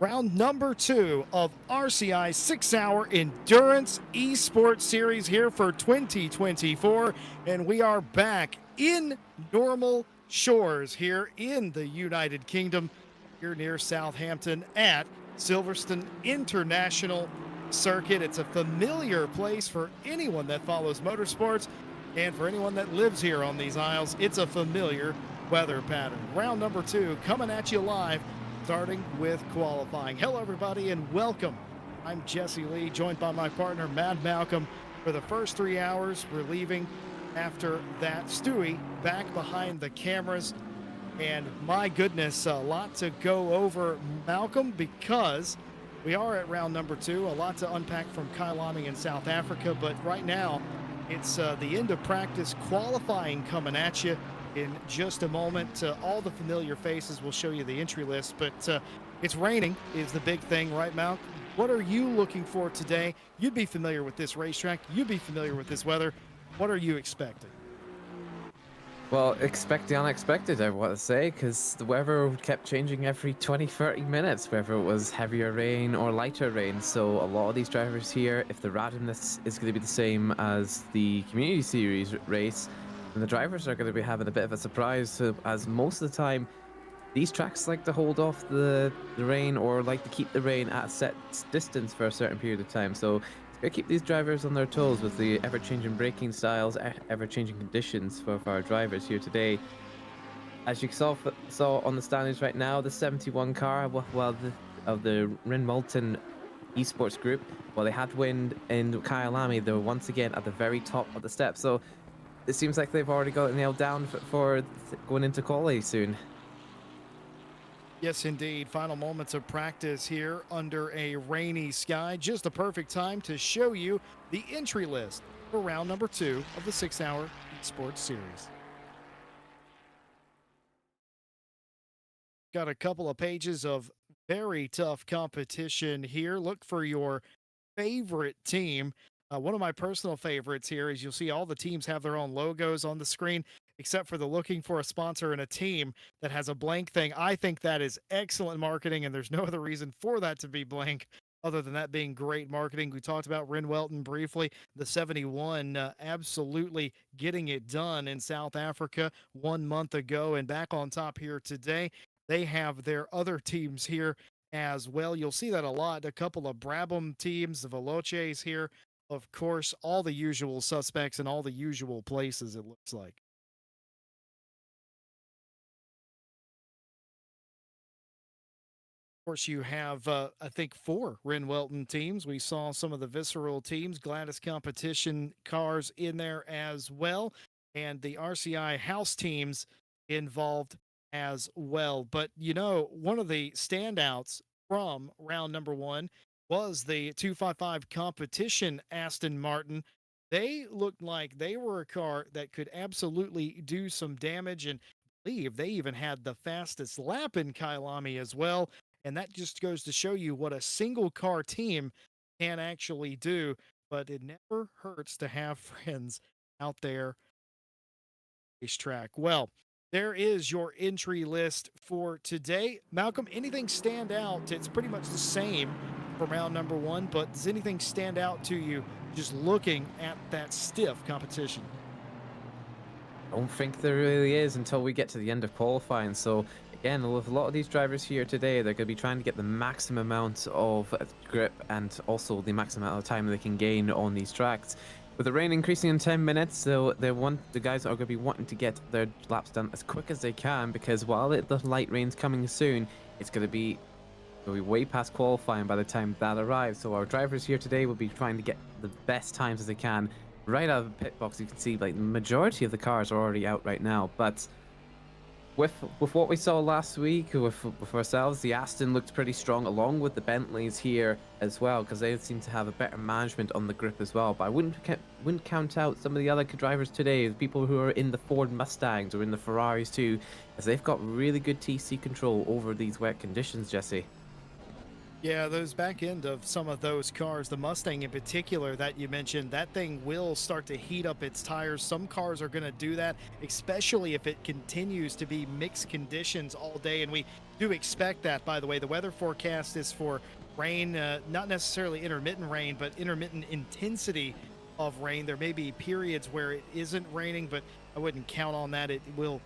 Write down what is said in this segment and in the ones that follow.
round number 2 of RCI 6-hour Endurance Esports Series here for 2024. And we are back in normal shores here in the United Kingdom, here near Southampton at Silverstone International Circuit. It's a familiar place for anyone that follows motorsports, and for anyone that lives here on these isles, it's a familiar weather pattern. Round number 2 coming at you live, starting with qualifying. Hello, everybody, and welcome. I'm Jesse Lee, joined by my partner, Mad Malcolm. For the first 3 hours, we're leaving after that. Stewie back behind the cameras. And my goodness, a lot to go over, Malcolm, because we are at round number 2. A lot to unpack from Kyalami in South Africa. But right now, it's the end of practice, qualifying coming at you in just a moment. All the familiar faces will show you the entry list, but it's raining is the big thing, right, Malcolm? What are you looking for today? You'd be familiar with this racetrack. You'd be familiar with this weather. What are you expecting? Well, expect the unexpected, I want to say, because the weather kept changing every 20-30 minutes, whether it was heavier rain or lighter rain. So a lot of these drivers here, if the randomness is going to be the same as the Community Series race, then the drivers are going to be having a bit of a surprise, as most of the time, these tracks like to hold off the rain or like to keep the rain at a set distance for a certain period of time. So gotta keep these drivers on their toes with the ever-changing braking styles, ever-changing conditions for our drivers here today. As you saw on the standings right now, the 71 car, of the Rinwalton Esports group, while they had wind in Kyalami, they were once again at the very top of the step. So it seems like they've already got it nailed down for going into quali soon. Yes, indeed. Final moments of practice here under a rainy sky. Just the perfect time to show you the entry list for round number 2 of the 6-hour Esports Series. Got a couple of pages of very tough competition here. Look for your favorite team. One of my personal favorites here is you'll see all the teams have their own logos on the screen, except for the looking for a sponsor and a team that has a blank thing. I think that is excellent marketing, and there's no other reason for that to be blank other than that being great marketing. We talked about Rinwalton briefly. The 71 absolutely getting it done in South Africa 1 month ago, and back on top here today. They have their other teams here as well. You'll see that a lot. A couple of Brabham teams, the Veloces here. Of course, all the usual suspects in all the usual places, it looks like. Of course, you have, I think, 4 Rinwalton teams. We saw some of the Visceral teams, Gladys Competition cars in there as well, and the RCI house teams involved as well. But, you know, one of the standouts from round number 1 was the 255 competition Aston Martin. They looked like they were a car that could absolutely do some damage, and I believe they even had the fastest lap in Kyalami as well. And that just goes to show you what a single car team can actually do. But it never hurts to have friends out there racetrack. Well, there is your entry list for today. Malcolm, anything stand out? It's pretty much the same for round number 1, but does anything stand out to you just looking at that stiff competition? I don't think there really is until we get to the end of qualifying. So again, with a lot of these drivers here today, they're going to be trying to get the maximum amount of grip and also the maximum amount of time they can gain on these tracks. With the rain increasing in 10 minutes, so the guys are going to be wanting to get their laps done as quick as they can, because while the light rain's coming soon, it's going to be way past qualifying by the time that arrives. So our drivers here today will be trying to get the best times as they can. Right out of the pit box, you can see like the majority of the cars are already out right now, but with what we saw last week with ourselves, the Aston looked pretty strong, along with the Bentleys here as well, because they seem to have a better management on the grip as well. But I wouldn't count out some of the other drivers today, the people who are in the Ford Mustangs or in the Ferraris too, as they've got really good TC control over these wet conditions, Jesse. Yeah, those back end of some of those cars, the Mustang in particular that you mentioned, that thing will start to heat up its tires. Some cars are going to do that, especially if it continues to be mixed conditions all day. And we do expect that, by the way. The weather forecast is for rain, not necessarily intermittent rain, but intermittent intensity of rain. There may be periods where it isn't raining, but I wouldn't count on that. It will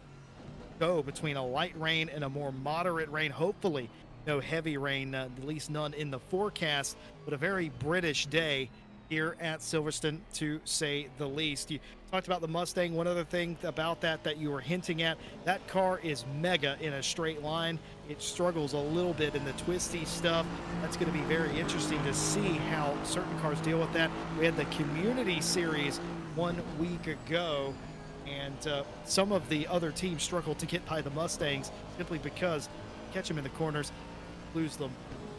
go between a light rain and a more moderate rain. Hopefully, no heavy rain, at least none in the forecast, but a very British day here at Silverstone, to say the least. You talked about the Mustang. One other thing about that you were hinting at, that car is mega in a straight line. It struggles a little bit in the twisty stuff. That's going to be very interesting to see how certain cars deal with that. We had the Community Series 1 week ago, and some of the other teams struggled to get by the Mustangs simply because catch them in the corners, lose them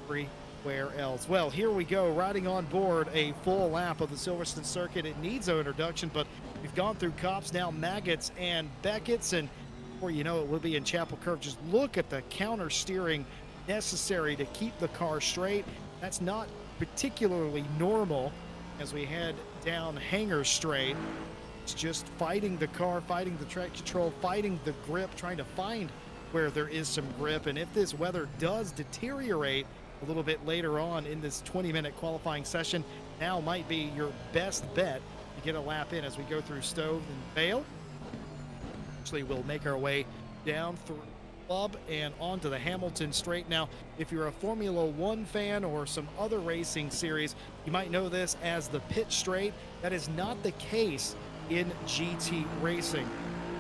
everywhere else. Well, here we go, riding on board a full lap of the Silverstone circuit. It needs no introduction, but we've gone through Copps, now Maggots and Beckett's, and before you know it, we'll be in Chapel Curve. Just look at the counter steering necessary to keep the car straight. That's not particularly normal as we head down Hanger Straight. It's just fighting the car, fighting the track control, fighting the grip, trying to find where there is some grip. And if this weather does deteriorate a little bit later on in this 20-minute qualifying session, now might be your best bet to get a lap in as we go through Stove and Vale. Actually, we'll make our way down through Club and onto the Hamilton Straight. Now, if you're a Formula One fan or some other racing series, you might know this as the Pit Straight. That is not the case in GT Racing.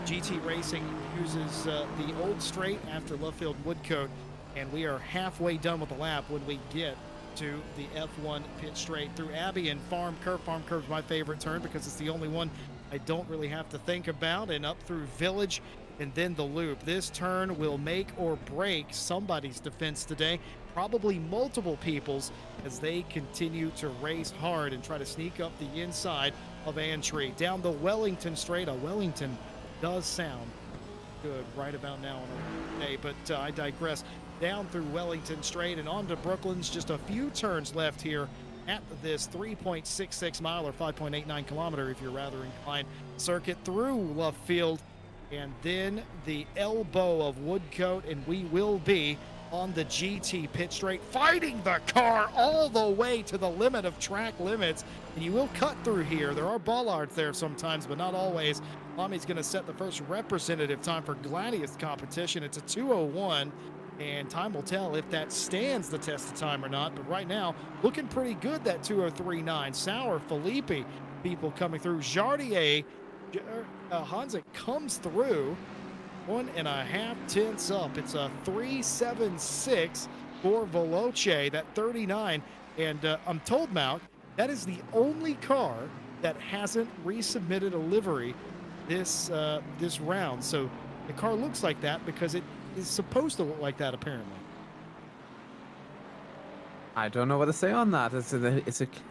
GT Racing uses the old straight after Lovefield Woodcote, and we are halfway done with the lap when we get to the F1 Pit Straight through Abbey and Farm Curve. Farm Curve is my favorite turn because it's the only one I don't really have to think about, and up through Village and then the loop. This turn will make or break somebody's defense today, probably multiple people's, as they continue to race hard and try to sneak up the inside of Antry. Down the Wellington Straight. Wellington does sound good right about now on a day, but I digress. Down through Wellington Straight and on to Brooklands. Just a few turns left here at this 3.66 mile or 5.89 kilometer if you're rather inclined circuit through Lovefield, and then the elbow of Woodcote, and we will be on the GT Pit Straight, fighting the car all the way to the limit of track limits. And you will cut through here. There are bollards there sometimes, but not always. Mommy's going to set the first representative time for Gladius competition. It's a 2:01, and time will tell if that stands the test of time or not. But right now, looking pretty good, that 2:03.9. Sauer, Filippi, people coming through. Jardier, Hanzik comes through 1.5 tenths up. It's a 3.76 for Veloce, that 39. And I'm told, Mount, that is the only car that hasn't resubmitted a livery this round. So the car looks like that because it is supposed to look like that, apparently. I don't know what to say on that.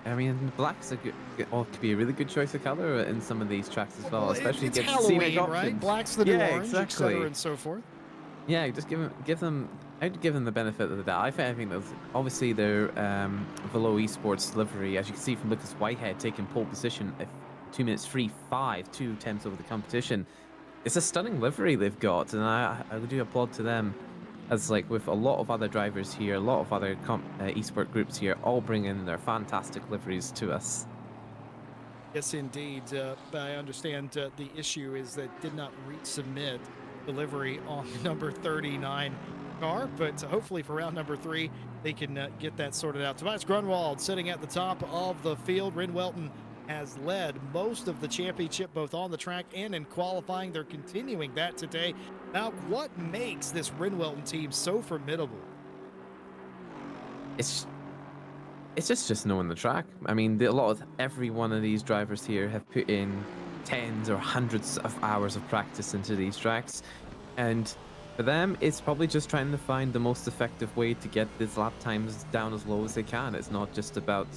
I mean, black's could be a really good choice of color in some of these tracks as well, especially it's get Halloween, scenic right? options. Black's the new Yeah, orange, exactly. etc., and so forth. Yeah, just give them. I'd give them the benefit of the doubt. I think that obviously their Velo Esports livery, as you can see from Lucas Whitehead taking pole position at 2 minutes 3.5, 2 tenths over the competition. It's a stunning livery they've got, and I do applaud to them. As like with a lot of other drivers here, a lot of other esport groups here, all bringing their fantastic liveries to us. Yes, indeed. I understand the issue is that did not resubmit delivery on the number 39 car, but hopefully for round number 3, they can get that sorted out. Tobias Grunwald sitting at the top of the field. Rin Welton has led most of the championship, both on the track and in qualifying. They're continuing that today. Now, what makes this Rin Welton team so formidable? It's just knowing the track. I mean, every one of these drivers here have put in tens or hundreds of hours of practice into these tracks, and for them, it's probably just trying to find the most effective way to get these lap times down as low as they can. It's not just about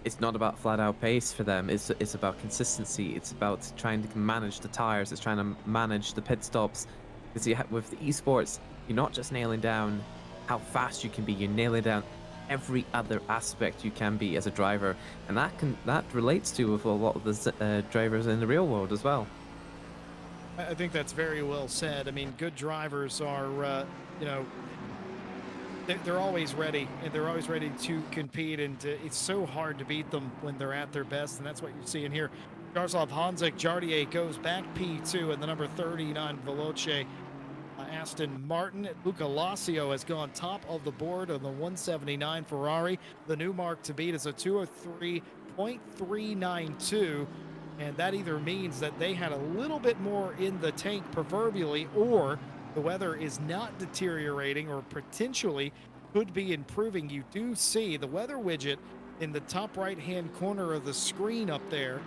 it's not about flat out pace for them. It's about consistency. It's about trying to manage the tires. It's trying to manage the pit stops. Because with the esports, you're not just nailing down how fast you can be. You nail it down every other aspect you can be as a driver, and that relates to with a lot of the drivers in the real world as well. I think that's very well said. I mean, good drivers are, you know, they're always ready, and they're always ready to compete. And it's so hard to beat them when they're at their best, and that's what you're seeing here. Jaroslav Hanzik Jardier goes back P2, and the number 39 Veloce Aston Martin. Luca Lassio has gone top of the board on the 179 Ferrari. The new mark to beat is a 203.392. And that either means that they had a little bit more in the tank proverbially, or the weather is not deteriorating or potentially could be improving. You do see the weather widget in the top right-hand corner of the screen up there.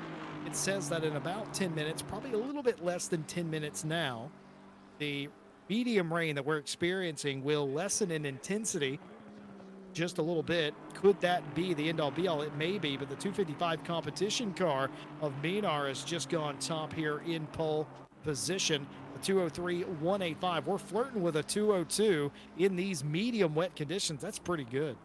It says that in about 10 minutes, probably a little bit less than 10 minutes now, the medium rain that we're experiencing will lessen in intensity just a little bit. Could that be the end all be all? It may be, but the 255 competition car of Minar has just gone top here in pole position. The 203.185. We're flirting with a 202 in these medium wet conditions. That's pretty good.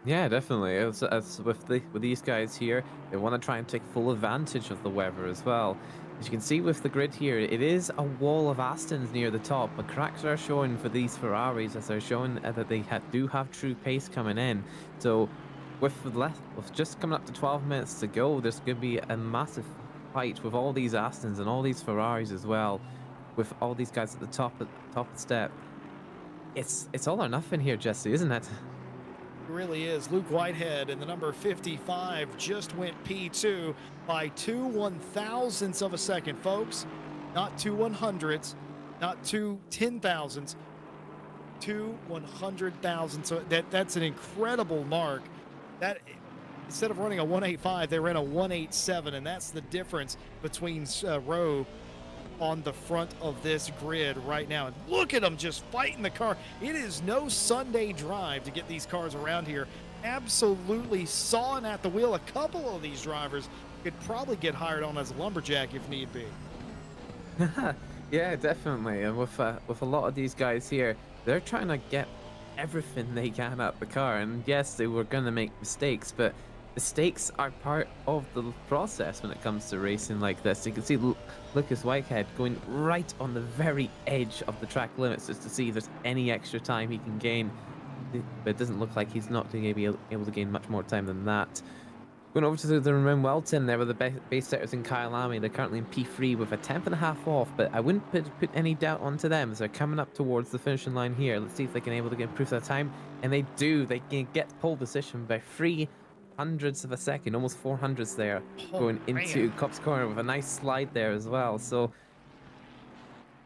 Yeah, definitely. As with these guys here, they want to try and take full advantage of the weather as well. As you can see with the grid here, it is a wall of Astons near the top, but cracks are showing for these Ferraris as they're showing that they do have true pace coming in. So with just coming up to 12 minutes to go, there's going to be a massive fight with all these Astons and all these Ferraris as well, with all these guys at the top of the step. It's all or nothing here, Jesse, isn't it? It really is. Luke Whitehead and the number 55 just went P2 by 2/1000ths of a second, folks. Not 2/100ths, not 2/10,000ths, 2/100,000. So that's an incredible mark. That instead of running a 185, they ran a 187, and that's the difference between row on the front of this grid right now. And look at them just fighting the car. It is no Sunday drive to get these cars around here. Absolutely sawing at the wheel. A couple of these drivers could probably get hired on as a lumberjack if need be. Yeah, definitely. And with a lot of these guys here, they're trying to get everything they can out the car. And yes, they were going to make mistakes, but mistakes are part of the process when it comes to racing like this. You can see Lucas Whitehead going right on the very edge of the track limits just to see if there's any extra time he can gain. But it doesn't look like he's not going to be able to gain much more time than that. Going over to the Ramon Welton there with the base setters in Kyle Lamy. They're currently in P3 with a 10.5 off, but I wouldn't put any doubt onto them as they're coming up towards the finishing line here. Let's see if they can able to improve their time. And they do. They can get pole position by 300ths of a second, almost 400ths there, going into Cop's Corner with a nice slide there as well. So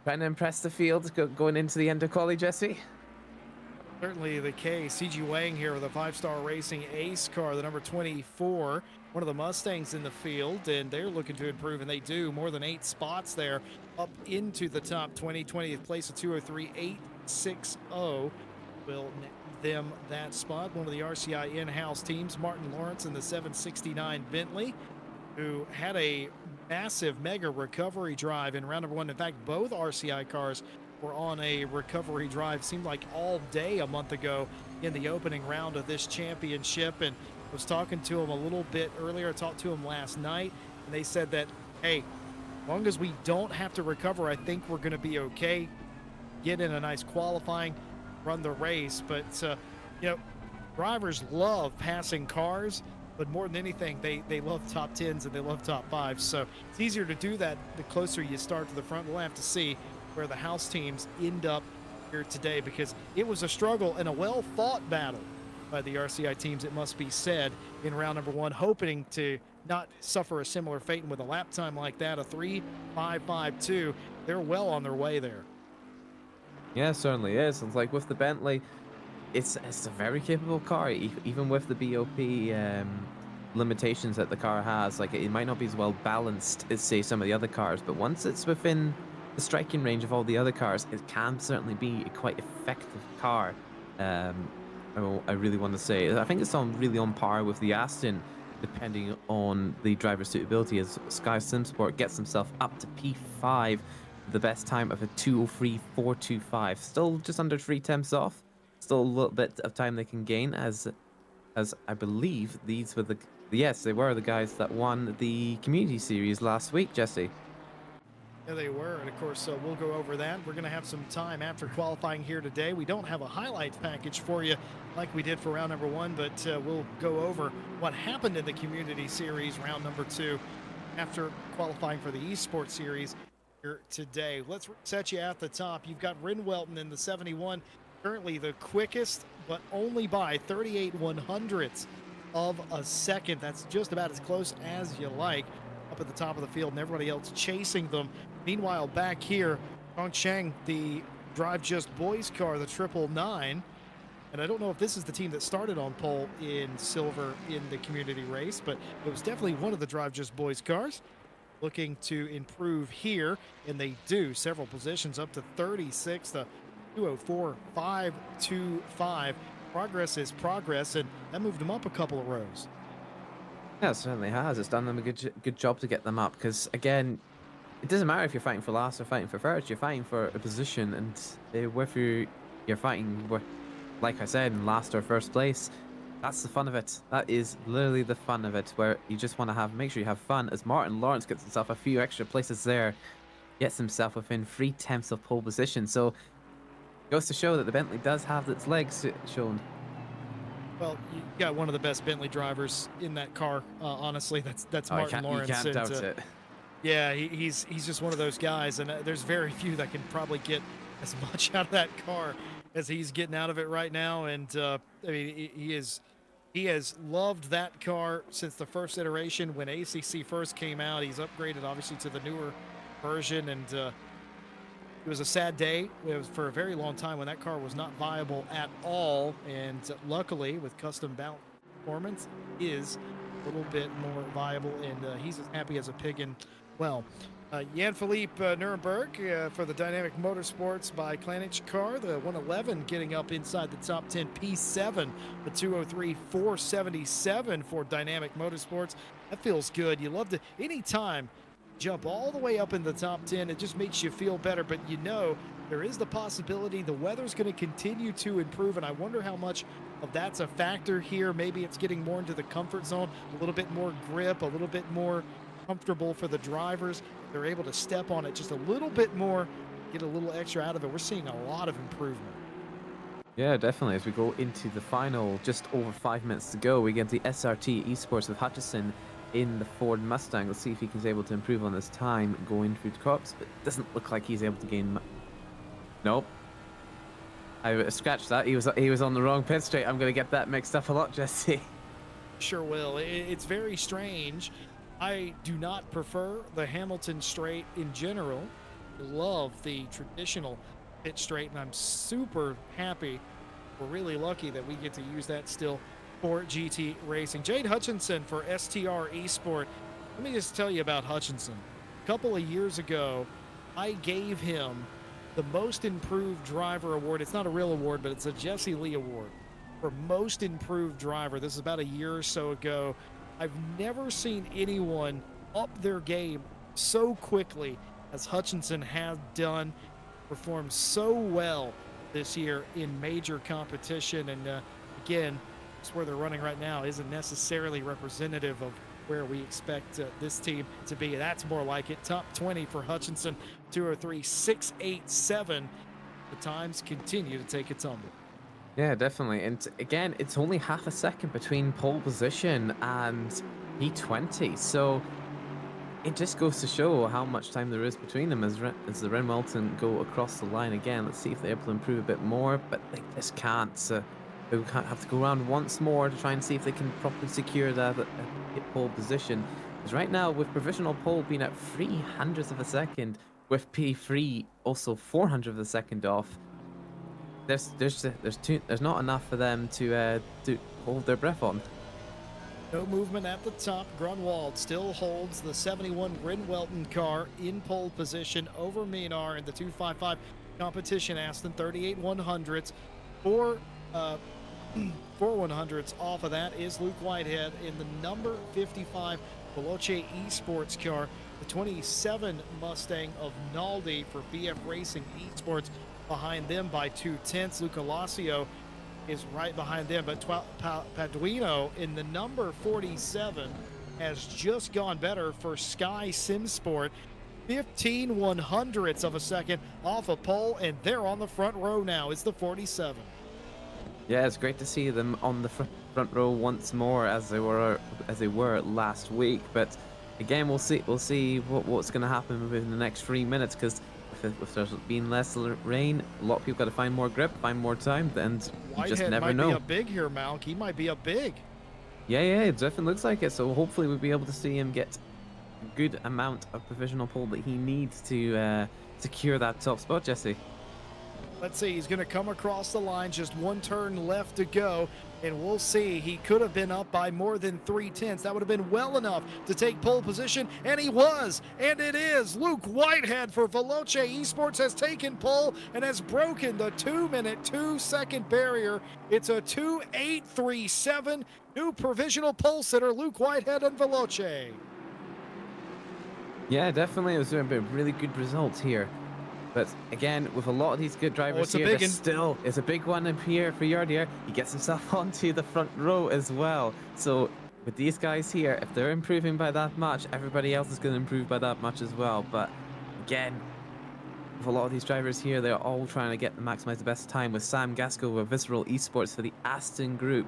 trying to impress the field going into the end of quali, Jesse. Certainly the case. CG Wang here with a 5-star Racing Ace car, the number 24, one of the Mustangs in the field, and they're looking to improve, and they do. More than 8 spots there up into the top 20. 20th place of 203.860 will net them that spot. One of the RCI in-house teams, Martin Lawrence in the 769 Bentley, who had a massive mega recovery drive in round number 1. In fact, both RCI cars were on a recovery drive, seemed like all day a month ago in the opening round of this championship. And was talking to them a little bit earlier. I talked to them last night, and they said that, hey, as long as we don't have to recover, I think we're going to be okay. Get in a nice qualifying, run the race. But, you know, drivers love passing cars, but more than anything, they love top 10s and they love top 5s. So it's easier to do that the closer you start to the front. We'll have to see where the house teams end up here today, because it was a struggle and a well-fought battle by the RCI teams, it must be said, in round number 1, hoping to not suffer a similar fate. And with a lap time like that, a 3.552, they're well on their way there. Yeah, it certainly is. It's like with the Bentley, it's a very capable car, even with the BOP limitations that the car has. Like, it might not be as well balanced as, say, some of the other cars, but once it's within the striking range of all the other cars, it can certainly be a quite effective car. I really want to say, I think it's really on par with the Aston, depending on the driver's suitability, as Sky Simsport gets himself up to P5 the best time of a 2:03.425. Still just under 3 tenths off. Still a little bit of time they can gain, as I believe these were yes, they were the guys that won the community series last week, Jesse. Yeah, they were, and of course, we'll go over that. We're going to have some time after qualifying here today. We don't have a highlights package for you like we did for round number 1, but we'll go over what happened in the community series round number 2 after qualifying for the Esports series here today. Let's set you at the top. You've got Rin Welton in the 71, currently the quickest, but only by 38/100ths of a second. That's just about as close as you like, up at the top of the field, and everybody else chasing them. Meanwhile, back here, Cheng, the Drive Just Boys car, the 999, and I don't know if this is the team that started on pole in silver in the community race, but it was definitely one of the Drive Just Boys cars, looking to improve here, and they do. Several positions up to 36, the 204.525. Progress is progress, and that moved them up a couple of rows. Yeah, it certainly has. It's done them a good job to get them up, because again, it doesn't matter if you're fighting for last or fighting for first. You're fighting for a position, and whether you're fighting, like I said, in last or first place, that's the fun of it. That is literally the fun of it, where you just want to make sure you have fun. As Martin Lawrence gets himself a few extra places there, gets himself within 3 tenths of pole position. So goes to show that the Bentley does have its legs shown. Well, you got one of the best Bentley drivers in that car. Honestly, that's Martin Lawrence. You can't doubt it. Yeah, he's just one of those guys, and there's very few that can probably get as much out of that car as he's getting out of it right now. And I mean, he has loved that car since the first iteration when ACC first came out. He's upgraded obviously to the newer version, and it was a sad day. It was for a very long time when that car was not viable at all, and luckily with custom balance performance is a little bit more viable, and he's as happy as a pig. And well, Jan-Philippe Nuremberg for the Dynamic Motorsports by Klanich car, the 111 getting up inside the top 10, P7, the 203.477 for Dynamic Motorsports. That feels good. You love to, anytime jump all the way up in the top 10, it just makes you feel better. But you know, there is the possibility the weather's going to continue to improve, and I wonder how much of that's a factor here. Maybe it's getting more into the comfort zone, a little bit more grip, a little bit more comfortable for the drivers. They're able to step on it just a little bit more, get a little extra out of it. We're seeing a lot of improvement. Yeah, definitely. As we go into the final, just over 5 minutes to go, we get the SRT Esports with Hutchison in the Ford Mustang. Let's see if he's able to improve on his time going through the cups, but it doesn't look like he's able to gain. Nope. I scratched that. He was on the wrong pit straight. I'm going to get that mixed up a lot, Jesse. Sure will. It's very strange. I do not prefer the Hamilton straight in general. I love the traditional pit straight, and I'm super happy. We're really lucky that we get to use that still for GT racing. Jade Hutchinson for STR Esport. Let me just tell you about Hutchinson. A couple of years ago, I gave him the Most Improved Driver Award. It's not a real award, but it's a Jesse Lee Award for Most Improved Driver. This is about a year or so ago. I've never seen anyone up their game so quickly as Hutchinson has done, performed so well this year in major competition. And again, it's where they're running right now isn't necessarily representative of where we expect this team to be. That's more like it. Top 20 for Hutchinson, 203.687. The times continue to take a tumble. Yeah, definitely. And again, it's only half a second between pole position and P20. So it just goes to show how much time there is between them as the Ren Welton go across the line again. Let's see if they're able to improve a bit more, but they just can't. They have to go around once more to try and see if they can properly secure the pole position. Because right now, with provisional pole being at 0.03 of a second, with P3 also 0.04 of a second off, there's not enough for them to hold their breath on. No movement at the top. Grunwald still holds the 71 Rin Welton car in pole position over Minar in the 255 competition. Aston 38/100ths for 24 100ths off of that is Luke Whitehead in the number 55 Veloce Esports car. The 27 Mustang of Naldi for BF Racing Esports behind them by 2/10. Luca Lacio is right behind them, but Paduino in the number 47 has just gone better for Sky Simsport. 15 100ths of a second off a pole, and they're on the front row now. It's the 47. Yeah, it's great to see them on the front row once more as they were last week. But again, we'll see what's going to happen within the next 3 minutes, because if there's been less rain, a lot of people got to find more grip, find more time, and you just never know. Whitehead might be a big here, Malk. He might be a big. Yeah, it definitely looks like it. So hopefully we'll be able to see him get a good amount of provisional pole that he needs to secure that top spot, Jesse. Let's see, he's going to come across the line, just one turn left to go, and we'll see. He could have been up by more than 3/10. That would have been well enough to take pole position, and he was, and it is. Luke Whitehead for Veloce Esports has taken pole and has broken the 2-minute, 2-second barrier. It's a 2:837, new provisional pole sitter, Luke Whitehead and Veloce. Yeah, definitely. It was a really good result here. But again, with a lot of these good drivers here, it's a big one up here for Yardier. He gets himself onto the front row as well. So with these guys here, if they're improving by that much, everybody else is going to improve by that much as well. But again, with a lot of these drivers here, they're all trying to maximize the best time. With Sam Gaskell with Visceral Esports for the Aston Group,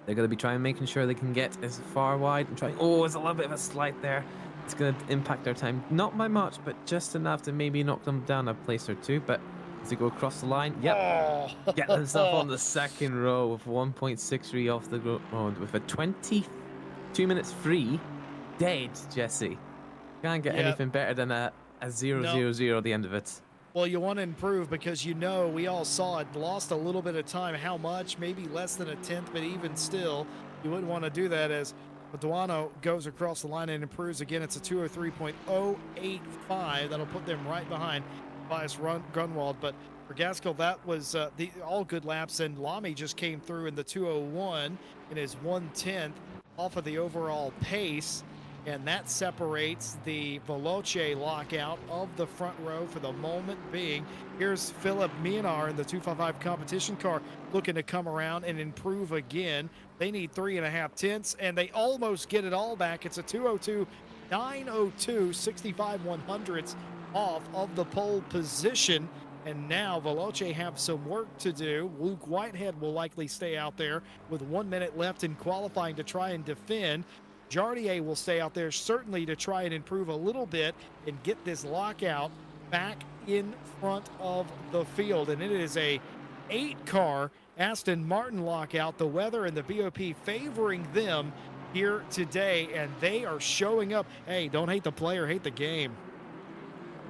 they're going to be making sure they can get as far wide and trying. Oh, there's a little bit of a slide there. It's going to impact their time, not by much, but just enough to maybe knock them down a place or two. But as they go across the line, get themselves on the second row with 1.63 off the road with a 22 minutes free, dead, Jesse. Can't get anything better than a 0-0-0 at the end of it. Well, you want to improve because we all saw it, lost a little bit of time. How much? Maybe less than a 1/10, but even still, you wouldn't want to do that as Paduano goes across the line and improves again. It's a 2:03.085. That'll put them right behind Bias Grunwald. But for Gaskell, that was all good laps, and Lamy just came through in the 2:01 in his 1/10 off of the overall pace, and that separates the Veloce lockout of the front row for the moment being. Here's Philip Mianar in the 255 competition car looking to come around and improve again. They need 3.5 tenths, and they almost get it all back. It's a 2:02.902, 65 100ths off of the pole position. And now Veloce have some work to do. Luke Whitehead will likely stay out there with 1 minute left in qualifying to try and defend. Jardier will stay out there certainly to try and improve a little bit and get this lockout back in front of the field. And it is a 8-car Aston Martin lockout. The weather and the BOP favoring them here today, and they are showing up. Hey, don't hate the player, hate the game.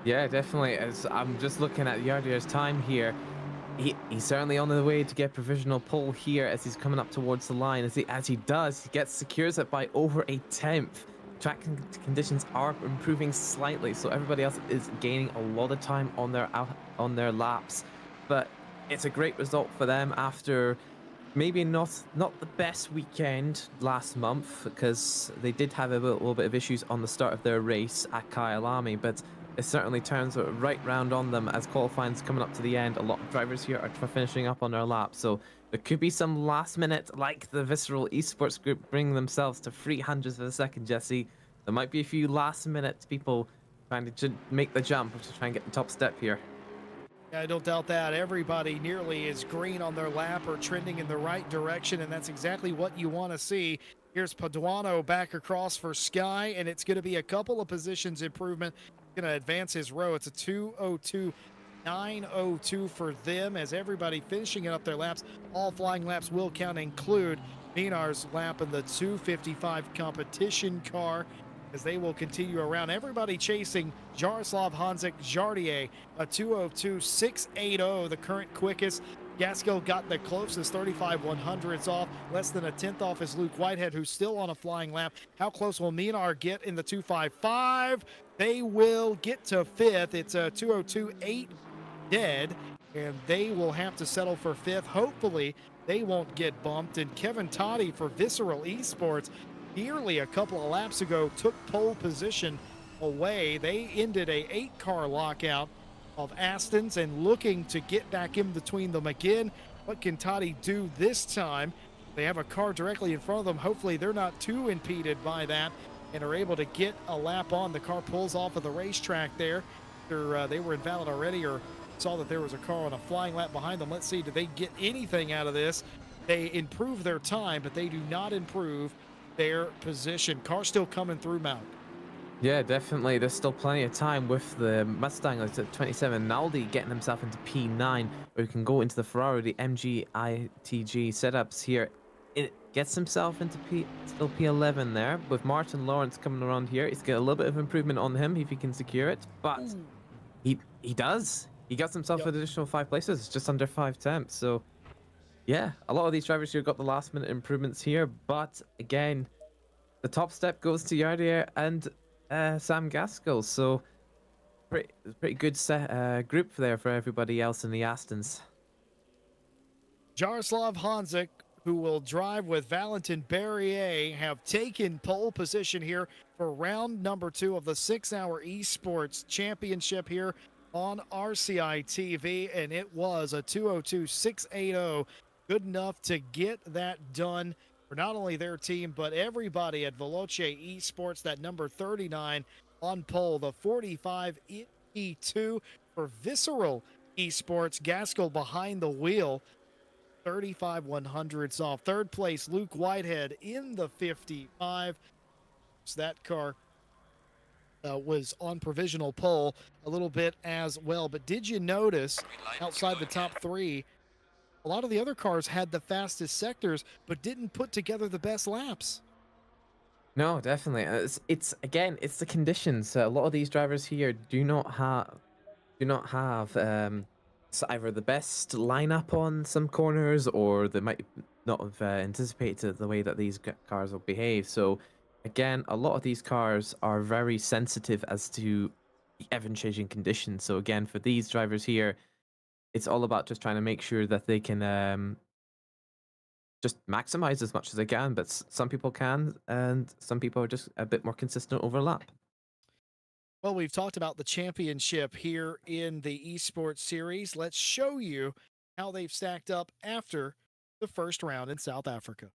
Yeah, definitely. As I'm just looking at Yardier's time here, he's certainly on the way to get provisional pole here as he's coming up towards the line. As he secures it by over a 1/10. Track conditions are improving slightly, so everybody else is gaining a lot of time on their laps. But it's a great result for them after maybe not the best weekend last month, because they did have a little bit of issues on the start of their race at Kyalami, but it certainly turns right round on them as qualifying's coming up to the end. A lot of drivers here are finishing up on their lap, so there could be some last minute, like the Visceral Esports Group bring themselves to 300ths of a second, Jesse. There might be a few last minute people trying to make the jump to try and get the top step here. Yeah, I don't doubt that. Everybody nearly is green on their lap or trending in the right direction, and that's exactly what you want to see. Here's Paduano back across for Sky, and it's going to be a couple of positions improvement. Going to advance his row. It's a 2:02.902 for them as everybody finishing up their laps. All flying laps will count, include Minar's lap in the 255 competition car, as they will continue around. Everybody chasing Jaroslav Hanzik Jardier, a 2:02.680, the current quickest. Gaskell got the closest, 35 100ths off. Less than a 1/10 off is Luke Whitehead, who's still on a flying lap. How close will Minar get in the 255? They will get to 5th. It's a 2:02.8 dead, and they will have to settle for 5th. Hopefully, they won't get bumped. And Kevin Toddy for Visceral Esports, nearly a couple of laps ago, took pole position away. They ended a 8-car lockout of Aston's and looking to get back in between them again. What can Toddy do this time? They have a car directly in front of them. Hopefully they're not too impeded by that and are able to get a lap on. The car pulls off of the racetrack there. They were invalid already, or saw that there was a car on a flying lap behind them. Let's see, did they get anything out of this? They improve their time, but they do not improve their position. Car still coming through Mount. Yeah, definitely. There's still plenty of time with the Mustang that's at 27. Naldi getting himself into P9, or he can go into the Ferrari, the MG ITG setups here. It gets himself into still P11 there. With Martin Lawrence coming around here, he's got a little bit of improvement on him if he can secure it. But he does. He gets himself an additional 5 places, just under 5 temps. So yeah, a lot of these drivers here got the last minute improvements here. But again, the top step goes to Yardier and Sam Gaskell. So pretty good group there for everybody else in the Astons. Jaroslav Hanzik, who will drive with Valentin Berrier, have taken pole position here for round number 2 of the 6-hour Esports Championship here on RCI TV, and it was a 2:02.680, good enough to get that done for not only their team but everybody at Veloce Esports. That number 39 on pole, the 45 in E2 for Visceral Esports. Gaskell behind the wheel, 35 100s off. Third place, Luke Whitehead in the 55. So that car was on provisional pole a little bit as well. But did you notice outside the top 3, a lot of the other cars had the fastest sectors but didn't put together the best laps? No, definitely. It's again, it's the conditions. A lot of these drivers here do not have either the best lineup on some corners, or they might not have anticipated the way that these cars will behave. So again, a lot of these cars are very sensitive as to the ever-changing conditions. So again, for these drivers here, it's all about just trying to make sure that they can just maximize as much as they can. But some people can, and some people are just a bit more consistent over lap. Well, we've talked about the championship here in the Esports series. Let's show you how they've stacked up after the first round in South Africa.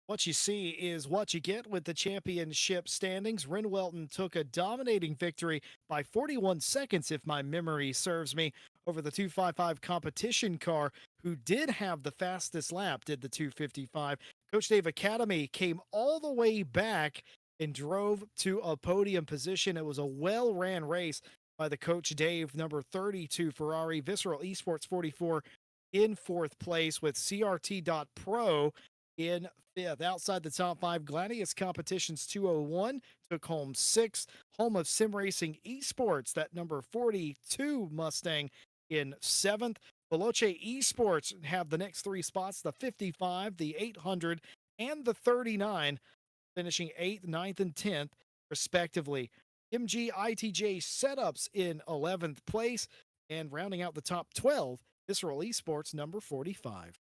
What you see is what you get with the championship standings. Ren Welton took a dominating victory by 41 seconds, if my memory serves me, over the 255 competition car, who did have the fastest lap, did the 255. Coach Dave Academy came all the way back and drove to a podium position. It was a well-ran race by the Coach Dave, number 32 Ferrari. Visceral Esports 44 in 4th place, with CRT.Pro in 5th. Outside the top 5, Gladius Competitions 201 took home 6th. Home of Sim Racing Esports, that number 42 Mustang, in 7th. Veloce Esports have the next 3 spots, the 55, the 800, and the 39, finishing 8th, 9th, and 10th, respectively. MG ITJ Setups in 11th place, and rounding out the top 12, Visceral Esports number 45.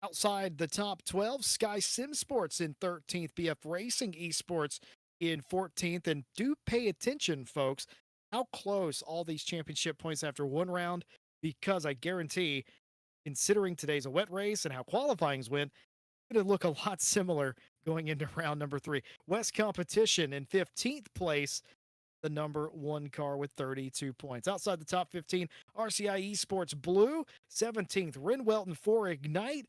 Outside the top 12, Sky Sim Sports in 13th, BF Racing Esports in 14th. And do pay attention, folks, how close all these championship points after one round, because I guarantee, considering today's a wet race and how qualifyings went, it's going to look a lot similar going into round number 3. West Competition in 15th place, the number 1 car with 32 points. Outside the top 15, RCI Esports Blue, 17th, Ren Welton for Ignite,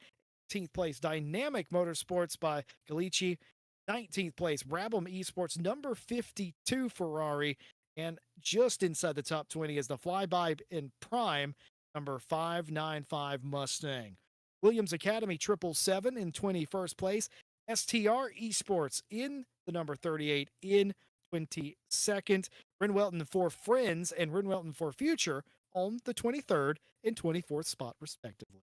18th place, Dynamic Motorsports by Galici, 19th place, Brabham Esports, number 52 Ferrari, and just inside the top 20 is the Flyby in Prime, number 595 Mustang. Williams Academy 777 in 21st place, STR Esports in the number 38 in 22nd. Bryn Welton for Friends and Bryn Welton for Future on the 23rd and 24th spot, respectively.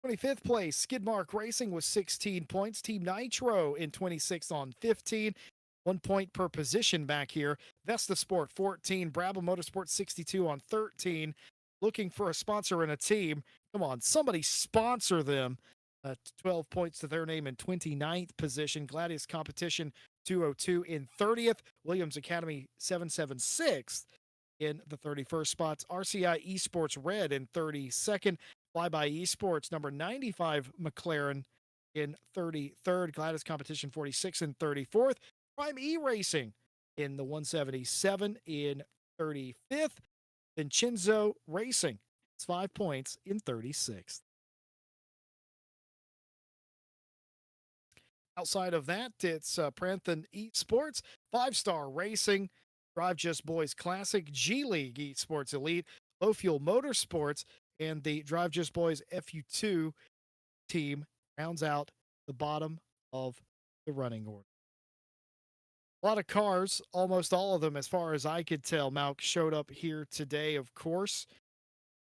25th place, Skidmark Racing with 16 points. Team Nitro in 26th on 15. 1 point per position back here. Vesta Sport 14. Brabham Motorsport 62 on 13. Looking for a sponsor and a team. Come on, somebody sponsor them. 12 points to their name in 29th position. Gladius Competition 202 in 30th. Williams Academy 776 in the 31st spots. RCI Esports Red in 32nd. Flyby Esports number 95 McLaren in 33rd. Gladys Competition 46 and 34th. Prime E Racing in the 177 in 35th. Vincenzo Racing, it's 5 points in 36th. Outside of that, it's Pranthan Esports, 5-Star Racing, Drive Just Boys Classic, G League Esports Elite, Low Fuel Motorsports, and the Drive Just Boys FU2 team rounds out the bottom of the running order. A lot of cars, almost all of them, as far as I could tell, Malk, showed up here today, of course.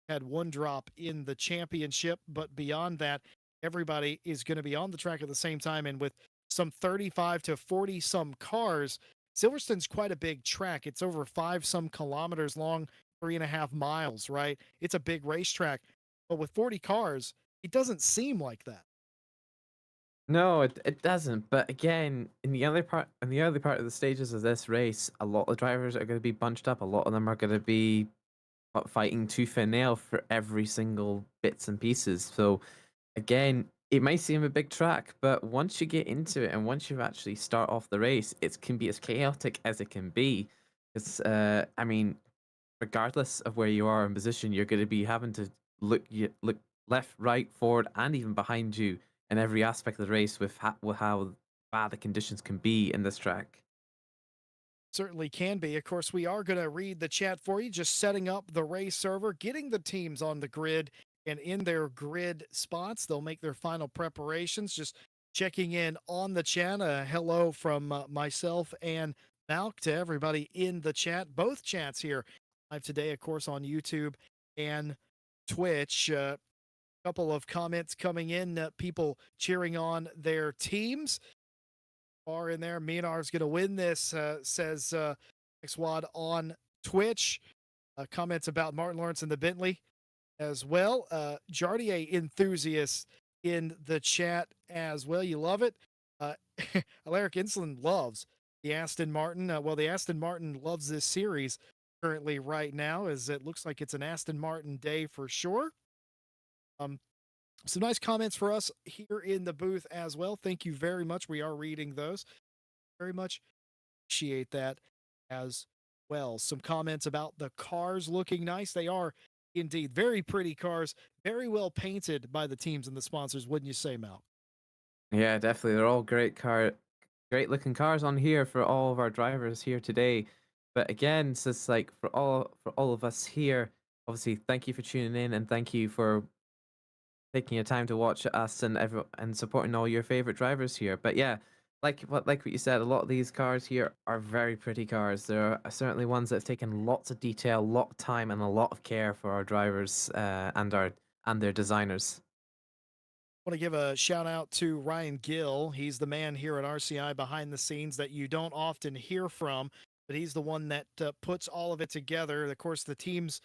Had one drop in the championship, but beyond that, everybody is going to be on the track at the same time. And with some 35 to 40 some cars, Silverstone's quite a big track. It's over 5 some kilometers long, 3.5 miles, right? It's a big racetrack. But with 40 cars, it doesn't seem like that. No, it doesn't. But again, in the early part of the stages of this race, a lot of drivers are going to be bunched up. A lot of them are going to be fighting tooth and nail for every single bits and pieces. So again, it might seem a big track, but once you get into it and once you actually start off the race, it can be as chaotic as it can be. It's I mean, regardless of where you are in position, you're going to be having to look left, right, forward, and even behind you in every aspect of the race with how bad the conditions can be in this track. Certainly can be. Of course, we are going to read the chat for you, just setting up the race server, getting the teams on the grid and in their grid spots. They'll make their final preparations. Just checking in on the chat. Hello from myself and Malk to everybody in the chat. Both chats here live today, of course, on YouTube and Twitch. Couple of comments coming in, people cheering on their teams. Far in there, Minar's going to win this, says Xwad on Twitch. Comments about Martin Lawrence and the Bentley as well. Jardier enthusiast in the chat as well. You love it. Alaric Insulin loves the Aston Martin. Well, the Aston Martin loves this series currently right now, as it looks like it's an Aston Martin day for sure. Some nice comments for us here in the booth as well. Thank you very much. We are reading those. Very much appreciate that as well. Some comments about the cars looking nice. They are indeed very pretty cars, very well painted by the teams and the sponsors, wouldn't you say, Mal? Yeah, definitely. They're all great looking cars on here for all of our drivers here today. But again, it's just like for all of us here, obviously, thank you for tuning in and thank you for taking your time to watch us and supporting all your favorite drivers here. But yeah, like what you said, a lot of these cars here are very pretty cars. There are certainly ones that have taken lots of detail, a lot of time, and a lot of care for our drivers and their designers. I want to give a shout out to Ryan Gill. He's the man here at RCI behind the scenes that you don't often hear from, but he's the one that puts all of it together. Of course, the teams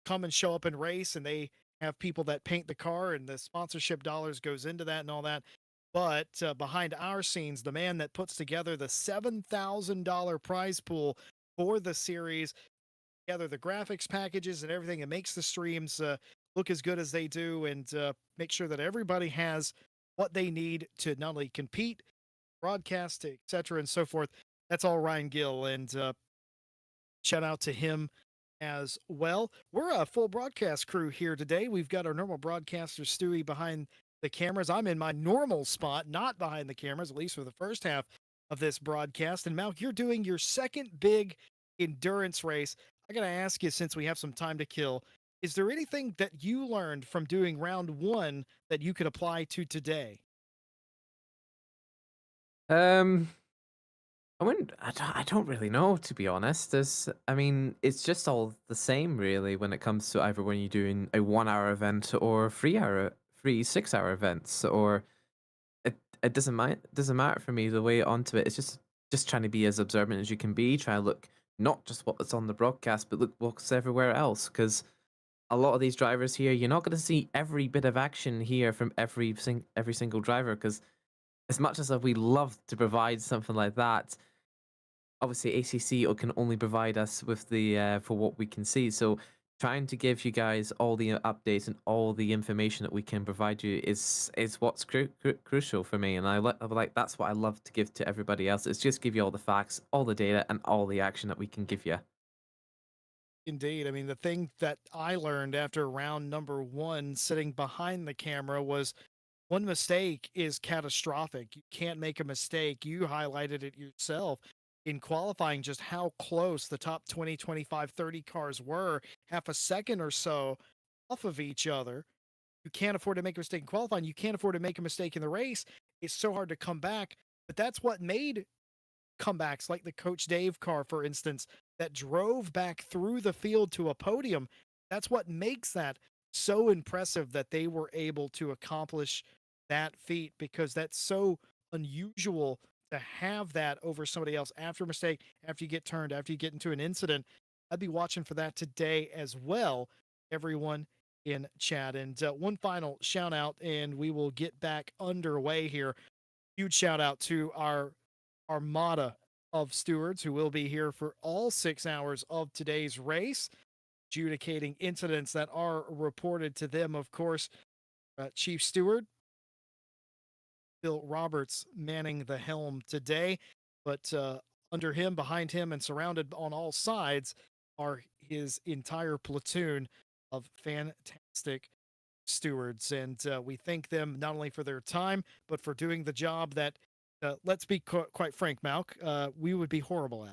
come and show up and race, and they have people that paint the car, and the sponsorship dollars goes into that and all that. But behind our scenes, the man that puts together the $7,000 prize pool for the series, together the graphics packages and everything, and makes the streams look as good as they do, and make sure that everybody has what they need to not only compete, broadcast, etc., and so forth. That's all Ryan Gill, and shout out to him as well. We're a full broadcast crew here today. We've got our normal broadcaster Stewie behind the cameras. I'm in my normal spot, not behind the cameras, at least for the first half of this broadcast. And Malk, you're doing your second big endurance race. I got to ask you, since we have some time to kill, Is there anything that you learned from doing round one that you could apply to today? Um, I don't really know, to be honest. I mean, it's just all the same, really, when it comes to either when you're doing a 1 hour event or 3 hour, 6 hour events, or it doesn't matter for me the way onto it. It's just trying to be as observant as you can be. Try to look not just what's on the broadcast, but look what's everywhere else. Because a lot of these drivers here, you're not going to see every bit of action here from every single driver. Because as much as we love to provide something like that, obviously ACC can only provide us with the for what we can see. So trying to give you guys all the updates and all the information that we can provide you is what's crucial for me. And I'm like that's what I love to give to everybody else. It's just give you all the facts, all the data, and all the action that we can give you. Indeed. I mean, the thing that I learned after round number one, sitting behind the camera, was one mistake is catastrophic. You can't make a mistake. You highlighted it yourself in qualifying just how close the top 20, 25, 30 cars were, half a second or so off of each other. You can't afford to make a mistake in qualifying. You can't afford to make a mistake in the race. It's so hard to come back. But that's what made comebacks like the Coach Dave car, for instance, that drove back through the field to a podium. That's what makes that so impressive that they were able to accomplish that feat because that's so unusual to have that over somebody else after a mistake, after you get turned, after you get into an incident. I'd be watching for that today as well, everyone in chat. And one final shout out, and we will get back underway here. Huge shout out to our armada of stewards who will be here for all 6 hours of today's race, adjudicating incidents that are reported to them. Of course, Chief Steward Bill Roberts manning the helm today, but under him, behind him, and surrounded on all sides are his entire platoon of fantastic stewards. And we thank them not only for their time, but for doing the job that, let's be quite frank, Malk, we would be horrible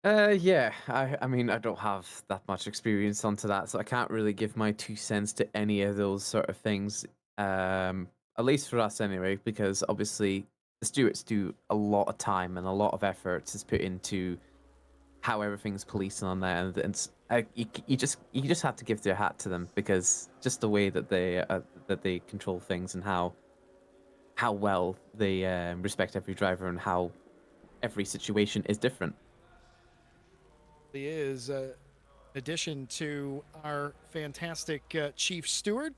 at. Yeah, I mean, I don't have that much experience onto that, so I can't really give my 2 cents to any of those sort of things. At least for us anyway, because obviously the stewards do a lot of time and a lot of effort is put into how everything's policed on there, you just have to give their hat to them because just the way that they control things and how well they respect every driver and how every situation is different. He is, in addition to our fantastic chief steward,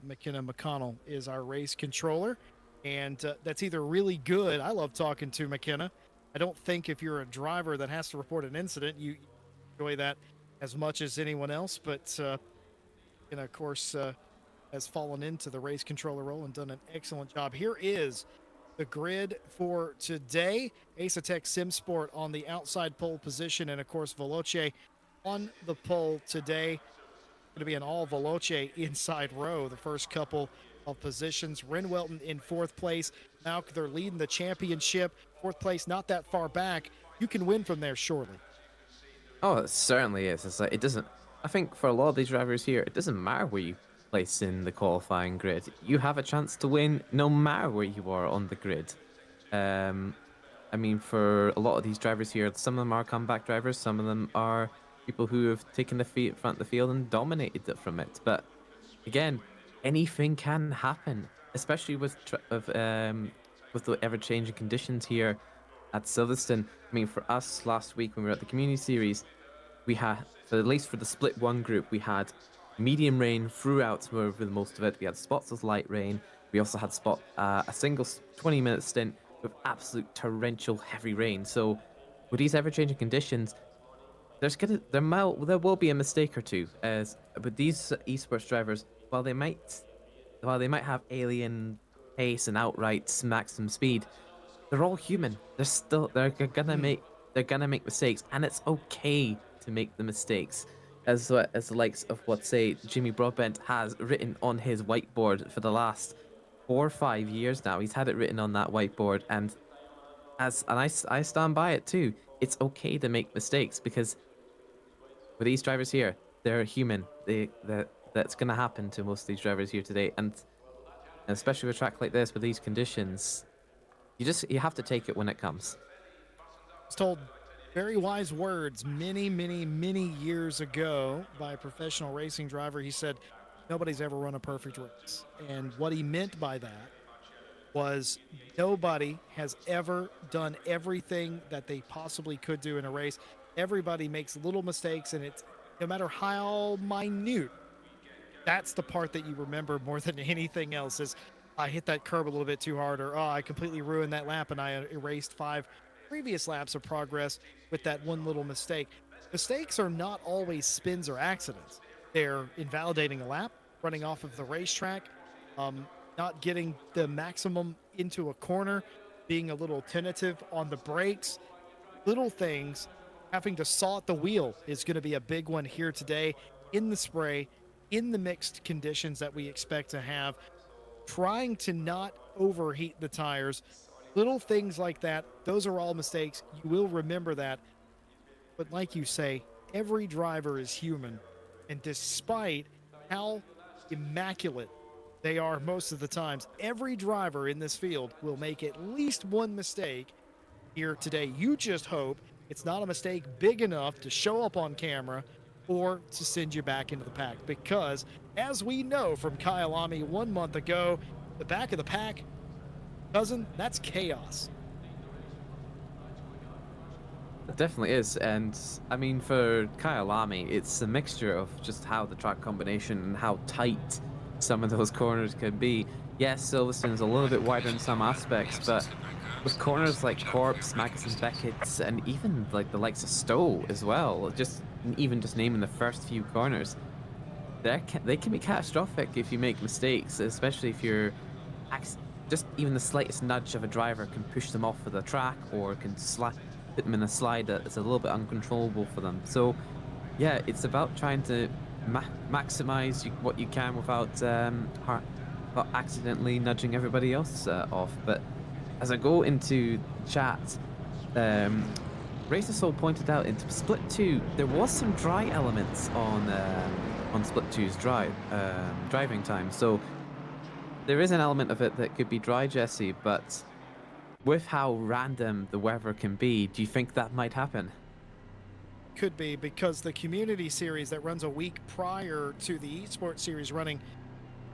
McKenna McConnell is our race controller, and that's either really good. I love talking to McKenna. I don't think if you're a driver that has to report an incident, you enjoy that as much as anyone else. But and of course, has fallen into the race controller role and done an excellent job. Here is the grid for today. Ace Sim Sport on the outside pole position, and of course, Veloce on the pole today. Going to be an all Veloce inside row the first couple of positions. Ren Welton in fourth place. Malk, they're leading the championship. Fourth place, not that far back. You can win from there, surely. Oh, it certainly is. It's like it doesn't. I think for a lot of these drivers here, it doesn't matter where you place in the qualifying grid. You have a chance to win no matter where you are on the grid. Um, I mean, for a lot of these drivers here, some of them are comeback drivers. Some of them are people who have taken the feet front of the field and dominated it from it. But again, anything can happen, especially with the ever changing conditions here at Silverstone. I mean, for us last week when we were at the community series, we had, for at least for the split one group, we had medium rain throughout for the most of it. We had spots of light rain. We also had a single 20-minute stint with absolute torrential heavy rain. So with these ever-changing conditions, there will be a mistake or two. As but these esports drivers, while they might have alien pace and outright maximum speed, they're all human. They're gonna make mistakes, and it's okay to make the mistakes. As the likes of what say Jimmy Broadbent has written on his whiteboard for the last 4 or 5 years now. He's had it written on that whiteboard, and I stand by it too. It's okay to make mistakes because with these drivers here, they're human. That's going to happen to most of these drivers here today, and especially with a track like this with these conditions, you have to take it when it comes. I was told very wise words many, many, many years ago by a professional racing driver. He said, nobody's ever run a perfect race. And what he meant by that was nobody has ever done everything that they possibly could do in a race. Everybody makes little mistakes, and it's no matter how minute, that's the part that you remember more than anything else is I hit that curb a little bit too hard, or I completely ruined that lap and I erased 5 previous laps of progress with that one little mistake. Mistakes are not always spins or accidents. They're invalidating a lap, running off of the racetrack, not getting the maximum into a corner, being a little tentative on the brakes, little things. Having to saw at the wheel is going to be a big one here today in the spray, in the mixed conditions that we expect to have. Trying to not overheat the tires, little things like that, those are all mistakes. You will remember that. But like you say, every driver is human. And despite how immaculate they are most of the times, every driver in this field will make at least one mistake here today. You just hope it's not a mistake big enough to show up on camera or to send you back into the pack. Because, as we know from Kyle Lamy 1 month ago, the back of the pack, cousin, that's chaos. It definitely is, and I mean, for Kyle Lamy, it's a mixture of just how the track combination and how tight some of those corners can be. Yes, Silverstone's a little bit wider in some aspects, but with corners like Corpse, Magnussen, Beckett's, and even like the likes of Stowe as well, just naming the first few corners, they can be catastrophic if you make mistakes, especially if you're just even the slightest nudge of a driver can push them off of the track or can put them in a slide that's a little bit uncontrollable for them. So yeah, it's about trying to maximize what you can without accidentally nudging everybody else off. But as I go into chat, Racer Soul pointed out into Split 2 there was some dry elements on Split 2's driving time. So there is an element of it that could be dry, Jesse, but with how random the weather can be, do you think that might happen? Could be, because the community series that runs a week prior to the Esports series running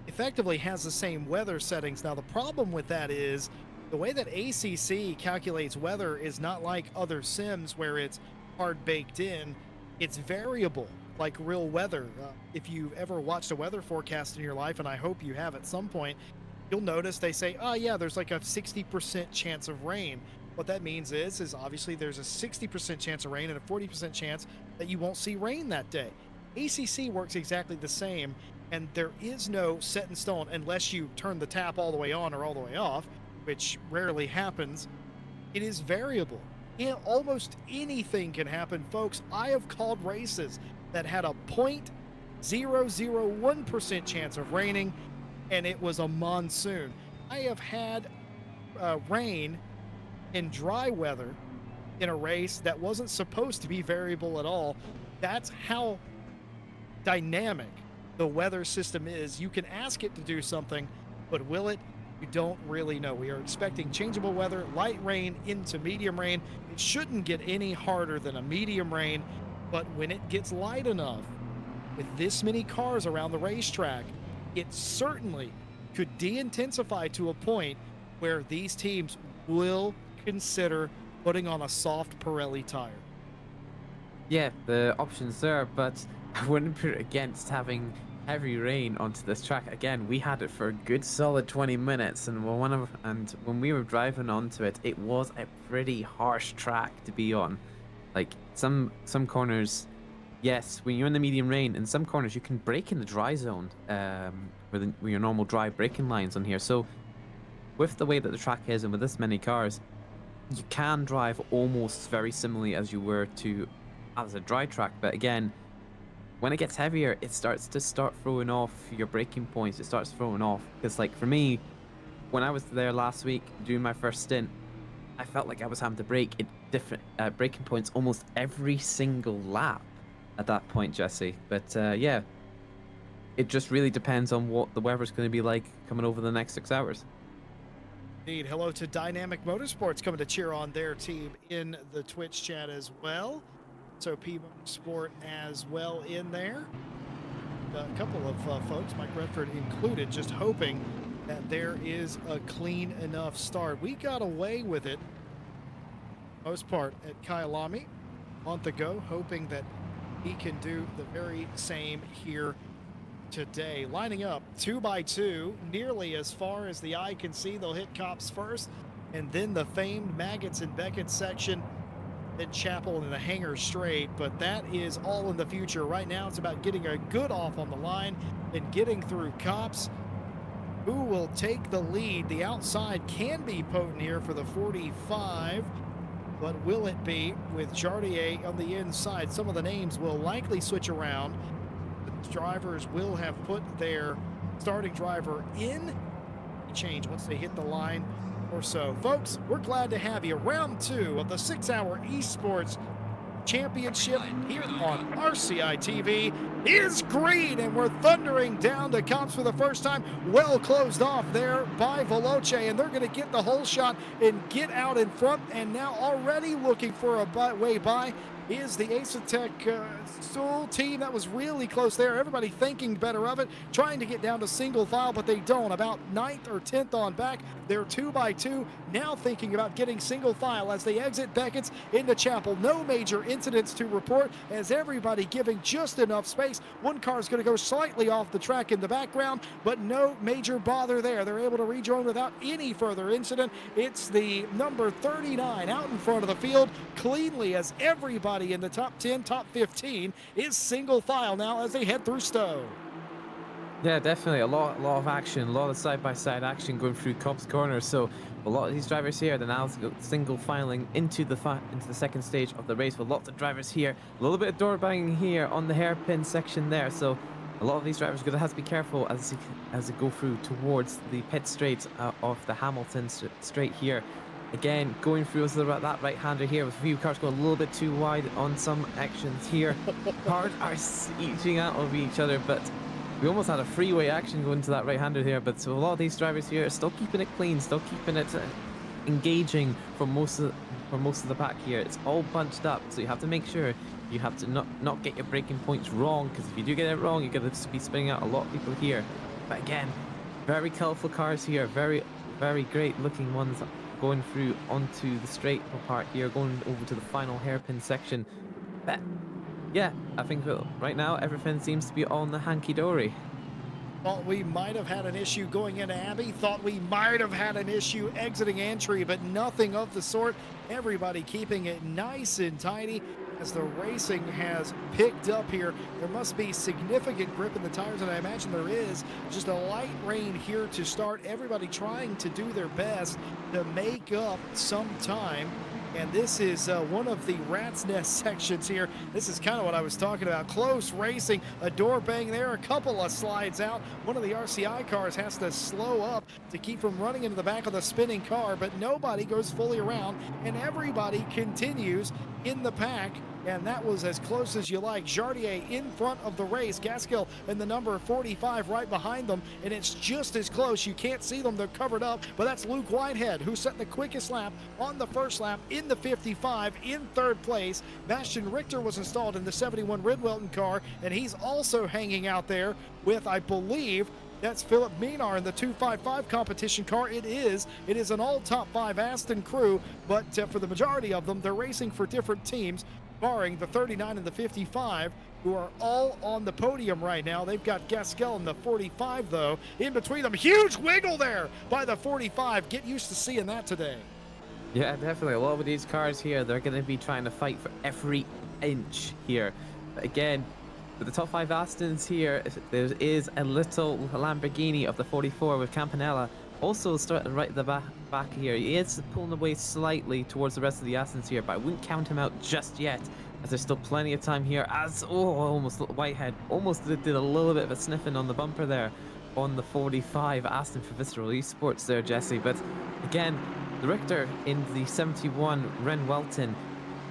effectively has the same weather settings. Now, the problem with that is the way that ACC calculates weather is not like other sims where it's hard baked in. It's variable, like real weather. If you've ever watched a weather forecast in your life, and I hope you have at some point, you'll notice they say, oh yeah, there's like a 60% chance of rain. What that means is obviously there's a 60% chance of rain and a 40% chance that you won't see rain that day. ACC works exactly the same, and there is no set in stone unless you turn the tap all the way on or all the way off, which rarely happens. It is variable. And almost anything can happen, folks. I have called races that had a 0.001% chance of raining, and it was a monsoon. I have had rain in dry weather in a race that wasn't supposed to be variable at all. That's how dynamic the weather system is. You can ask it to do something, but will it? You don't really know. We are expecting changeable weather, light rain into medium rain. It shouldn't get any harder than a medium rain, but when it gets light enough, with this many cars around the racetrack, it certainly could de-intensify to a point where these teams will consider putting on a soft Pirelli tire. Yeah, the option's there, but I wouldn't put it against having heavy rain onto this track. Again, we had it for a good solid 20 minutes, and when we were driving onto it, it was a pretty harsh track to be on. Like some corners, yes, when you're in the medium rain, in some corners you can brake in the dry zone, where your normal dry braking lines on here. So with the way that the track is and with this many cars, you can drive almost very similarly as you were to as a dry track. But again, when it gets heavier, it starts throwing off your braking points. It starts throwing off, because like for me, when I was there last week doing my first stint, I felt like I was having to brake at different braking points almost every single lap, at that point, Jesse. But yeah, it just really depends on what the weather's going to be like coming over the next 6 hours. Indeed. Hello to Dynamic Motorsports coming to cheer on their team in the Twitch chat as well. So P Motorsport as well in there. A couple of folks, Mike Redford included, just hoping that there is a clean enough start. We got away with it, most part, at Kyalami a month ago, hoping that he can do the very same here today. Lining up 2 by 2, nearly as far as the eye can see. They'll hit Cops first, and then the famed Maggots and Beckett section, then Chapel and the Hangar Straight, but that is all in the future. Right now, it's about getting a good off on the line and getting through Cops. Who will take the lead? The outside can be potent here for the 45, but will it be with Jardier on the inside? Some of the names will likely switch around. The drivers will have put their starting driver in. Change once they hit the line or so. Folks, we're glad to have you. Round 2 of the 6-hour Esports Championship here on RCI TV is green, and we're thundering down the Cops for the first time. Well closed off there by Veloce, and they're going to get the whole shot and get out in front, and now already looking for a way by is the Acertec Soul team. That was really close there. Everybody thinking better of it, trying to get down to single file, but they don't. About 9th or 10th on back. They're 2 by 2, now thinking about getting single file as they exit Beckett's into Chapel. No major incidents to report as everybody giving just enough space. One car is going to go slightly off the track in the background, but no major bother there. They're able to rejoin without any further incident. It's the number 39 out in front of the field cleanly as everybody in the top 10, top 15 is single file now as they head through Stowe. Yeah, definitely a lot of action, a lot of side-by-side action going through Cobb's Corner. So a lot of these drivers here, they're now single filing into the second stage of the race with lots of drivers here. A little bit of door banging here on the hairpin section there. So a lot of these drivers are going to have to be careful as they go through towards the pit straight of the Hamilton straight here. Again, going through that right-hander here with a few cars going a little bit too wide on some actions here. Cars are eating out of each other, but we almost had a freeway action going to that right-hander here. But so a lot of these drivers here are still keeping it clean, still keeping it engaging for most of the pack here. It's all bunched up, so you have to make sure you have to not get your braking points wrong, because if you do get it wrong, you're going to be spinning out a lot of people here. But again, very colourful cars here, very great looking ones going through onto the straight part here, going over to the final hairpin section. But yeah, I think right now everything seems to be on the hanky-dory. Thought we might have had an issue going into Abbey, thought we might have had an issue exiting Antry, but nothing of the sort. Everybody keeping it nice and tidy as the racing has picked up here. There must be significant grip in the tires, and I imagine there is. Just a light rain here to start. Everybody trying to do their best to make up some time. And this is one of the rat's nest sections here. This is kind of what I was talking about. Close racing, a door bang there, a couple of slides out. One of the RCI cars has to slow up to keep from running into the back of the spinning car, but nobody goes fully around, and everybody continues in the pack. And that was as close as you like. Jardier in front of the race. Gaskill and the number 45 right behind them. And it's just as close. You can't see them. They're covered up. But that's Luke Whitehead, who set the quickest lap on the first lap in the 55 in third place. Bastian Richter was installed in the 71 Ridwelton car. And he's also hanging out there with, I believe, that's Philip Minar in the 255 competition car. It is an all top 5 Aston crew. But for the majority of them, they're racing for different teams, barring the 39 and the 55, who are all on the podium right now. They've got Gaskell in the 45, though, in between them. Huge wiggle there by the 45. Get used to seeing that today. Yeah, definitely. A lot of these cars here, they're going to be trying to fight for every inch here. But again, with the top 5 Astons here, there is a little Lamborghini of the 44 with Campanella also starting right at the back here. He is pulling away slightly towards the rest of the Astons here, but I wouldn't count him out just yet, as there's still plenty of time here. As almost Whitehead almost did a little bit of a sniffing on the bumper there on the 45 Aston for Visceral Esports there, Jesse. But again, the Richter in the 71 Ren Welton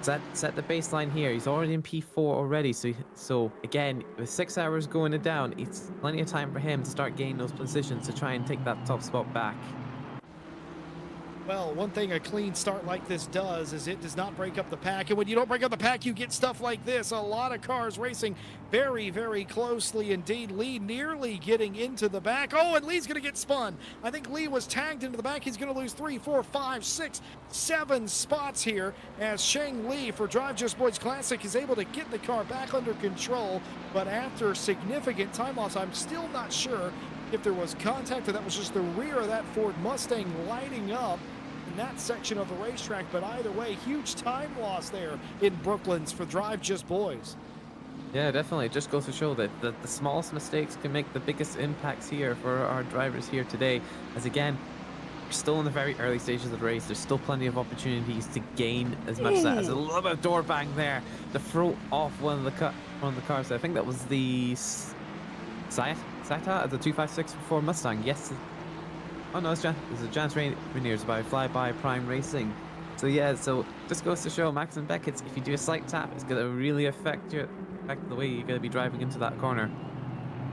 set the baseline here. He's already in P4 already, so again, with 6 hours going down, it's plenty of time for him to start gaining those positions to try and take that top spot back. Well, one thing a clean start like this does is it does not break up the pack. And when you don't break up the pack, you get stuff like this. A lot of cars racing very, very closely indeed. Lee nearly getting into the back. Oh, and Lee's going to get spun. I think Lee was tagged into the back. He's going to lose 3, 4, 5, 6, 7 spots here as Sheng Li for Drive Just Boys Classic is able to get the car back under control. But after significant time loss, I'm still not sure if there was contact or that was just the rear of that Ford Mustang lighting up in that section of the racetrack. But either way, huge time loss there in Brooklands for Drive Just Boys. Yeah, definitely. It just goes to show that the smallest mistakes can make the biggest impacts here for our drivers here today. As again, we're still in the very early stages of the race. There's still plenty of opportunities to gain as much as that. There's a little bit of door bang there to throw off one of the cars. I think that was the Saita, the 256 Ford Mustang. Yes. Oh no, it's a Jans Rainiers by Flyby Prime Racing. So yeah, so just goes to show Max and Beckett's, if you do a slight tap, it's going to really affect the way you're going to be driving into that corner.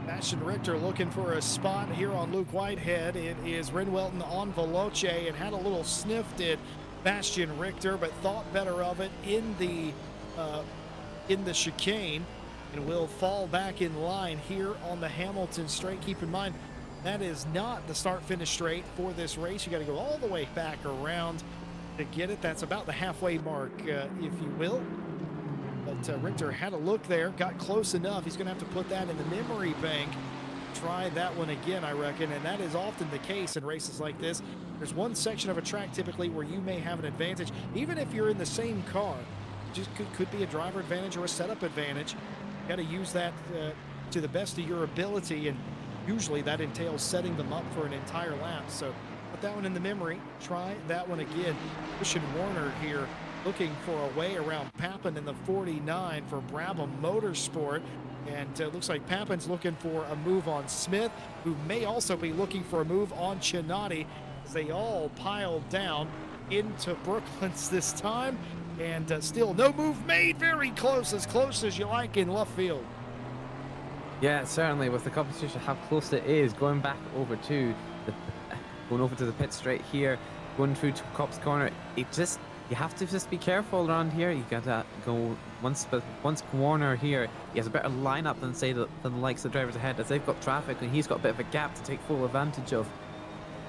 Bastian Richter looking for a spot here on Luke Whitehead. It is Renwelton on Veloce and had a little sniff, did Bastian Richter, but thought better of it in the chicane and will fall back in line here on the Hamilton straight. Keep in mind, that is not the start-finish straight for this race. You got to go all the way back around to get it. That's about the halfway mark, if you will. But Richter had a look there, got close enough. He's going to have to put that in the memory bank. Try that one again, I reckon, and that is often the case in races like this. There's one section of a track typically where you may have an advantage, even if you're in the same car. Just could be a driver advantage or a setup advantage. You got to use that to the best of your ability, and usually that entails setting them up for an entire lap. So put that one in the memory. Try that one again. Christian Warner here looking for a way around Papin in the 49 for Brabham Motorsport. And looks like Papin's looking for a move on Smith, who may also be looking for a move on Chinati as they all pile down into Brooklands this time. And still no move made. Very close as you like in left field. Yeah, certainly, with the competition, how close it is. Going over to the pit straight here, going through to Cops Corner. You have to just be careful around here. You gotta go once Warner here. He has a better lineup than the likes of drivers ahead, as they've got traffic and he's got a bit of a gap to take full advantage of.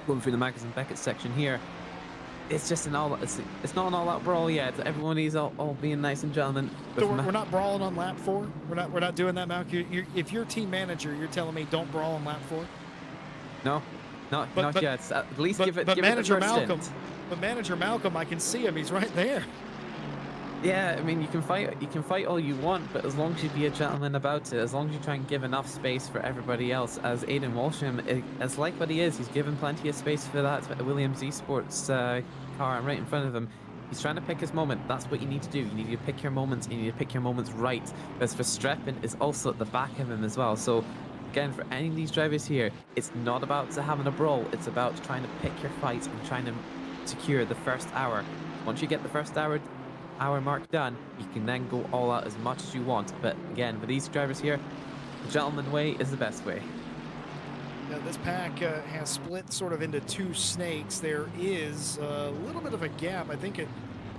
Going through the Magnus and Beckett section here. It's just it's not an all-out brawl yet. Everyone is all being nice and gentlemen. So we're not brawling on lap 4. We're not doing that, Malk. If you're team manager, you're telling me don't brawl on lap 4. No, not yet. At least give it. But give manager it Malcolm, Manager Malcolm, I can see him. He's right there. Yeah, I mean, you can fight all you want, but as long as you be a gentleman about it, as long as you try and give enough space for everybody else, as Aidan Walsham, as like what he is, he's given plenty of space for that Williams Esports car right in front of him. He's trying to pick his moment. That's what you need to do. You need to pick your moments, and you need to pick your moments right. Because Verstappen is also at the back of him as well. So, again, for any of these drivers here, it's not about having a brawl. It's about trying to pick your fights and trying to secure the first hour. Once you get the first hour mark done, you can then go all out as much as you want. But again, for these drivers here, the gentleman way is the best way. Now, this pack has split sort of into two snakes. There is a little bit of a gap. I think it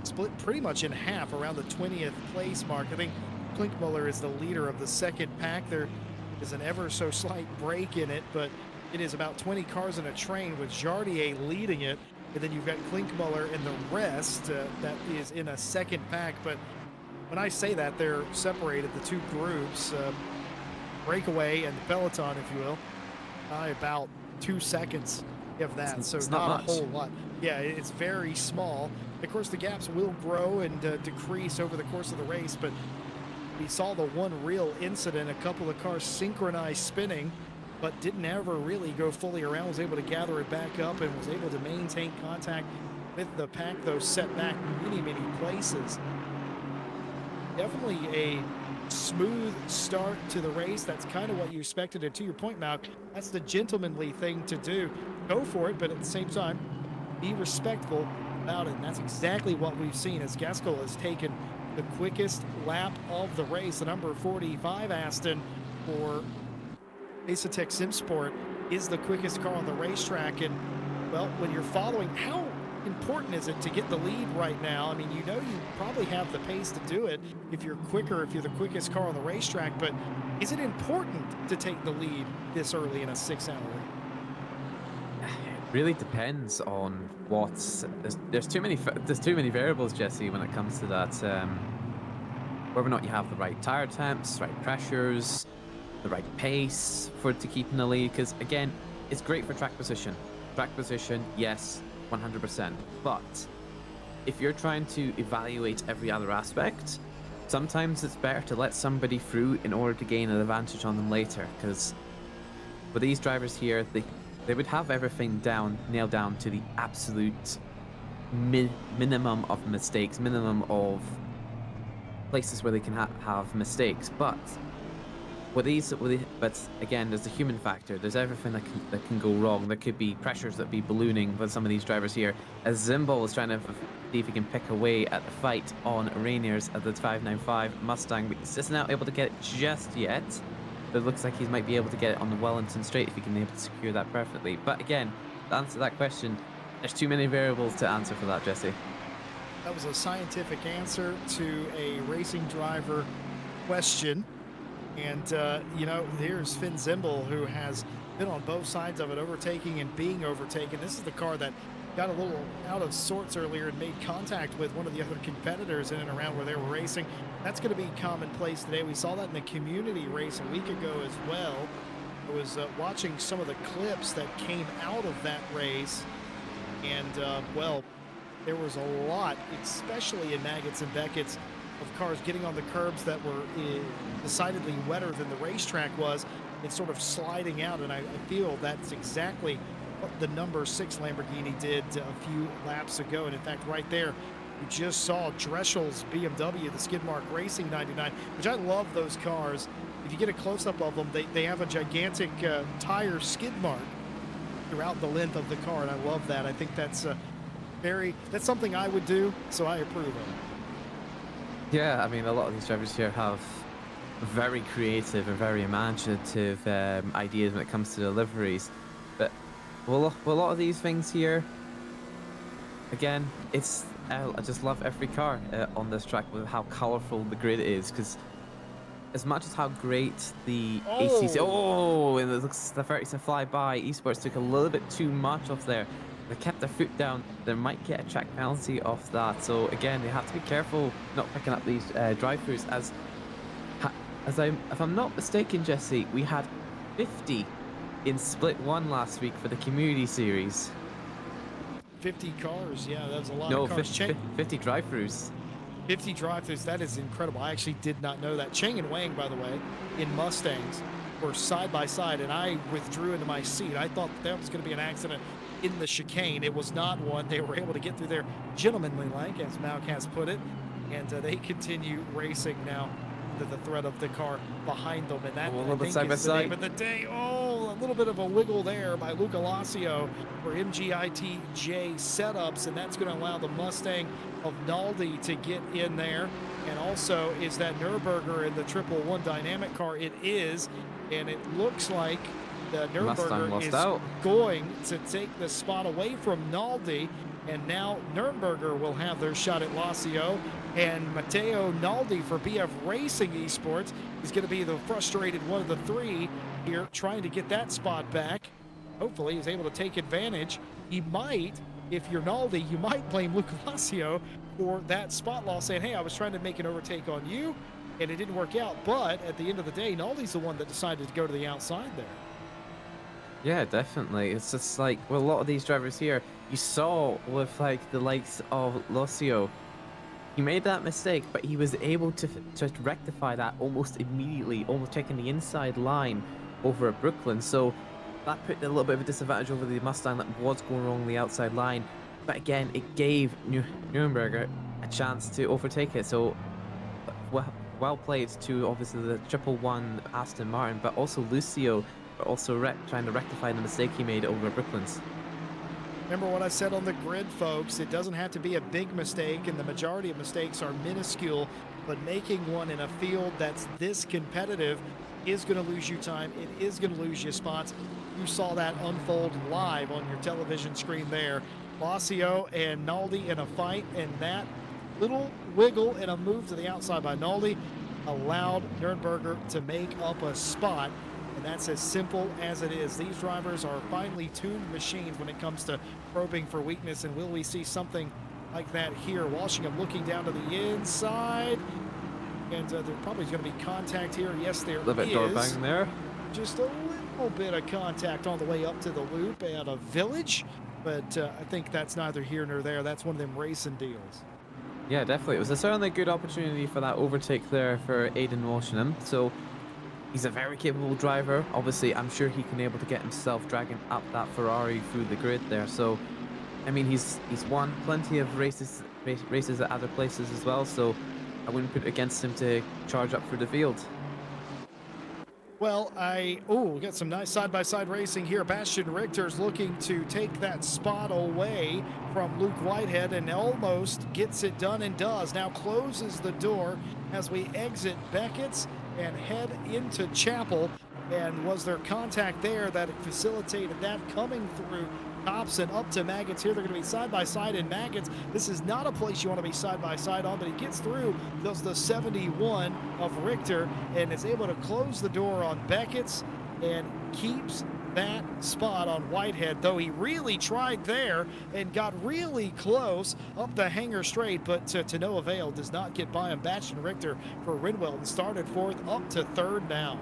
split pretty much in half around the 20th place mark. I think Klinkmuller is the leader of the second pack. There is an ever so slight break in it, but it is about 20 cars in a train with Jardier leading it. And then you've got Klinkmuller and the rest that is in a second pack. But when I say that, they're separated, the two groups, breakaway and the peloton, if you will, by about 2 seconds of that. So not a whole lot. Yeah, it's very small. Of course, the gaps will grow and decrease over the course of the race, but we saw the one real incident, a couple of cars synchronized spinning, but didn't ever really go fully around, was able to gather it back up and was able to maintain contact with the pack, though set back many places. Definitely a smooth start to the race. That's kind of what you expected. And to your point, Malk, that's the gentlemanly thing to do. Go for it, but at the same time, be respectful. about it. And that's exactly what we've seen as Gaskell has taken the quickest lap of the race. The number 45 Aston for Asetek SimSport is the quickest car on the racetrack. And, well, when you're following, how important is it to get the lead right now? I mean, you know you probably have the pace to do it if you're quicker, if you're the quickest car on the racetrack, but is it important to take the lead this early in a 6-hour race? It really depends on what's... There's too many variables, Jesse, when it comes to that. Whether or not you have the right tire temps, right pressures, the right pace for it to keep in the lead, because again, it's great for track position. Track position, yes, 100%. But if you're trying to evaluate every other aspect, sometimes it's better to let somebody through in order to gain an advantage on them later. Because for these drivers here, they would have everything nailed down to the absolute minimum of mistakes, minimum of places where they can have mistakes. But but again, there's the human factor. There's everything that can go wrong. There could be pressures that be ballooning with some of these drivers here. As Zimbal is trying to see if he can pick away at the fight on Rainiers at the 595 Mustang, but he's just not able to get it just yet. But it looks like he might be able to get it on the Wellington straight if he can be able to secure that perfectly. But again, to answer that question, there's too many variables to answer for that, Jesse. That was a scientific answer to a racing driver question. And, you know, here's Finn Zimbal, who has been on both sides of it, overtaking and being overtaken. This is the car that got a little out of sorts earlier and made contact with one of the other competitors in and around where they were racing. That's going to be commonplace today. We saw that in the community race a week ago as well. I was watching some of the clips that came out of that race. And, well, there was a lot, especially in Maggots and Beckett's, of cars getting on the curbs that were decidedly wetter than the racetrack was. It's sort of sliding out, and I feel that's exactly what the number 6 Lamborghini did a few laps ago. And in fact, right there, we just saw Dressel's BMW, the Skidmark Racing 99, which I love those cars. If you get a close-up of them, they have a gigantic tire skid mark throughout the length of the car, and I love that. I think that's that's something I would do, so I approve of it. Yeah, I mean, a lot of these drivers here have very creative and very imaginative ideas when it comes to deliveries. But well, a lot of these things here, again, I just love every car on this track with how colorful the grid is. Because as much as how great the ACC, and it looks the 30s to fly by, Esports took a little bit too much off there. They kept their foot down. They might get a track penalty off that. So again, they have to be careful not picking up these drive-throughs. If I'm not mistaken, Jesse, we had 50 in Split 1 last week for the Community Series. 50 cars, yeah, that was a lot no, of cars. 50 drive-throughs. 50 drive-throughs, that is incredible. I actually did not know that. Cheng and Wang, by the way, in Mustangs were side by side, and I withdrew into my seat. I thought that was going to be an accident in the chicane. It was not one. They were able to get through there gentlemanly like, as Malk has put it, and they continue racing now to the threat of the car behind them, and that I think is the name of the day. Oh, a little bit of a wiggle there by Luca Lassio for MGITJ setups, and that's going to allow the Mustang of Naldi to get in there. And also, is that Nürburger in the 111 dynamic car? It is, and it looks like the Nürburger is going to take the spot away from Naldi, and now Nürburger will have their shot at Lassio, and Matteo Naldi for BF Racing Esports is going to be the frustrated one of the three here, trying to get that spot back. Hopefully he's able to take advantage. He might, if you're Naldi, you might blame Luca Lassio for that spot loss, saying, hey, I was trying to make an overtake on you, and it didn't work out. But at the end of the day, Naldi's the one that decided to go to the outside there. Yeah, definitely. It's just like, well, a lot of these drivers here, you saw with like the likes of Lassio, he made that mistake, but he was able to rectify that almost immediately, almost taking the inside line over at Brooklyn. So that put a little bit of a disadvantage over the Mustang that was going wrong the outside line. But again, it gave Nürburger a chance to overtake it. So well played to obviously the 111 Aston Martin, but also Lucio also trying to rectify the mistake he made over at Brooklands. Remember what I said on the grid, folks. It doesn't have to be a big mistake, and the majority of mistakes are minuscule, but making one in a field that's this competitive is going to lose you time. It is going to lose you spots. You saw that unfold live on your television screen there. Lassio and Naldi in a fight, and that little wiggle and a move to the outside by Naldi allowed Nürnberger to make up a spot. And that's as simple as it is. These drivers are finely tuned machines when it comes to probing for weakness. And will we see something like that here? Walshingham looking down to the inside. And there probably is going to be contact here. Yes, there is. A little bit door bang there. Just a little bit of contact on the way up to the loop at a Village. But I think that's neither here nor there. That's one of them racing deals. Yeah, definitely. It was certainly a good opportunity for that overtake there for Aidan Walshingham. So he's a very capable driver. Obviously, I'm sure he can able to get himself dragging up that Ferrari through the grid there. So, I mean, he's won plenty of races at other places as well. So I wouldn't put it against him to charge up for the field. Well, we got some nice side-by-side racing here. Bastian Richter's looking to take that spot away from Luke Whitehead and almost gets it done and does. Now closes the door as we exit Beckett's and head into Chapel. And was there contact there that facilitated that coming through Thompson up to Maggots here? They're going to be side-by-side in Maggots. This is not a place you want to be side-by-side on, but he gets through, does the 71 of Richter, and is able to close the door on Beckett's and keeps that spot on Whitehead, though he really tried there and got really close up the hanger straight, but to no avail. Does not get by him. Bastian Richter for Rinwell and started fourth up to third now.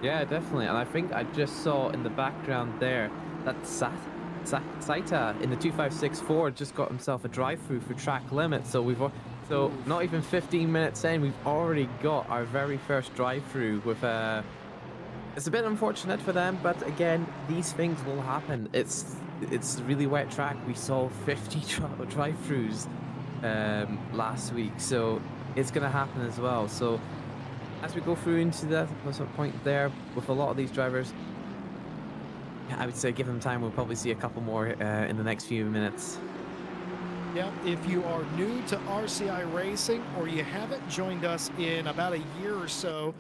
Yeah, definitely. And I think I just saw in the background there that Saita in the 256 just got himself a drive-through for track limit. So not even 15 minutes in, we've already got our very first drive-through with it's a bit unfortunate for them, but again, these things will happen. It's a really wet track. We saw 50 drive-throughs last week, so it's going to happen as well. So as we go through into that point there with a lot of these drivers, I would say give them time. We'll probably see a couple more in the next few minutes. Yeah, if you are new to RCI Racing or you haven't joined us in about a year or so,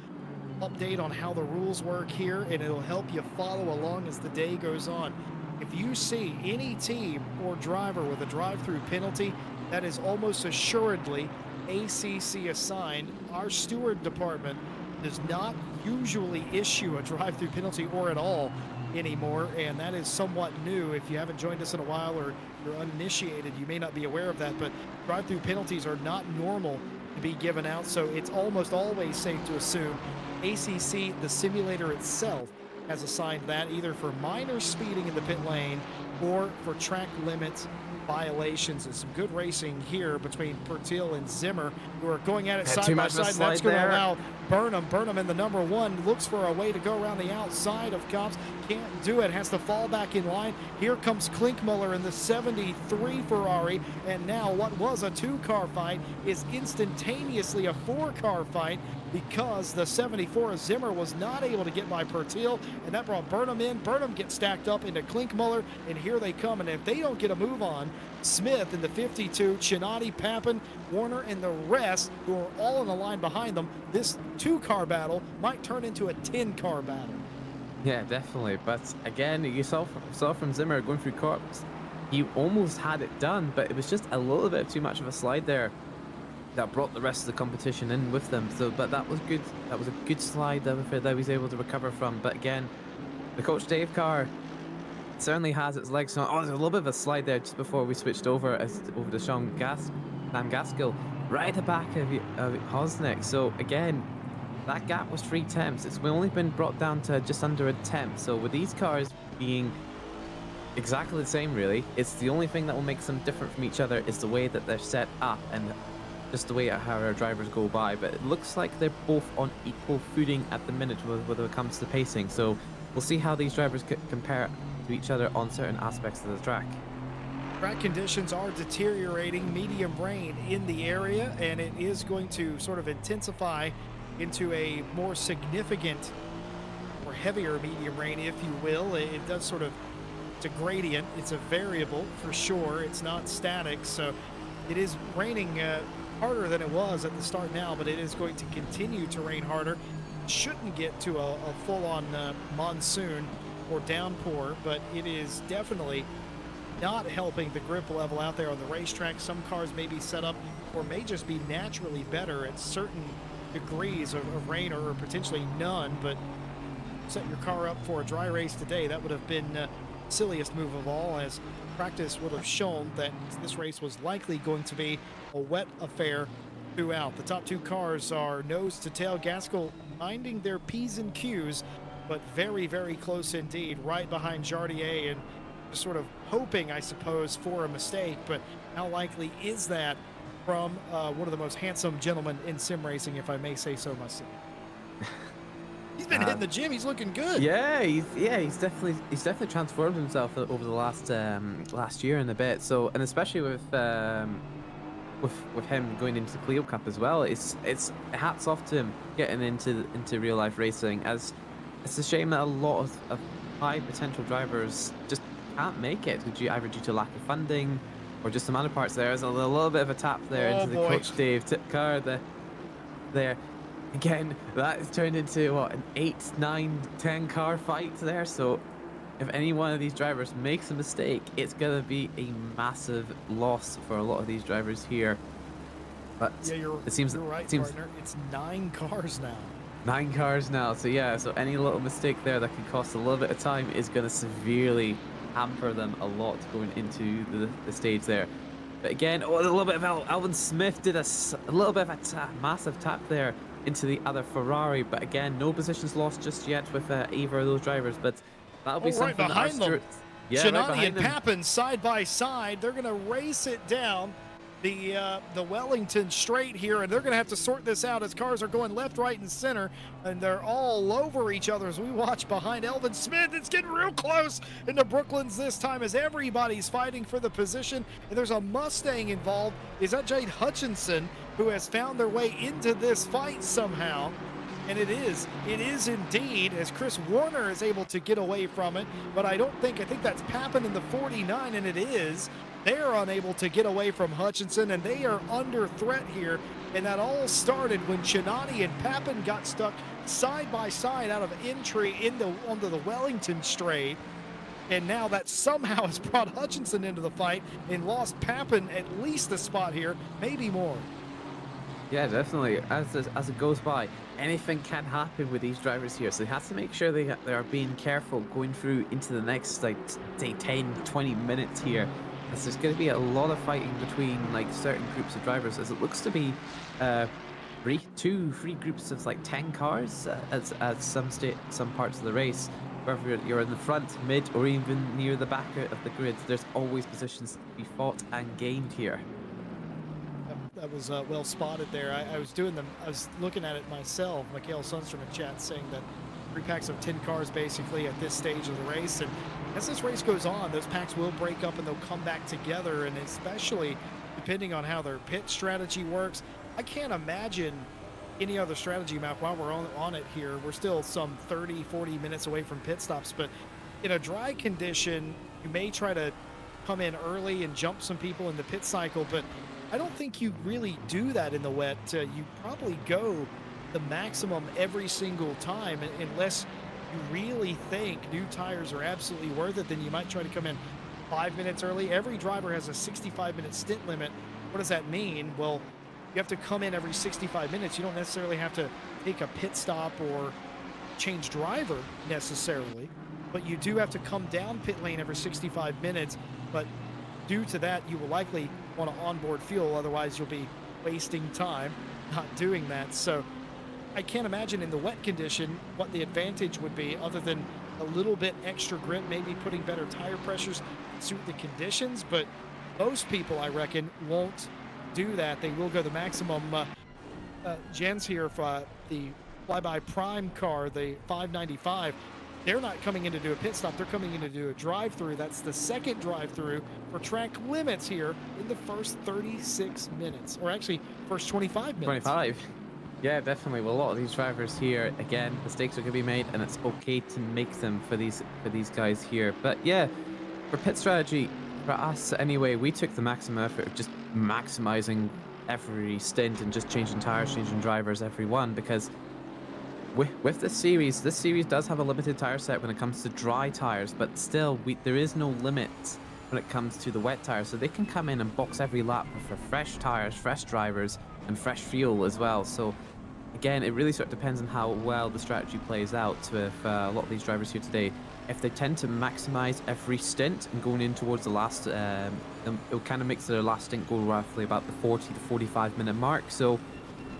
update on how the rules work here, and it'll help you follow along as the day goes on. If you see any team or driver with a drive-through penalty, that is almost assuredly ACC assigned. Our steward department does not usually issue a drive-through penalty or at all anymore, and that is somewhat new. If you haven't joined us in a while or you're uninitiated, you may not be aware of that, but drive-through penalties are not normal to be given out, so it's almost always safe to assume ACC, the simulator itself, has assigned that either for minor speeding in the pit lane or for track limits violations. And some good racing here between Pertil and Zimmer, who are going at it side by side. That's going to allow Burnham in the number one looks for a way to go around the outside of Kops. Can't do it, has to fall back in line. Here comes Klinkmuller in the 73 Ferrari, and now what was a two-car fight is instantaneously a four-car fight because the 74 of Zimmer was not able to get by Pertil, and that brought Burnham in. Burnham gets stacked up into Klinkmuller, and here they come. And if they don't get a move on, Smith in the 52, Chinati, Papin, Warner, and the rest, who are all in a line behind them, this two-car battle might turn into a 10-car battle. Yeah, definitely. But again, you saw from Zimmer going through Corps, he almost had it done, but it was just a little bit too much of a slide there that brought the rest of the competition in with them. So, but that was good. That was a good slide that he was able to recover from. But again, the Coach Dave car certainly has its legs on. Oh, there's a little bit of a slide there just before we switched over to Sam Gaskill, right at the back of Hosnick. So again, that gap was 3 tenths. It's only been brought down to just under a tenth. So with these cars being exactly the same, really, it's the only thing that will make them different from each other is the way that they're set up and just the way how our drivers go by. But it looks like they're both on equal footing at the minute when it comes to pacing. So we'll see how these drivers compare to each other on certain aspects of the track. Track conditions are deteriorating, medium rain in the area, and it is going to sort of intensify into a more significant or heavier medium rain, if you will. It does sort of It's a gradient. It's a variable for sure. It's not static. So it is raining harder than it was at the start now, but it is going to continue to rain harder. Shouldn't get to a full-on monsoon or downpour, but it is definitely not helping the grip level out there on the racetrack. Some cars may be set up or may just be naturally better at certain degrees of rain or potentially none, but set your car up for a dry race today, that would have been silliest move of all, as practice would have shown that this race was likely going to be a wet affair throughout. The top two cars are nose to tail. Gaskell minding their P's and Q's, but very, very close indeed, right behind Jardier, and just sort of hoping, I suppose, for a mistake. But how likely is that from one of the most handsome gentlemen in sim racing, if I may say so myself? He's been hitting the gym. He's looking good. Yeah, he's definitely transformed himself over the last year and a bit. So, and especially with him going into the Clio Cup as well, it's hats off to him getting into real life racing. As it's a shame that a lot of high potential drivers just can't make it, either due to lack of funding or just the amount of parts. There's a little bit of a tap there into the Coach Dave car there. Again, that has turned into what, an 8, 9, 10 car fight there. So if any one of these drivers makes a mistake, it's gonna be a massive loss for a lot of these drivers here. But yeah, you're right, partner. It's 9 cars now. 9 cars now. So yeah, so any little mistake there that could cost a little bit of time is gonna severely hamper them a lot going into the stage there. But again, a little bit of Alvin Smith did a little bit of a massive tap there into the other Ferrari, but again, no positions lost just yet with either of those drivers. But that'll be something right behind them. Yeah, Shinani and Papin side by side. They're going to race it down the Wellington straight here, and they're going to have to sort this out as cars are going left, right, and center, and they're all over each other as we watch behind Elvin Smith. It's getting real close into Brooklands this time as everybody's fighting for the position, and there's a Mustang involved. Is that Jade Hutchinson, who has found their way into this fight somehow? And it is indeed, as Chris Warner is able to get away from it, but I think that's Papin in the 49, and it is. They're unable to get away from Hutchinson, and they are under threat here. And that all started when Shinani and Papin got stuck side by side out of entry onto the Wellington straight. And now that somehow has brought Hutchinson into the fight and lost Papin at least a spot here, maybe more. Yeah, definitely. As it goes by, anything can happen with these drivers here, so they have to make sure they are being careful going through into the next, like, say 10, 20 minutes here. As there's going to be a lot of fighting between like certain groups of drivers, as it looks to be three groups of like 10 cars at some parts of the race. Whether you're in the front, mid, or even near the back of the grid, there's always positions to be fought and gained here. That was well spotted there. I was looking at it myself. Mikhail Sundstrom in chat saying that 3 packs of 10 cars basically at this stage of the race, and as this race goes on, those packs will break up and they'll come back together, and especially depending on how their pit strategy works. I can't imagine any other strategy map while we're on it here. We're still some 30-40 minutes away from pit stops, but in a dry condition, you may try to come in early and jump some people in the pit cycle, but I don't think you really do that in the wet. You probably go the maximum every single time, unless you really think new tires are absolutely worth it. Then you might try to come in 5 minutes early. Every driver has a 65-minute stint limit. What does that mean? Well, you have to come in every 65 minutes. You don't necessarily have to take a pit stop or change driver necessarily, but you do have to come down pit lane every 65 minutes. But due to that, you will likely want to onboard fuel. Otherwise, you'll be wasting time not doing that. So I can't imagine in the wet condition what the advantage would be, other than a little bit extra grip, maybe putting better tire pressures to suit the conditions. But most people, I reckon, won't do that. They will go the maximum. Jens here for the Flyby Prime car, the 595. They're not coming in to do a pit stop. They're coming in to do a drive-through. That's the second drive-through for track limits here in the first 36 minutes, or actually first 25 minutes. 25. Yeah, definitely. Well, a lot of these drivers here, again, mistakes are going to be made, and it's okay to make them for these guys here. But yeah, For pit strategy, for us anyway, we took the maximum effort of just maximizing every stint and just changing tires, changing drivers, every one, because with this series does have a limited tire set when it comes to dry tires, but still, there is no limit when it comes to the wet tires, so they can come in and box every lap for fresh tires, fresh drivers, and fresh fuel as well. So again, it really sort of depends on how well the strategy plays out with a lot of these drivers here today. If they tend to maximize every stint and going in towards the last, it kind of makes their last stint go roughly about the 40 to 45 minute mark. So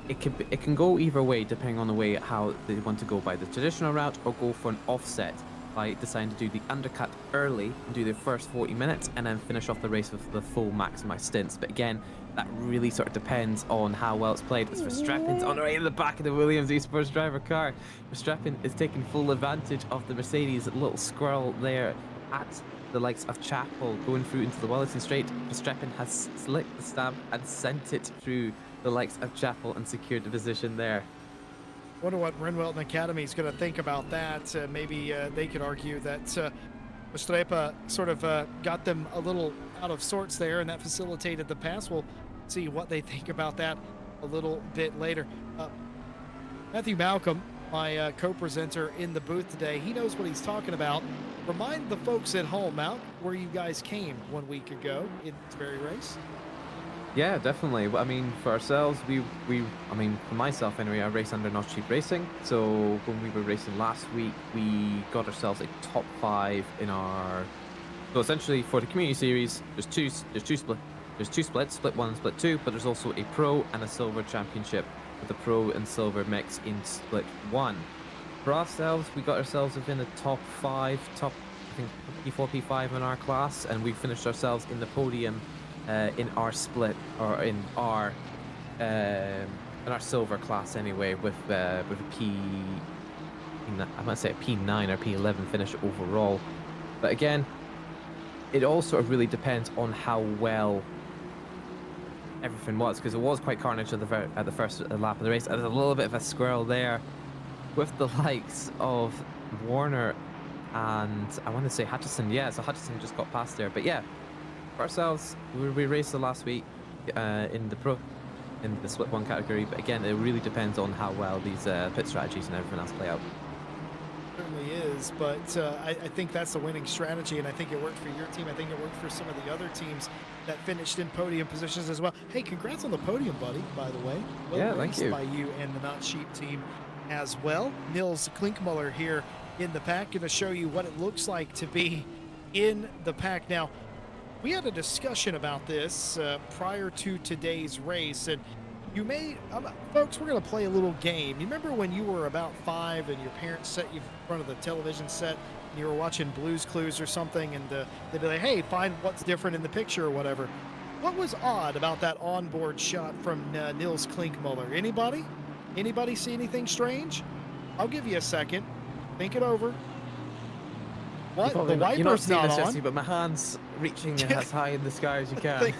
it can go either way depending on the way how they want to go, by the traditional route or go for an offset by deciding to do the undercut early and do the first 40 minutes and then finish off the race with the full maximized stints. But again, that really sort of depends on how well it's played. As Verstappen's on the way to the back of the Williams Esports driver car, Verstappen is taking full advantage of the Mercedes little squirrel there at the likes of Chapel going through into the Wellington Straight. Verstappen has slicked the stamp and sent it through the likes of Chapel and secured the position there. Wonder what Renwelton Academy is going to think about that. Maybe they could argue that Verstappen sort of got them a little out of sorts there, and that facilitated the pass. We'll see what they think about that a little bit later. Matthew Malcolm, my co-presenter in the booth today, he knows what he's talking about. Remind the folks at home, Mal, where you guys came 1 week ago in this very race. Yeah, definitely. I mean, for ourselves, I mean, for myself anyway, I race under Not Cheap Racing. So when we were racing last week, we got ourselves a top 5 in our. So essentially, for the community series, there's two splits, split 1 and split 2, but there's also a pro and a silver championship with the pro and silver mix in split 1. For ourselves, we got ourselves within the top 5, I think P4, P5 in our class, and we finished ourselves in the podium. In our split, or in our silver class anyway, with a I might say a P9 or P11 finish overall. But again, it all sort of really depends on how well everything was, because it was quite carnage at the first lap of the race. There's a little bit of a squirrel there with the likes of Warner and I want to say Hutchison. Yeah, so Hutchison just got past there, but yeah. For ourselves, we raced the last week in the split 1 category, but again, it really depends on how well these pit strategies and everything else play out. Certainly is, but I think that's the winning strategy, and I think it worked for your team. I think it worked for some of the other teams that finished in podium positions as well. Hey, congrats on the podium, buddy, by the way. Well, yeah, thank you. By you and the Not Cheap team as well. Nils Klinkmuller here in the pack, going to show you what it looks like to be in the pack. Now, we had a discussion about this prior to today's race, and you may, folks, we're going to play a little game. You remember when you were about 5 and your parents set you in front of the television set and you were watching Blue's Clues or something, and they'd be like, hey, find what's different in the picture or whatever. What was odd about that onboard shot from Nils Klinkmuller? Anybody? Anybody see anything strange? I'll give you a second. Think it over. What? The wiper's not on. Jesse, but my hand's reaching as high in the sky as you can.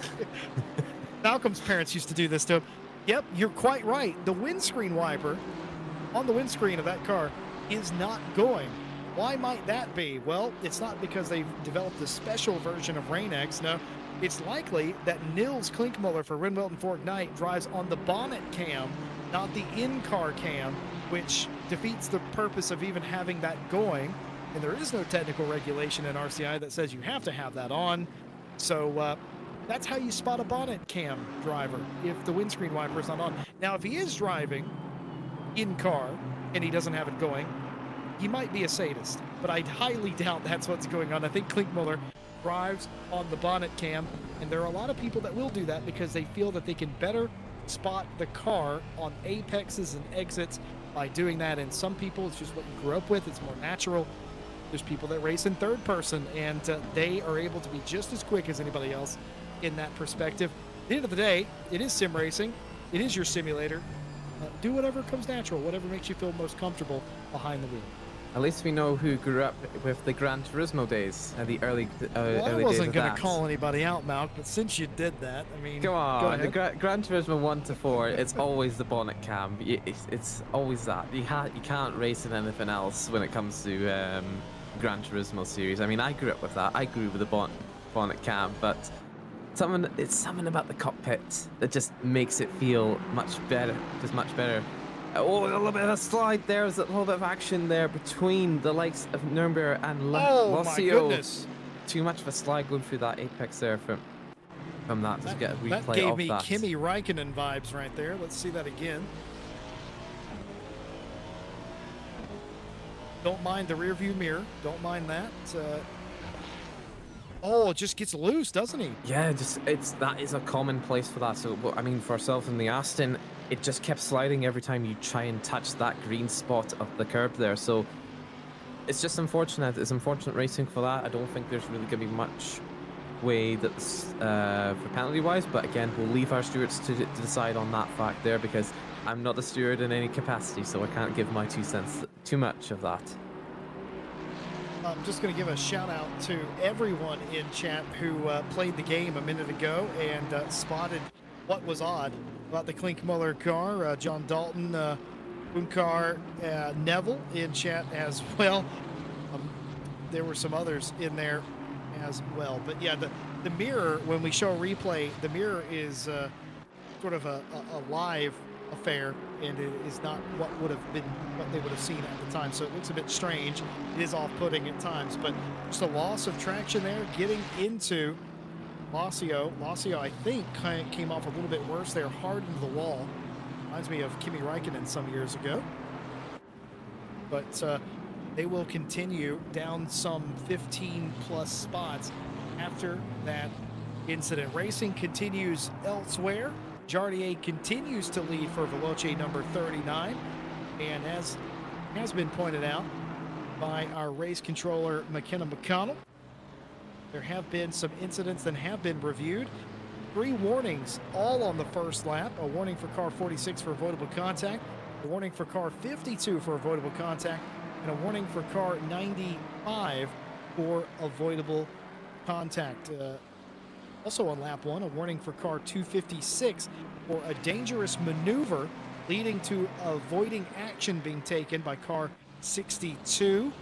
Malcolm's parents used to do this to him. Yep, you're quite right. The windscreen wiper on the windscreen of that car is not going. Why might that be? Well, it's not because they've developed a special version of Rain-X. No, it's likely that Nils Klinkmuller for Renwelton Fork Knight drives on the bonnet cam, not the in-car cam, which defeats the purpose of even having that going. And there is no technical regulation in RCI that says you have to have that on. So that's how you spot a bonnet cam driver, if the windscreen wiper is not on. Now, if he is driving in car and he doesn't have it going, he might be a sadist, but I highly doubt that's what's going on. I think Klinkmuller drives on the bonnet cam, and there are a lot of people that will do that because they feel that they can better spot the car on apexes and exits by doing that. And some people, it's just what you grew up with. It's more natural. There's people that race in third person, and they are able to be just as quick as anybody else in that perspective. At the end of the day, it is sim racing. It is your simulator. Do whatever comes natural, whatever makes you feel most comfortable behind the wheel. At least we know who grew up with the Gran Turismo days, the early well, early I wasn't going to call anybody out, Malk, but since you did that, I mean, come on, the Gran Turismo 1 to 4, it's always the bonnet cam. It's always that. You can't race in anything else when it comes to Gran Turismo series. I mean, I grew up with that. I grew with the bonnet cam, but it's something about the cockpit that just makes it feel much better, just much better. Oh, a little bit of a slide there. There's a little bit of action there between the likes of Nürburgring and Oh my Locio. goodness. Too much of a slide going through that apex there from that. Just get a That replay gave of me that. Kimi Räikkönen vibes right there. Let's see that again. Don't mind the rear view mirror. Don't mind that. Oh, it just gets loose, doesn't he? Yeah, that is a common place for that. So, I mean, for ourselves in the Aston, it just kept sliding every time you try and touch that green spot of the curb there. So it's just unfortunate. It's unfortunate racing for that. I don't think there's really going to be much way that's for penalty-wise. But again, we'll leave our stewards to decide on that fact there, because I'm not a steward in any capacity, so I can't give my 2 cents too much of that. I'm just going to give a shout out to everyone in chat who played the game a minute ago and spotted what was odd about the Klinkmuller car. John Dalton, Bunkar, Neville in chat as well. There were some others in there as well. But yeah, the mirror, when we show replay, the mirror is sort of a live affair, and it is not what would have been what they would have seen at the time, so it looks a bit strange. It is off-putting at times, but just a loss of traction there getting into Locio. I think came off a little bit worse there, hard into the wall. Reminds me of Kimi Räikkönen some years ago. But they will continue down some 15 plus spots after that incident. Racing continues elsewhere. Jardier continues to lead for Veloce number 39, and as has been pointed out by our race controller McKenna McConnell, there have been some incidents that have been reviewed. 3 warnings all on the first lap. A warning for car 46 for avoidable contact, a warning for car 52 for avoidable contact, and a warning for car 95 for avoidable contact. Also on lap 1, a warning for car 256 for a dangerous maneuver leading to avoiding action being taken by car 62.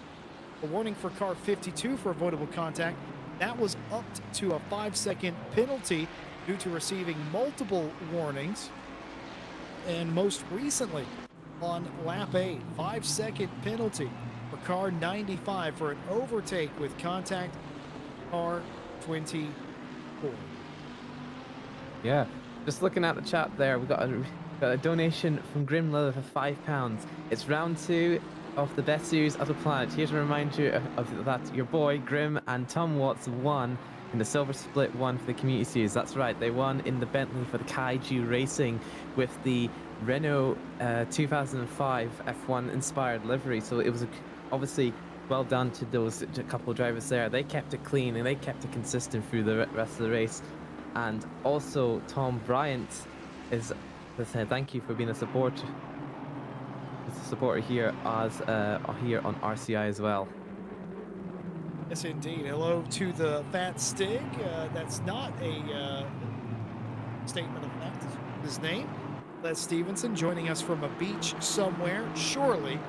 A warning for car 52 for avoidable contact. That was upped to a 5-second penalty due to receiving multiple warnings. And most recently, on lap 8, 5-second penalty for car 95 for an overtake with contact car 24. Yeah, just looking at the chat there, we got a donation from Grim Leather for £5. It's round 2 of the best series of the planet. Here's a reminder of that your boy Grim and Tom Watts won in the Silver Split 1 for the Community Series. That's right, they won in the Bentley for the Kaiju Racing with the Renault 2005 F1 inspired livery. So it was obviously well done to those couple of drivers there. They kept it clean and they kept it consistent through the rest of the race. And also Tom Bryant is saying thank you for being a supporter here here on RCI as well. Yes, indeed. Hello to the Fat Stig. That's not a statement of fact. His name, Les Stevenson, joining us from a beach somewhere, surely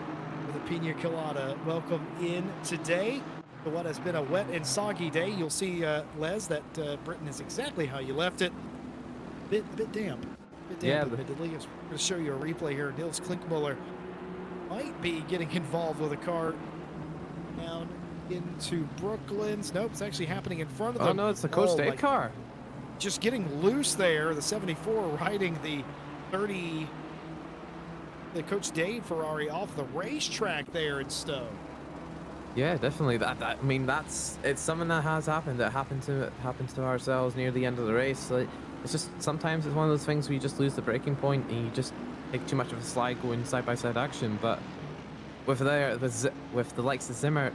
with a pina colada. Welcome in today to what has been a wet and soggy day. You'll see, Les, that Britain is exactly how you left it. Bit damp. Yeah, admittedly. I'm going to show you a replay here. Nils Klinkmuller might be getting involved with a car down into Brooklands. Nope, it's actually happening in front of them. Oh no, it's the Coach Dave car. Just getting loose there. The 74 riding the 30, the Coach Dave Ferrari off the racetrack there in Stowe. Yeah, definitely. I mean, it's something that has happened. That happened to ourselves near the end of the race. Like, it's just sometimes it's one of those things where you just lose the braking point and you just take too much of a slide going side by side action. But with the likes of Zimmer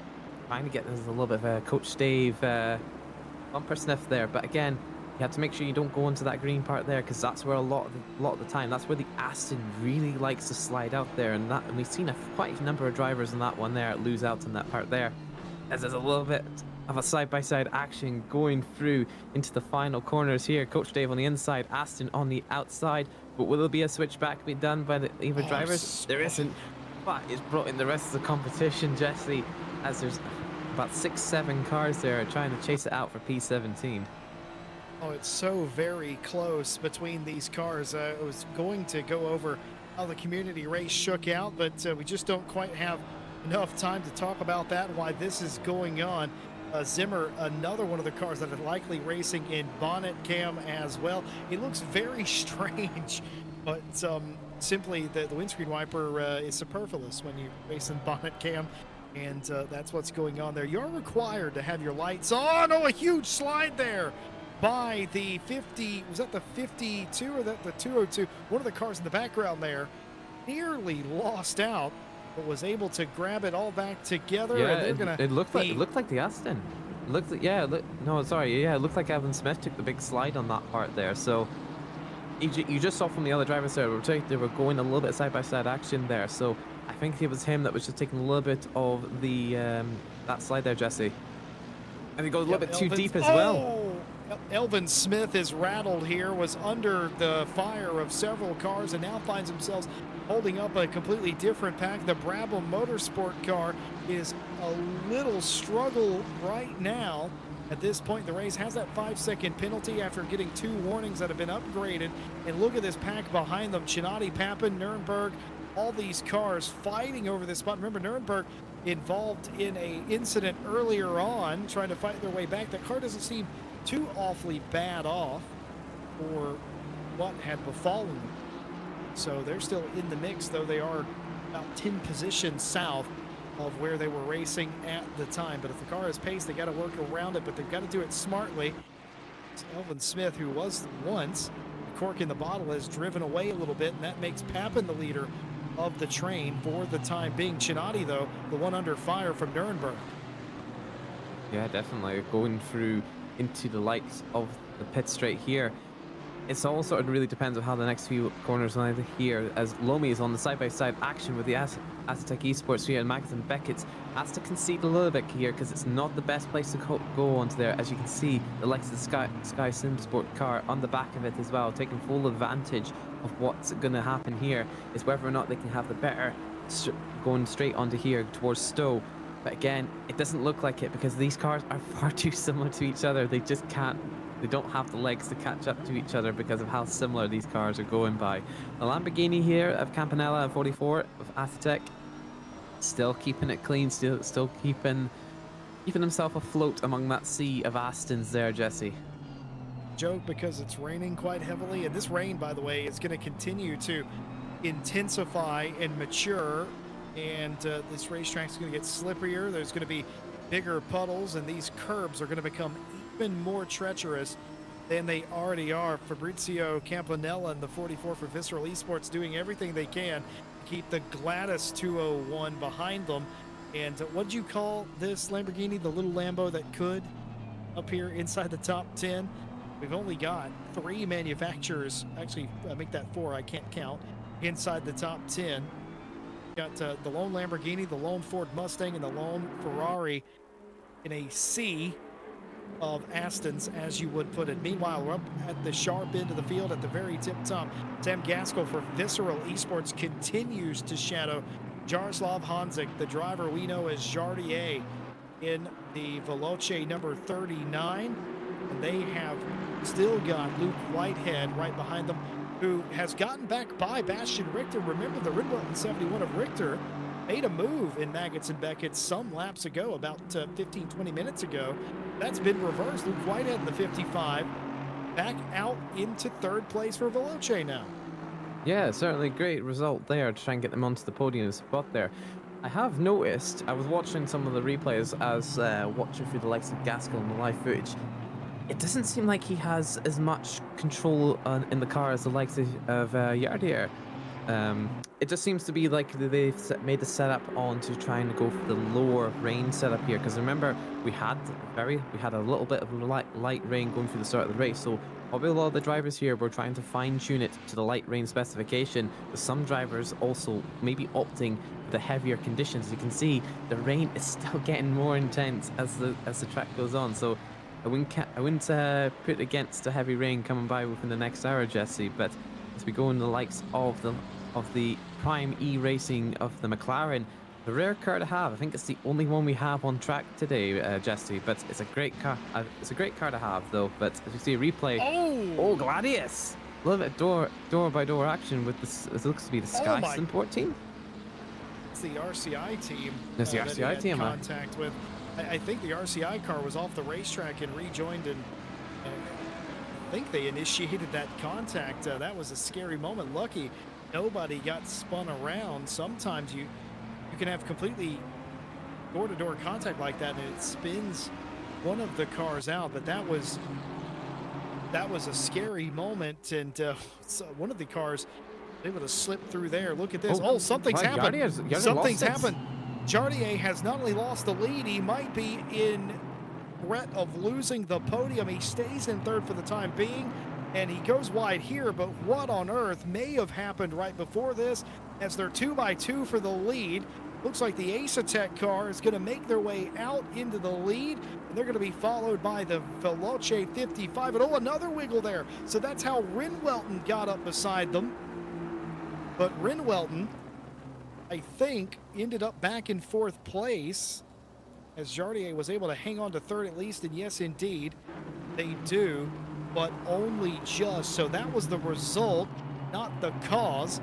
trying to get there's a little bit of a Coach Dave bumper sniff there. But again, you have to make sure you don't go into that green part there, because that's where a lot of the time, that's where the Aston really likes to slide out there, and we've seen quite a number of drivers in that one there lose out on that part there, as there's a little bit of a side-by-side action going through into the final corners here. Coach Dave on the inside, Aston on the outside, but will there be a switchback be done by the either drivers? There isn't, but it's brought in the rest of the competition, Jesse, as there's about 6-7 cars there trying to chase it out for P17. Oh, it's so very close between these cars. I was going to go over how the community race shook out, but we just don't quite have enough time to talk about that and why this is going on. Zimmer, another one of the cars that are likely racing in bonnet cam as well. It looks very strange, but simply the windscreen wiper is superfluous when you race in bonnet cam, and that's what's going on there. You're required to have your lights on. Oh, a huge slide there by the 50, was that the 52 or that the 202? One of the cars in the background there nearly lost out, but was able to grab it all back together. Yeah, and they're it looked like the Aston. It looked like, yeah, no, sorry, yeah, it looked like Evan Smith took the big slide on that part there. So you just saw from the other drivers there, they were going a little bit side by side action there. So I think it was him that was just taking a little bit of the that slide there, Jesse. And he goes a little bit too deep as well. Elvin Smith is rattled here, was under the fire of several cars, and now finds himself holding up a completely different pack. The Brabham Motorsport car is a little struggle right now. At this point, the race has that 5-second penalty after getting 2 warnings that have been upgraded. And look at this pack behind them. Chinati, Papin, Nuremberg, all these cars fighting over this spot. Remember, Nuremberg involved in a incident earlier on, trying to fight their way back. That car doesn't seem too awfully bad off for what had befallen them. So they're still in the mix, though they are about 10 positions south of where they were racing at the time. But if the car is paced, they got to work around it, but they've got to do it smartly. It's Elvin Smith, who was once the cork in the bottle, has driven away a little bit, and that makes Papin the leader of the train for the time being. Chinati, though, the one under fire from Nuremberg. Yeah, definitely going through into the lights of the pit straight here. It's all sort of really depends on how the next few corners line here, as Lomi is on the side-by-side action with the Aztec Esports here, and Magnus and Beckett has to concede a little bit here because it's not the best place to go onto there. As you can see, the likes of the Sky Simsport car on the back of it as well, taking full advantage of what's going to happen here. Is whether or not they can have the better going straight onto here towards Stowe. But again, it doesn't look like it because these cars are far too similar to each other. They just can't. They don't have the legs to catch up to each other because of how similar these cars are going by. The Lamborghini here of Campanella and 44 of Aztec, still keeping it clean, still keeping himself afloat among that sea of Astons there, Jesse. Joke because it's raining quite heavily, and this rain, by the way, is going to continue to intensify and mature, and this racetrack is going to get slipperier. There's going to be bigger puddles, and these curbs are going to become even more treacherous than they already are. Fabrizio Campanella and the 44 for Visceral Esports doing everything they can to keep the Gladys 201 behind them. And what'd you call this Lamborghini? The little Lambo that could up here inside the top 10? We've only got 3 manufacturers. Actually, I make that 4. I can't count. Inside the top 10. Got the lone Lamborghini, the lone Ford Mustang, and the lone Ferrari in a sea of Astons, as you would put it. Meanwhile, we're up at the sharp end of the field at the very tip top. Sam Gaskell for Visceral Esports continues to shadow Jaroslav Hanzik, the driver we know as Jardier, in the Veloce number 39. And they have still got Luke Whitehead right behind them, who has gotten back by Bastian Richter. Remember, the Rinwelton 71 of Richter made a move in Maggots and Beckett some laps ago, about 15-20 minutes ago. That's been reversed. Luke Whitehead in the 55 back out into 3rd place for Veloce now. Yeah, certainly great result there to try and get them onto the podium spot there. I have noticed, I was watching some of the replays as watching through the likes of Gaskell and the live footage. It doesn't seem like he has as much control in the car as the likes of Yardier. It just seems to be like they've made the setup on to try and go for the lower rain setup here. Because remember, we had a little bit of light rain going through the start of the race. So probably a lot of the drivers here were trying to fine tune it to the light rain specification. But some drivers also maybe opting for the heavier conditions. You can see the rain is still getting more intense as the track goes on. So I wouldn't put it against the heavy rain coming by within the next hour, Jesse. But as we go in the likes of the Prime E Racing of the McLaren, The rare car to have. I think it's the only one we have on track today, Jesse. But it's a great car. It's a great car to have, though. But as you see a replay, oh, Oh! Gladius! A little bit door by door action with this. It looks to be the Oh Sky my! Import team. It's the RCI team It's the that he RCI had team. contact with. I think the RCI car was off the racetrack and rejoined, and I think they initiated that contact. That was a scary moment. Lucky nobody got spun around. Sometimes you can have completely door-to-door contact like that, and it spins one of the cars out. But that was a scary moment, and so one of the cars able to slip through there. Look at this. Oh, something's wow, happened. Yardier Something's lost it. happened. Jardier has not only lost the lead, he might be in threat of losing the podium. He stays in third for the time being, and he goes wide here, but what on earth may have happened right before this as they're 2x2 for the lead. Looks like the Ace-Tech car is going to make their way out into the lead, and they're going to be followed by the Veloce 55. And oh, another wiggle there. So that's how Rinwelton got up beside them. But Rinwelton, I think, ended up back in fourth place as Jardier was able to hang on to third at least. And yes, indeed, they do, but only just. So that was the result, not the cause.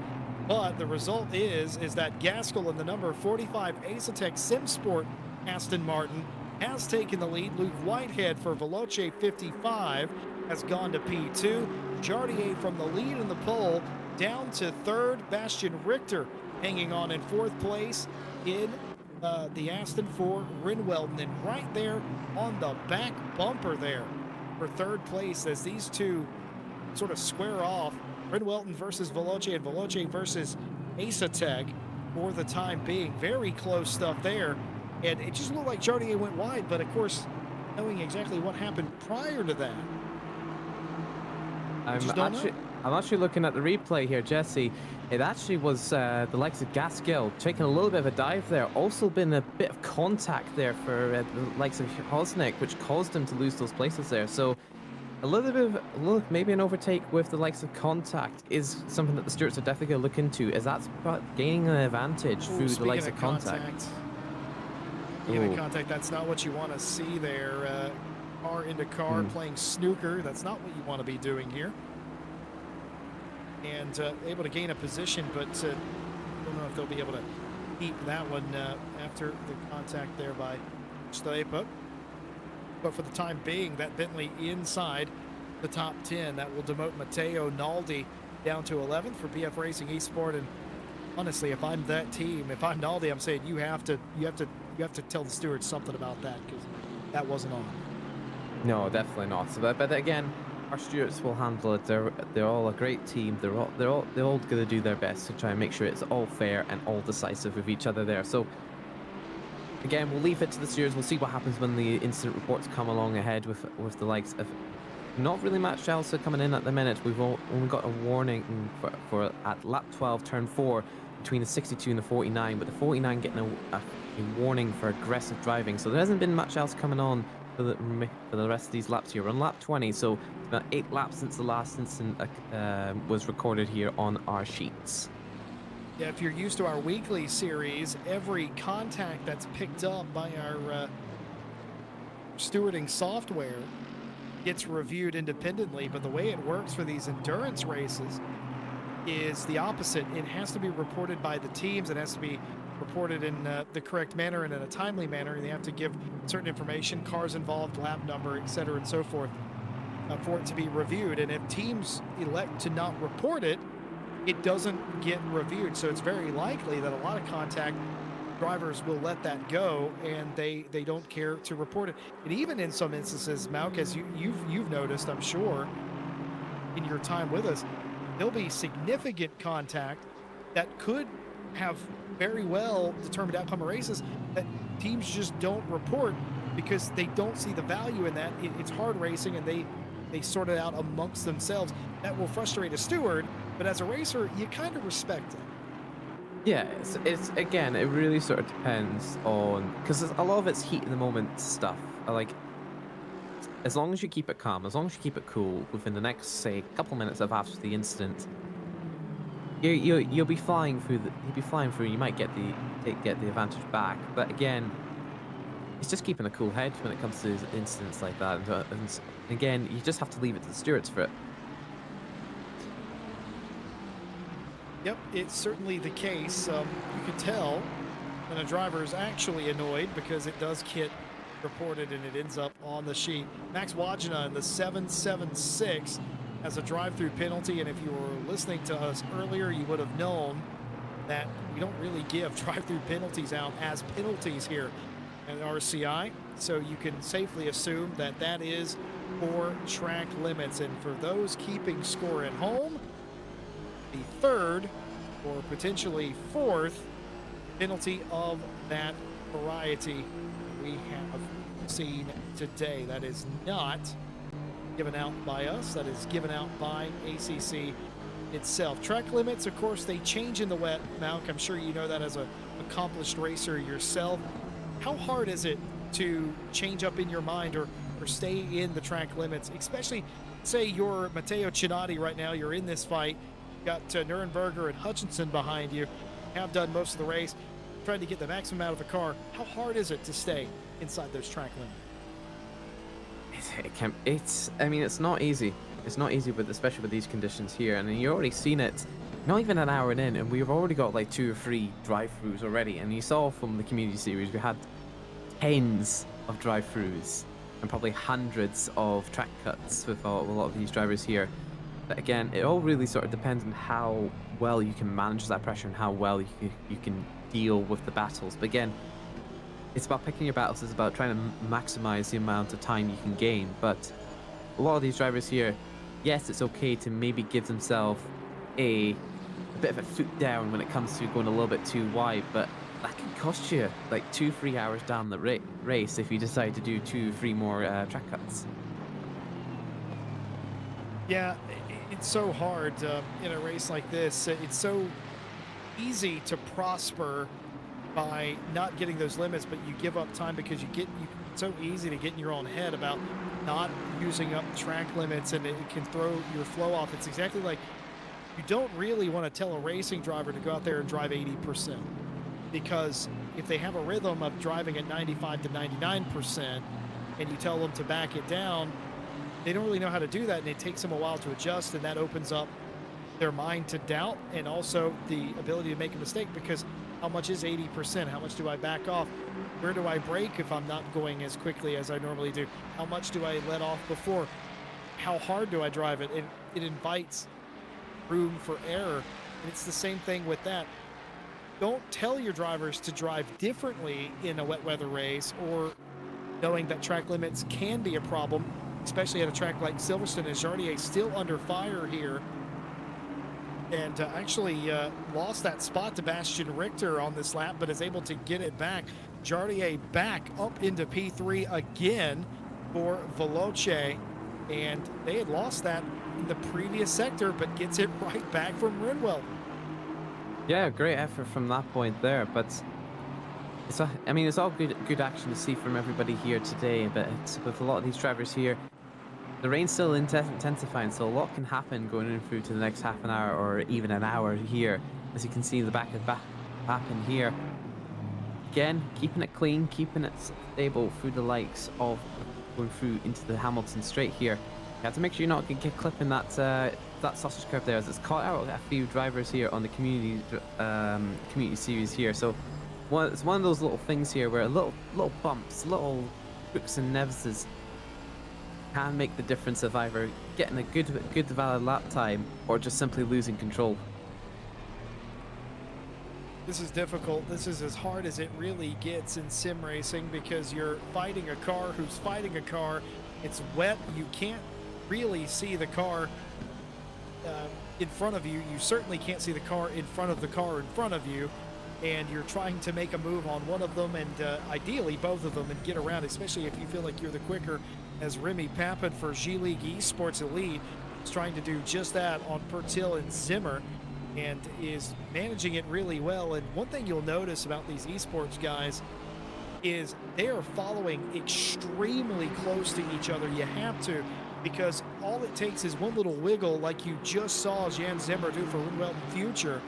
But the result is that Gaskell in the number 45 Ace-Tech SimSport Aston Martin has taken the lead. Luke Whitehead for Veloce 55 has gone to P2. Jardier from the lead in the pole down to third. Bastian Richter hanging on in fourth place in the Aston for Rinwelton. And right there on the back bumper there for third place as these two sort of square off. Rinwelton versus Veloce and Veloce versus Ace-Tech for the time being. Very close stuff there. And it just looked like Jardier went wide, but of course, knowing exactly what happened prior to that. I'm actually looking at the replay here, Jesse. It actually was the likes of Gaskell taking a little bit of a dive there. Also been a bit of contact there for the likes of Hosnick, which caused him to lose those places there. So maybe an overtake with the likes of contact is something that the stewards are definitely going to look into, as that's gaining an advantage through the likes of contact. Speaking of contact, that's not what you want to see there. Car into car playing snooker. That's not what you want to be doing here. And able to gain a position, but don't know if they'll be able to keep that one after the contact there by Stapa. But for the time being, that Bentley inside the top 10, that will demote Matteo Naldi down to 11th for BF Racing Esport. And honestly, if I'm that team, if I'm Naldi, I'm saying you have to tell the stewards something about that, because that wasn't on. No, definitely not. So, but again, our stewards will handle it. They're all a great team. They're all going to do their best to try and make sure it's all fair and all decisive with each other there. So. Again, we'll leave it to the stewards. We'll see what happens when the incident reports come along ahead with the likes of not really much else coming in at the minute. We've only got a warning for at lap 12, turn 4, between the 62 and the 49, but the 49 getting a warning for aggressive driving. So there hasn't been much else coming on for the rest of these laps here. We're on lap 20, so it's about 8 laps since the last incident was recorded here on our sheets. Yeah, if you're used to our weekly series, every contact that's picked up by our stewarding software gets reviewed independently. But the way it works for these endurance races is the opposite. It has to be reported by the teams. It has to be reported in the correct manner and in a timely manner. And they have to give certain information, cars involved, lap number, etc., and so forth, for it to be reviewed. And if teams elect to not report it, it doesn't get reviewed. So it's very likely that a lot of contact drivers will let that go, and they don't care to report it. And even in some instances, Mauk, as you've noticed, I'm sure, in your time with us, there'll be significant contact that could have very well determined outcome of races that teams just don't report because they don't see the value in that. It's hard racing, and they sort it out amongst themselves. That will frustrate a steward, but as a racer, you kind of respect it. Yeah, it's again, it really sort of depends on, because a lot of it's heat in the moment stuff. Like, as long as you keep it calm, as long as you keep it cool, within the next, say, couple minutes of after the incident, you'll be flying through. You'll be flying through. You might get get the advantage back. But again, it's just keeping a cool head when it comes to incidents like that. And again, you just have to leave it to the stewards for it. Yep, it's certainly the case. You can tell when a driver is actually annoyed because it does get reported and it ends up on the sheet. Max Wajna in the 776 has a drive-through penalty, and if you were listening to us earlier, you would have known that we don't really give drive-through penalties out as penalties here at RCI, so you can safely assume that that is for track limits. And for those keeping score at home, the third or potentially fourth penalty of that variety we have seen today. That is not given out by us, that is given out by ACC itself. Track limits, of course, they change in the wet, Malk. I'm sure you know that as an accomplished racer yourself. How hard is it to change up in your mind or stay in the track limits, especially say you're Matteo Cinatti right now, you're in this fight, you've got Nurenberger and Hutchinson behind you, have done most of the race, trying to get the maximum out of the car. How hard is it to stay inside those track limits? I mean, it's not easy. It's not easy, especially with these conditions here. And you've already seen it, not even an hour in, and we've already got like 2 or 3 drive-throughs already. And you saw from the community series, we had tens of drive-throughs and probably hundreds of track cuts with a lot of these drivers here. But again, it all really sort of depends on how well you can manage that pressure and how well you can deal with the battles. But again, it's about picking your battles. It's about trying to maximize the amount of time you can gain. But a lot of these drivers here, yes, it's okay to maybe give themselves a bit of a foot down when it comes to going a little bit too wide, but that can cost you like 2-3 hours down the race if you decide to do 2-3 more track cuts. Yeah, it's so hard in a race like this. It's so easy to prosper by not getting those limits, but you give up time because it's so easy to get in your own head about not using up track limits, and it can throw your flow off. It's exactly like you don't really want to tell a racing driver to go out there and drive 80%, because if they have a rhythm of driving at 95 to 99% and you tell them to back it down, they don't really know how to do that, and it takes them a while to adjust, and that opens up their mind to doubt and also the ability to make a mistake, because how much is 80%? How much do I back off? Where do I brake if I'm not going as quickly as I normally do? How much do I let off before? How hard do I drive it? It invites room for error. And it's the same thing with that. Don't tell your drivers to drive differently in a wet weather race, or knowing that track limits can be a problem, especially at a track like Silverstone, as Jardier still under fire here. And actually lost that spot to Bastian Richter on this lap, but is able to get it back. Jardier back up into P3 again for Veloce, and they had lost that in the previous sector, but gets it right back from Rinwell. Yeah, great effort from that point there, but it's all good action to see from everybody here today. But with a lot of these drivers here, the rain's still intensifying, so a lot can happen going in through to the next half an hour or even an hour here. As you can see, the back happen here. Again, keeping it clean, keeping it stable through the likes of going through into the Hamilton straight here. You have to make sure you're not going to get clipping that sausage curve there, as it's caught out a few drivers here on the community series here. So it's one of those little things here where little bumps, little hooks and neveses can make the difference of either getting a good valid lap time or just simply losing control. This is difficult. This is as hard as it really gets in sim racing, because you're fighting a car who's fighting a car. It's wet. You can't really see the car in front of you. You certainly can't see the car in front of the car in front of you. And you're trying to make a move on one of them, and ideally both of them, and get around, especially if you feel like you're the quicker, as Remy Papin for G-League Esports Elite is trying to do just that on Pertil and Zimmer, and is managing it really well. And one thing you'll notice about these esports guys is they are following extremely close to each other. You have to, because all it takes is one little wiggle, like you just saw Jan Zimmer do for Rinwell Future,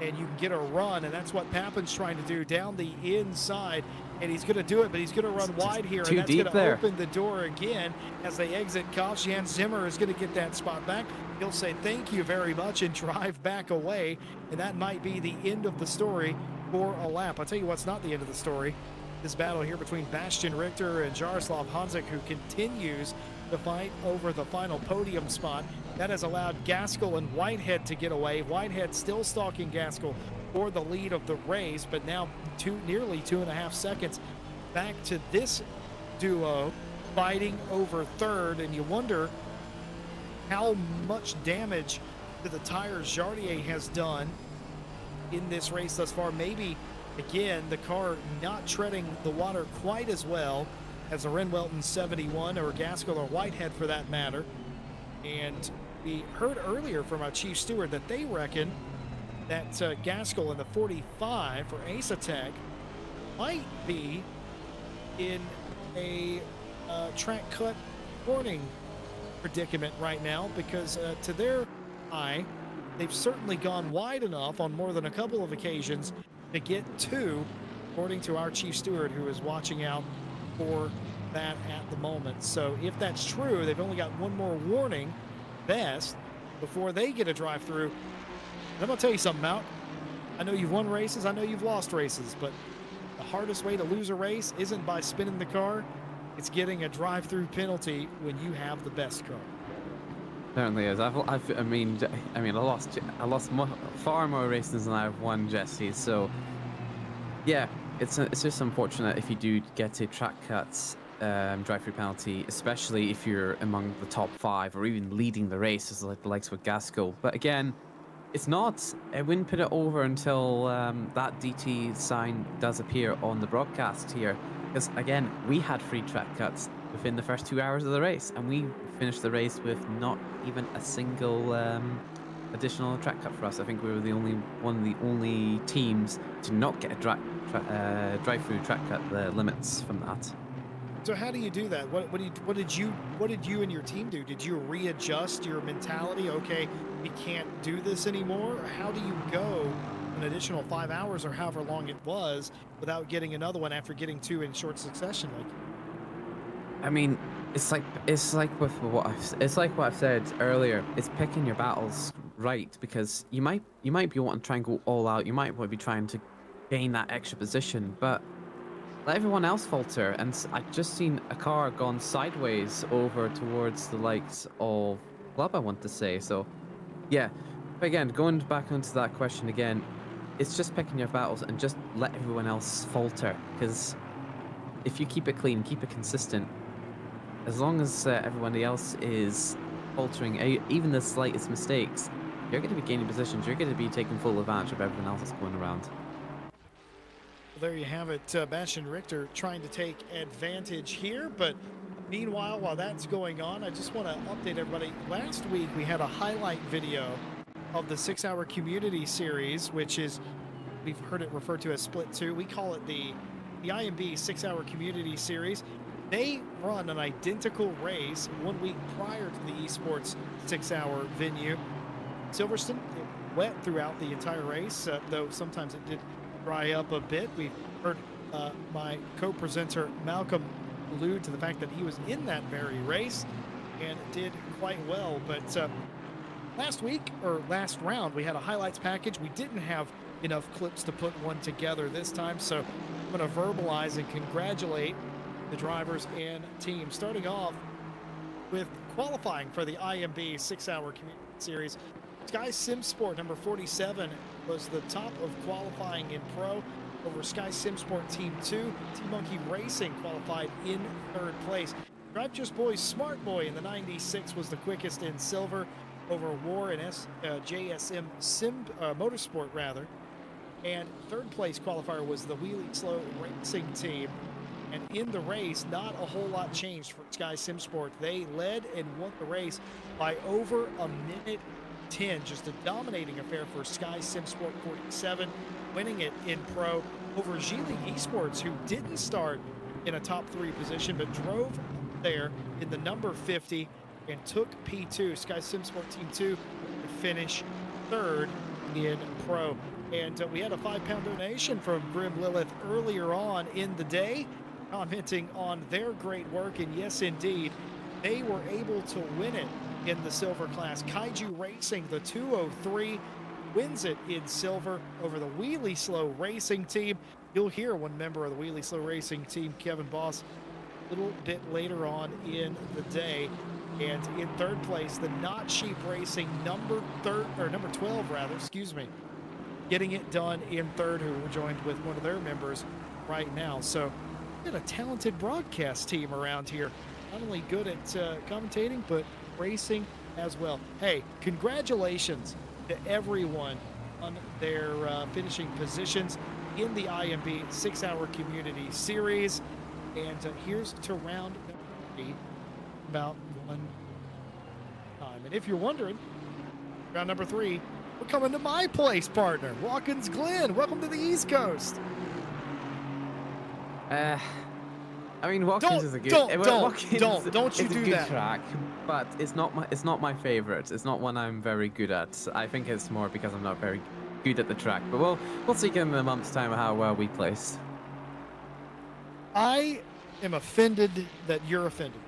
and you can get a run, and that's what Papin's trying to do down the inside, and he's going to do it, but he's going to run wide here, and that's going to open the door again as they exit Jan Zimmer is going to get that spot back. He'll say thank you very much and drive back away, and that might be the end of the story for a lap. I'll tell you what's not the end of the story. This battle here between Bastian Richter and Jaroslav Hanzik, who continues to fight over the final podium spot. That has allowed Gaskell and Whitehead to get away. Whitehead still stalking Gaskell for the lead of the race, but now nearly 2.5 seconds back to this duo fighting over third, and you wonder how much damage to the tires Jardier has done in this race thus far. Maybe, again, the car not treading the water quite as well as a Renwelton 71 or Gaskell or Whitehead for that matter. And we heard earlier from our chief steward that they reckon that Gaskell in the 45 for Ace Attack might be in a track cut warning predicament right now, because to their eye, they've certainly gone wide enough on more than a couple of occasions to get two, according to our chief steward, who is watching out for that at the moment. So if that's true, they've only got one more warning best before they get a drive through. And I'm gonna tell you something, Malk. I know you've won races, I know you've lost races, but the hardest way to lose a race isn't by spinning the car, it's getting a drive-through penalty when you have the best car. Certainly is. I lost far more races than I've won, Jesse. So, yeah, it's just unfortunate if you do get a track cuts drive-through penalty, especially if you're among the top 5 or even leading the race, as like the likes with Gaskell. But again, it's not. I wouldn't put it over until that DT sign does appear on the broadcast here, because again, we had free track cuts within the first 2 hours of the race, and we finished the race with not even a single additional track cut for us. I think we were one of the only teams to not get a drive-through track cut limits from that. So how do you do that? What did you and your team do? Did you readjust your mentality? Okay, we can't do this anymore. Or how do you go an additional 5 hours or however long it was without getting another one after getting 2 in short succession? I mean, it's like what I've said earlier. It's picking your battles right, because you might be wanting to try and go all out. You might want to be trying to gain that extra position, but let everyone else falter. And I've just seen a car gone sideways over towards the likes of Club, I want to say. So, yeah. But again, going back onto that question again, it's just picking your battles and just let everyone else falter. Because if you keep it clean, keep it consistent, as long as everybody else is faltering, even the slightest mistakes, you're going to be gaining positions. You're going to be taking full advantage of everyone else that's going around. There you have it. Bastian Richter trying to take advantage here, but meanwhile, while that's going on, I just want to update everybody. Last week we had a highlight video of the 6-hour community series, which is, we've heard it referred to as Split 2. We call it the IMB 6-hour community series. They run an identical race 1 week prior to the Esports 6-hour venue. Silverstone, wet throughout the entire race, though sometimes it did dry up a bit. We heard my co-presenter Malcolm allude to the fact that he was in that very race and did quite well. But last round, we had a highlights package. We didn't have enough clips to put one together this time, so I'm going to verbalize and congratulate the drivers and team. Starting off with qualifying for the IMB 6-hour community series, Sky Sim Sport number 47 was the top of qualifying in pro over Sky Sim Sport Team 2. Team Monkey Racing qualified in 3rd place. Drive Just Boys Smart Boy in the 96 was the quickest in silver over War and JSM Motorsport rather. And 3rd place qualifier was the Wheelie Slow Racing Team. And in the race, not a whole lot changed for Sky Sim Sport. They led and won the race by over a minute 10. Just a dominating affair for Sky Sim Sport 47, winning it in pro over G-League Esports, who didn't start in a top 3 position, but drove there in the number 50 and took P2. Sky Sim Sport Team 2 to finish 3rd in pro. And we had a £5 donation from Grim Lilith earlier on in the day, commenting on their great work. And yes, indeed, they were able to win it in the silver class. Kaiju Racing, the 203, wins it in silver over the Wheelie Slow Racing team. You'll hear one member of the Wheelie Slow Racing team, Kevin Boss, a little bit later on in the day. And in third place, the Not Sheep Racing number 12, rather, excuse me, getting it done in third, who we're joined with one of their members right now. So we got a talented broadcast team around here, not only good at commentating, but racing as well. Hey, congratulations to everyone on their finishing positions in the IMB 6-Hour Community Series. And here's to round number 3, about one time. And if you're wondering, round number 3, we're coming to my place, partner, Watkins Glen. Welcome to the East Coast. I mean, Watkins is a good. Don't you it's do a good that. track, but it's not my favorite. It's not one I'm very good at. I think it's more because I'm not very good at the track. But we'll see in a month's time how well we place. I am offended that you're offended.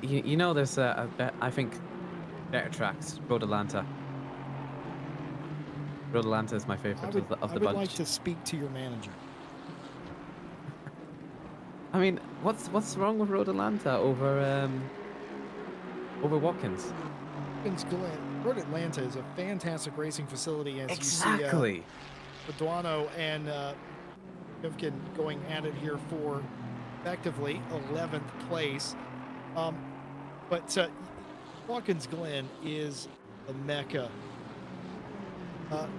You know, there's I think better tracks. Road Atlanta. Road Atlanta is my favorite of the bunch. I would like to speak to your manager. I mean, what's wrong with Road Atlanta over Watkins? Watkins Glen. Road Atlanta is a fantastic racing facility, as Exactly. you see Paduano and Rivkin going at it here for effectively 11th place. But Watkins Glen is the mecca.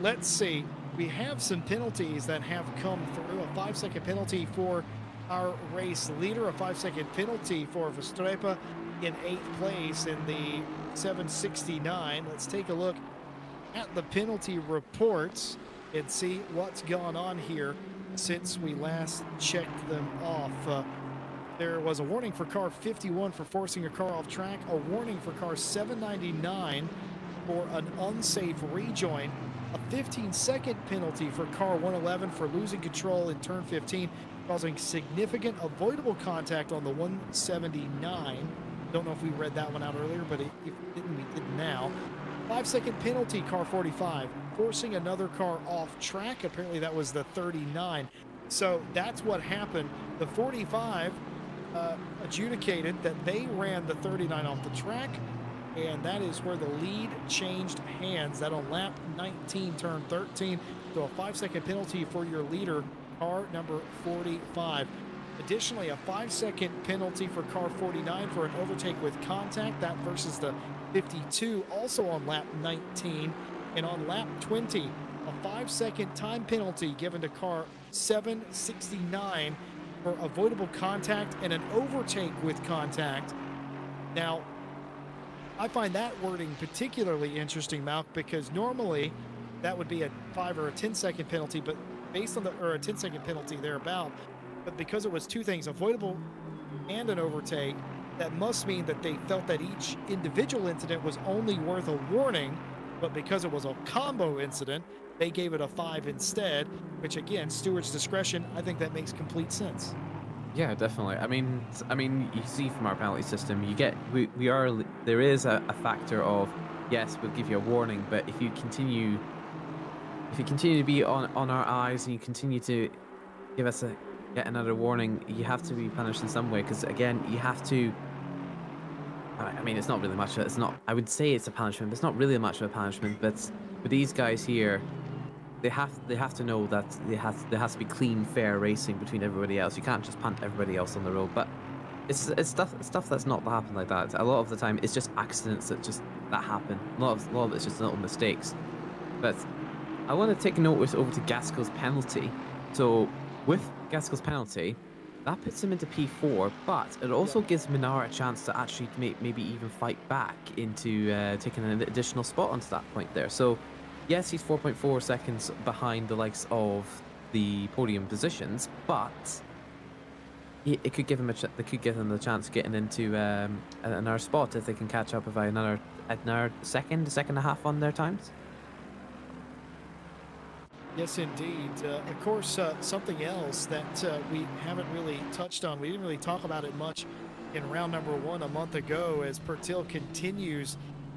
Let's see. We have some penalties that have come through. A 5-second penalty for our race leader, a 5-second penalty for Vestrepa in 8th place in the 769. Let's take a look at the penalty reports and see what's gone on here since we last checked them off. There was a warning for car 51 for forcing a car off track, a warning for car 799 for an unsafe rejoin, a 15-second penalty for car 111 for losing control in turn 15, causing significant avoidable contact on the 179. Don't know if we read that one out earlier, but if we didn't, we did now. 5-second penalty, car 45, forcing another car off track. Apparently that was the 39. So that's what happened. The 45 adjudicated that they ran the 39 off the track, and that is where the lead changed hands. That on lap 19, turn 13. So a 5-second penalty for your leader, car number 45. Additionally, a 5-second penalty for car 49 for an overtake with contact. That versus the 52, also on lap 19. And on lap 20, a 5-second time penalty given to car 769 for avoidable contact and an overtake with contact. Now, I find that wording particularly interesting, Malk, because normally that would be a 5 or a 10-second penalty, but based on or a 10-second penalty thereabout. But because it was two things, avoidable and an overtake, that must mean that they felt that each individual incident was only worth a warning, but because it was a combo incident, they gave it a 5 instead, which again, steward's discretion, I think that makes complete sense. Yeah, definitely. I mean, you see from our penalty system, there is a factor of, yes, we'll give you a warning, but if you continue to be on our eyes and you continue to give us yet another warning, you have to be punished in some way, because again, you have to. I mean, it's not really much. I would say it's a punishment, but it's not really much of a punishment. But for these guys here, they have to know that there has to be clean, fair racing between everybody else. You can't just punt everybody else on the road. But it's stuff that's not happened like that. A lot of the time, it's just accidents that happen. A lot of it's just little mistakes. But I want to take a note over to Gaskell's penalty. So with Gaskell's penalty, that puts him into P4, but it also gives Minara a chance to actually maybe even fight back into taking an additional spot onto that point there. So yes, he's 4.4 seconds behind the likes of the podium positions, but it could give them they could give them the chance of getting into another spot if they can catch up by another second and a half on their times. Yes, indeed. Of course, something else that we haven't really touched on, we didn't really talk about it much in round number 1 a month ago, as Pertil continues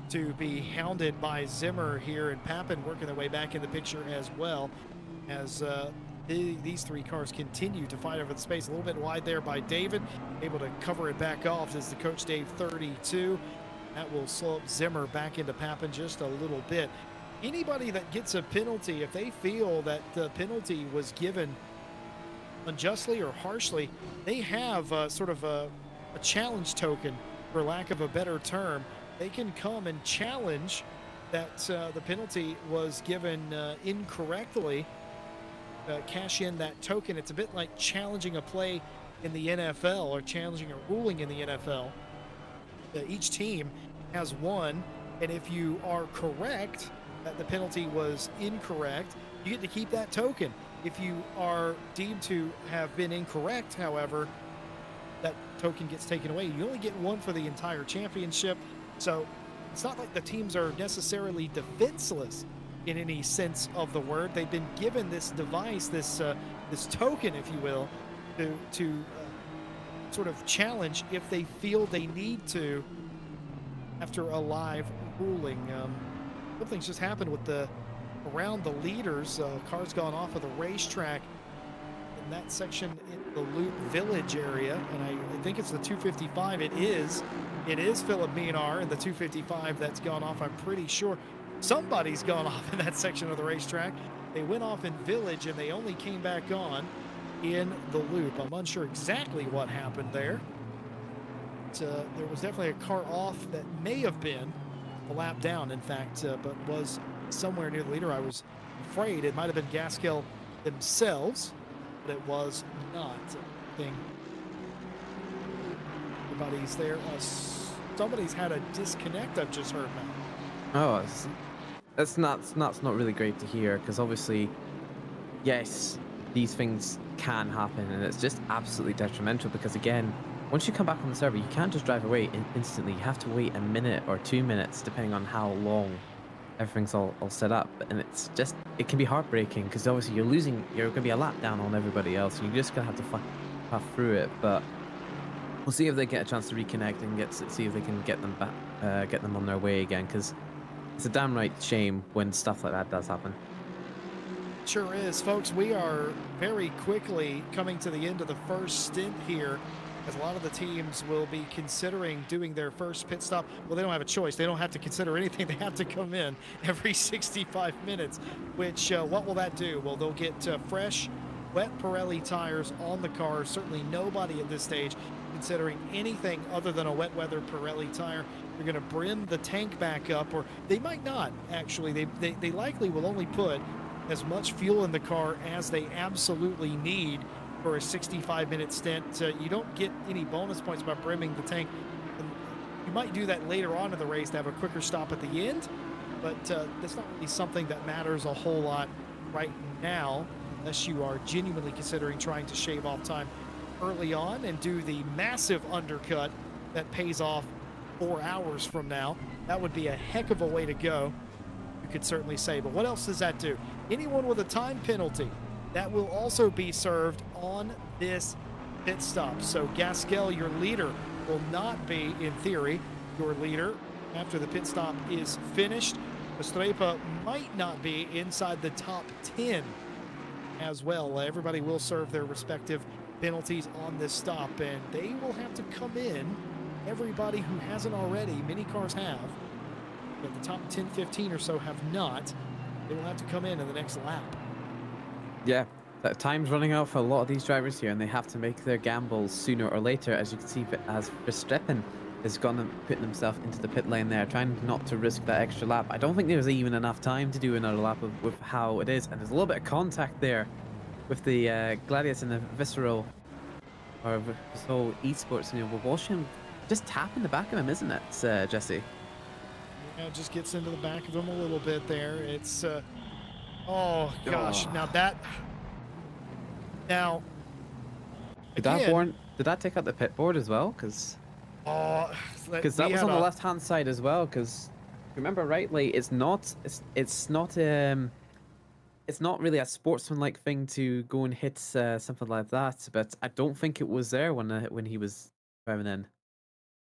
to be hounded by Zimmer here, and Papin working their way back in the picture as well, as these 3 cars continue to fight over the space. A little bit wide there by David, able to cover it back off as the Coach Dave 32. That will slow up Zimmer back into Papin just a little bit. Anybody that gets a penalty, if they feel that the penalty was given unjustly or harshly, they have sort of a challenge token, for lack of a better term. They can come and challenge that the penalty was given incorrectly, cash in that token. It's a bit like challenging a play in the NFL or challenging a ruling in the NFL. Each team has one, and if you are correct that the penalty was incorrect, you get to keep that token. If you are deemed to have been incorrect, however, that token gets taken away. You only get one for the entire championship, so it's not like the teams are necessarily defenseless in any sense of the word. They've been given this device, this token, if you will, to sort of challenge if they feel they need to after a live ruling. Something's just happened with around the leaders. Cars gone off of the racetrack in that section in the Loop Village area, and I think it's the 255. It is Philip Minar in the 255 that's gone off. I'm pretty sure somebody's gone off in that section of the racetrack. They went off in Village and they only came back on in the Loop. I'm unsure exactly what happened there. There was definitely a car off that may have been a lap down, in fact, but was somewhere near the leader. I was afraid it might have been Gaskell themselves, but it was not. I think everybody's there. Somebody's had a disconnect, I've just heard now. Oh, that's not really great to hear, because obviously, yes, these things can happen, and it's just absolutely detrimental, because again, once you come back on the server, you can't just drive away instantly. You have to wait a minute or 2 minutes, depending on how long everything's all set up. And it can be heartbreaking, because obviously you're going to be a lap down on everybody else. And you're just going to have to puff through it. But we'll see if they get a chance to reconnect and see if they can get them back, get them on their way again, because it's a damn right shame when stuff like that does happen. Sure is, folks. We are very quickly coming to the end of the first stint here, as a lot of the teams will be considering doing their first pit stop. Well, they don't have a choice. They don't have to consider anything. They have to come in every 65 minutes, which what will that do? Well, they'll get fresh, wet Pirelli tires on the car. Certainly nobody at this stage considering anything other than a wet weather Pirelli tire. They're going to brim the tank back up, or they might not, actually. They likely will only put as much fuel in the car as they absolutely need for a 65-minute stint. You don't get any bonus points by brimming the tank. And you might do that later on in the race to have a quicker stop at the end, but that's not really something that matters a whole lot right now, unless you are genuinely considering trying to shave off time early on and do the massive undercut that pays off 4 hours from now. That would be a heck of a way to go, you could certainly say. But what else does that do? Anyone with a time penalty, that will also be served on this pit stop. So Gaskell, your leader, will not be, in theory, your leader after the pit stop is finished. Estrepa might not be inside the top 10 as well. Everybody will serve their respective penalties on this stop, and they will have to come in. Everybody who hasn't already, many cars have, but the top 10, 15 or so have not. They will have to come in the next lap. Yeah, that time's running out for a lot of these drivers here, and they have to make their gambles sooner or later. As you can see, as Verstappen is putting himself into the pit lane there, trying not to risk that extra lap. I don't think there's even enough time to do another lap with how it is, and there's a little bit of contact there with the Gladius and the Visceral Esports, and we're watching just tapping the back of him, isn't it, Jesse? Yeah, it just gets into the back of him a little bit there. It's oh gosh, now Again, Did that take out the pit board as well? Because uh, we that was had on the a left hand side as well. Because remember rightly, it's not really a sportsmanlike thing to go and hit something like that. But I don't think it was there when he was driving in.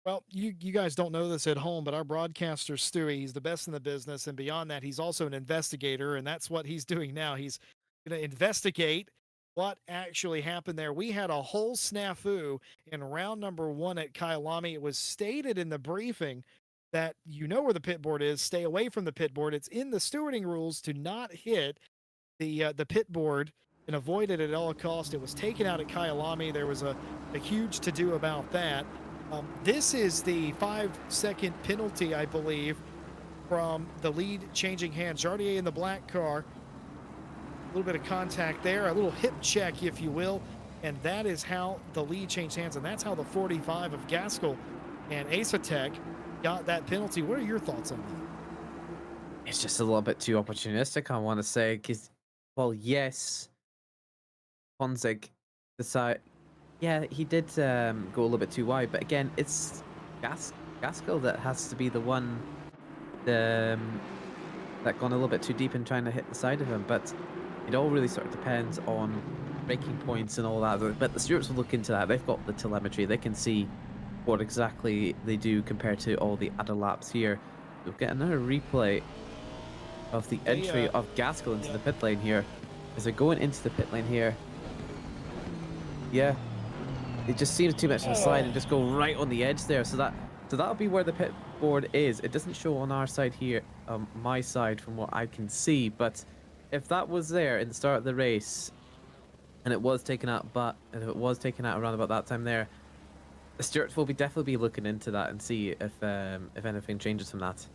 well, you guys don't know this at home, but our broadcaster Stewie, he's the best in the business, and beyond that, he's also an investigator, and that's what he's doing now. He's going to investigate what actually happened there. We had a whole snafu in round number 1 at Kyalami. It was stated in the briefing that you know where the pit board is, stay away from the pit board. It's in the stewarding rules to not hit the pit board and avoid it at all cost. It was taken out at Kyalami. There was a huge to do about that. This is the 5-second penalty, I believe, from the lead changing hands. Jardier in the black car. A little bit of contact there, a little hip check, if you will. And that is how the lead changed hands. And that's how the 45 of Gaskell and Asatek got that penalty. What are your thoughts on that? It's just a little bit too opportunistic, I want to say. Because, well, yes, Honzig decide. Yeah, he did go a little bit too wide, but again, it's Gaskell that has to be the one that gone a little bit too deep in trying to hit the side of him. But it all really sort of depends on braking points and all that. But the stewards will look into that. They've got the telemetry. They can see what exactly they do compared to all the other laps here. We'll get another replay of the entry of Gaskell into the pit lane here. As they're going into the pit lane here. Yeah. It just seems too much on the side and just go right on the edge there. So that'll be where the pit board is. It doesn't show on our side here, my side from what I can see. But if that was there in the start of the race, and it was taken out, around about that time there, the stewards will definitely be looking into that and see if anything changes from that.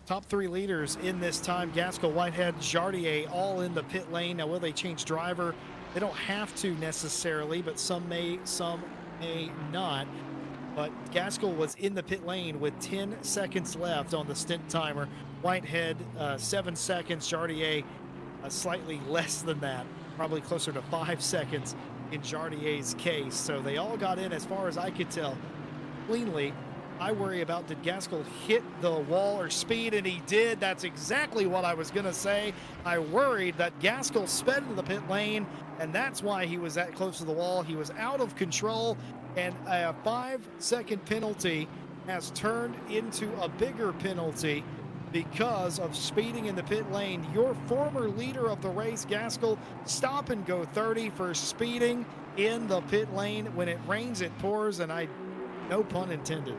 Top 3 leaders in this time, Gaskell, Whitehead, Jardier, all in the pit lane. Now, will they change driver? They don't have to necessarily, but some may not. But Gaskell was in the pit lane with 10 seconds left on the stint timer. Whitehead, 7 seconds. Jardier, slightly less than that, probably closer to 5 seconds in Jardier's case. So they all got in, as far as I could tell, cleanly. I worry about, did Gaskell hit the wall or speed? And he did. That's exactly what I was going to say. I worried that Gaskell sped into the pit lane, and that's why he was that close to the wall. He was out of control, and a 5-second penalty has turned into a bigger penalty because of speeding in the pit lane. Your former leader of the race, Gaskell, stop and go 30 for speeding in the pit lane. When it rains, it pours, and no pun intended.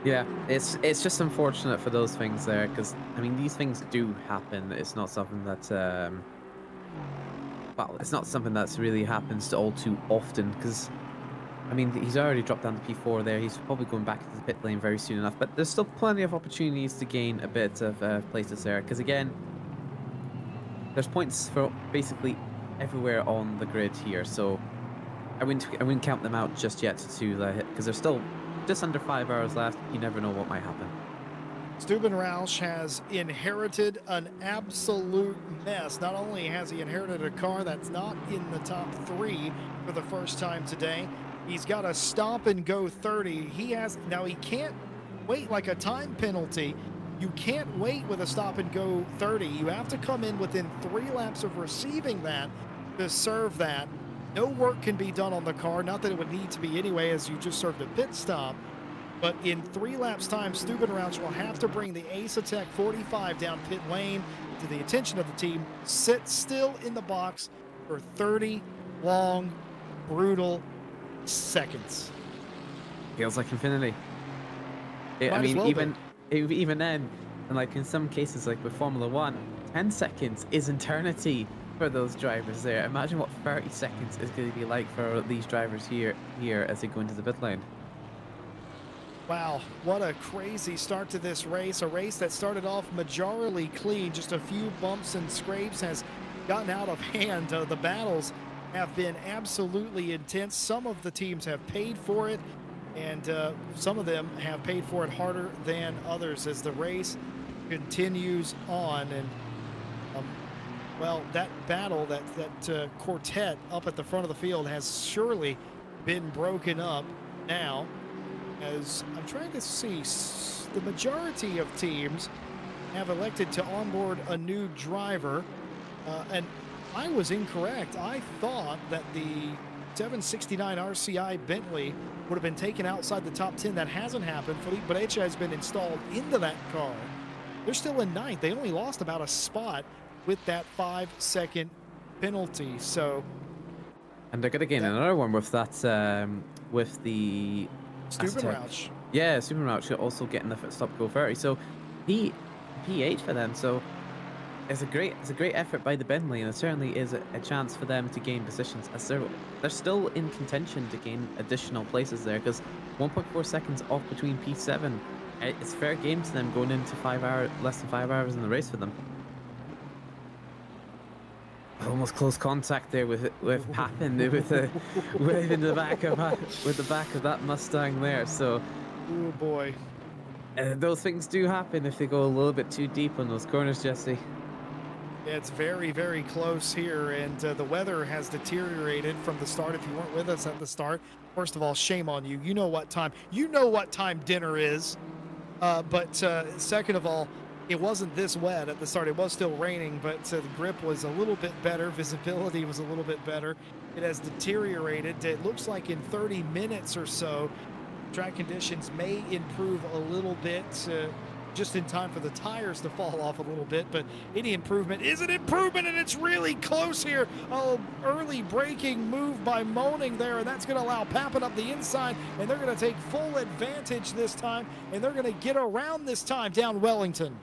Yeah, it's just unfortunate for those things there, because I mean these things do happen. It's not something that well, it's not something that's really happens to all too often. Because I mean he's already dropped down to P4 there. He's probably going back into the pit lane very soon enough. But there's still plenty of opportunities to gain a bit of places there. Because again, there's points for basically everywhere on the grid here. So I wouldn't count them out just yet because there's still just under 5 hours left. You never know what might happen. Steuben Roush has inherited an absolute mess. Not only has he inherited a car that's not in the top 3 for the first time today, he's got a stop and go 30. Now he can't wait like a time penalty. You can't wait with a stop and go 30. You have to come in within 3 laps of receiving that to serve that. No work can be done on the car, not that it would need to be anyway, as you just served a pit stop. But in 3 laps time, Steuben Roush will have to bring the Asatek 45 down pit lane to the attention of the team, sit still in the box for 30 long, brutal seconds. Feels like infinity. I mean, even then, and like in some cases, like with Formula 1, 10 seconds is eternity for those drivers there. Imagine what 30 seconds is going to be like for these drivers here as they go into the pit lane. Wow, what a crazy start to this race. A race that started off majorly clean. Just a few bumps and scrapes has gotten out of hand. The battles have been absolutely intense. Some of the teams have paid for it, and some of them have paid for it harder than others as the race continues on. And Well, that battle, that quartet up at the front of the field has surely been broken up now. As I'm trying to see, the majority of teams have elected to onboard a new driver, and I was incorrect. I thought that the 769 RCI Bentley would have been taken outside the top 10. That hasn't happened. Felipe Brecha has been installed into that car. They're still in ninth. They only lost about a spot with that 5-second penalty. So, and they're gonna gain another one with that, with the Stubenrauch. Yeah, Stubenrauch also getting the stop go 30. So P8 for them. So it's a great effort by the Bentley, and it certainly is a chance for them to gain positions, as they're still in contention to gain additional places there, because 1.4 seconds off between P7. It's fair game to them going into less than 5 hours in the race for them. Almost close contact there with Papin with waving the back of that Mustang there. So, oh boy, those things do happen if they go a little bit too deep on those corners, Jesse. Yeah, it's very, very close here, and the weather has deteriorated from the start. If you weren't with us at the start, first of all, shame on you. You know what time dinner is. But second of all, it wasn't this wet at the start. It was still raining, but the grip was a little bit better. Visibility was a little bit better. It has deteriorated. It looks like in 30 minutes or so, track conditions may improve a little bit, just in time for the tires to fall off a little bit. But any improvement is an improvement, and it's really close here. Oh, early braking move by Moaning there, and that's going to allow Papin up the inside, and they're going to take full advantage this time, and they're going to get around this time down Wellington.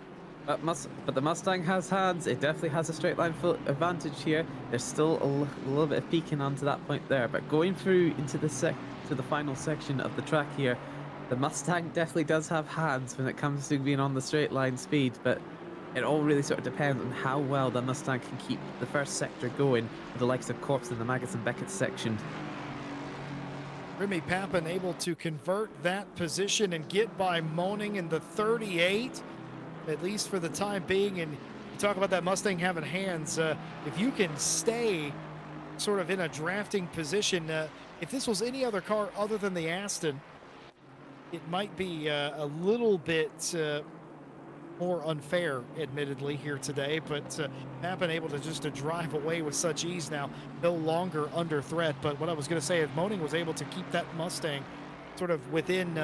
But the Mustang has hands. It definitely has a straight line full advantage here. There's still a little bit of peaking onto that point there, but going through into the final section of the track here, the Mustang definitely does have hands when it comes to being on the straight line speed, but it all really sort of depends on how well the Mustang can keep the first sector going with the likes of Corps and the Maggots and Beckett section. Remy Papin able to convert that position and get by Moaning in the 38, at least for the time being. And you talk about that Mustang having hands. If you can stay sort of in a drafting position, if this was any other car other than the Aston, it might be a little bit more unfair, admittedly, here today. But Papin able to just drive away with such ease now, no longer under threat. But what I was going to say is Moaning was able to keep that Mustang sort of within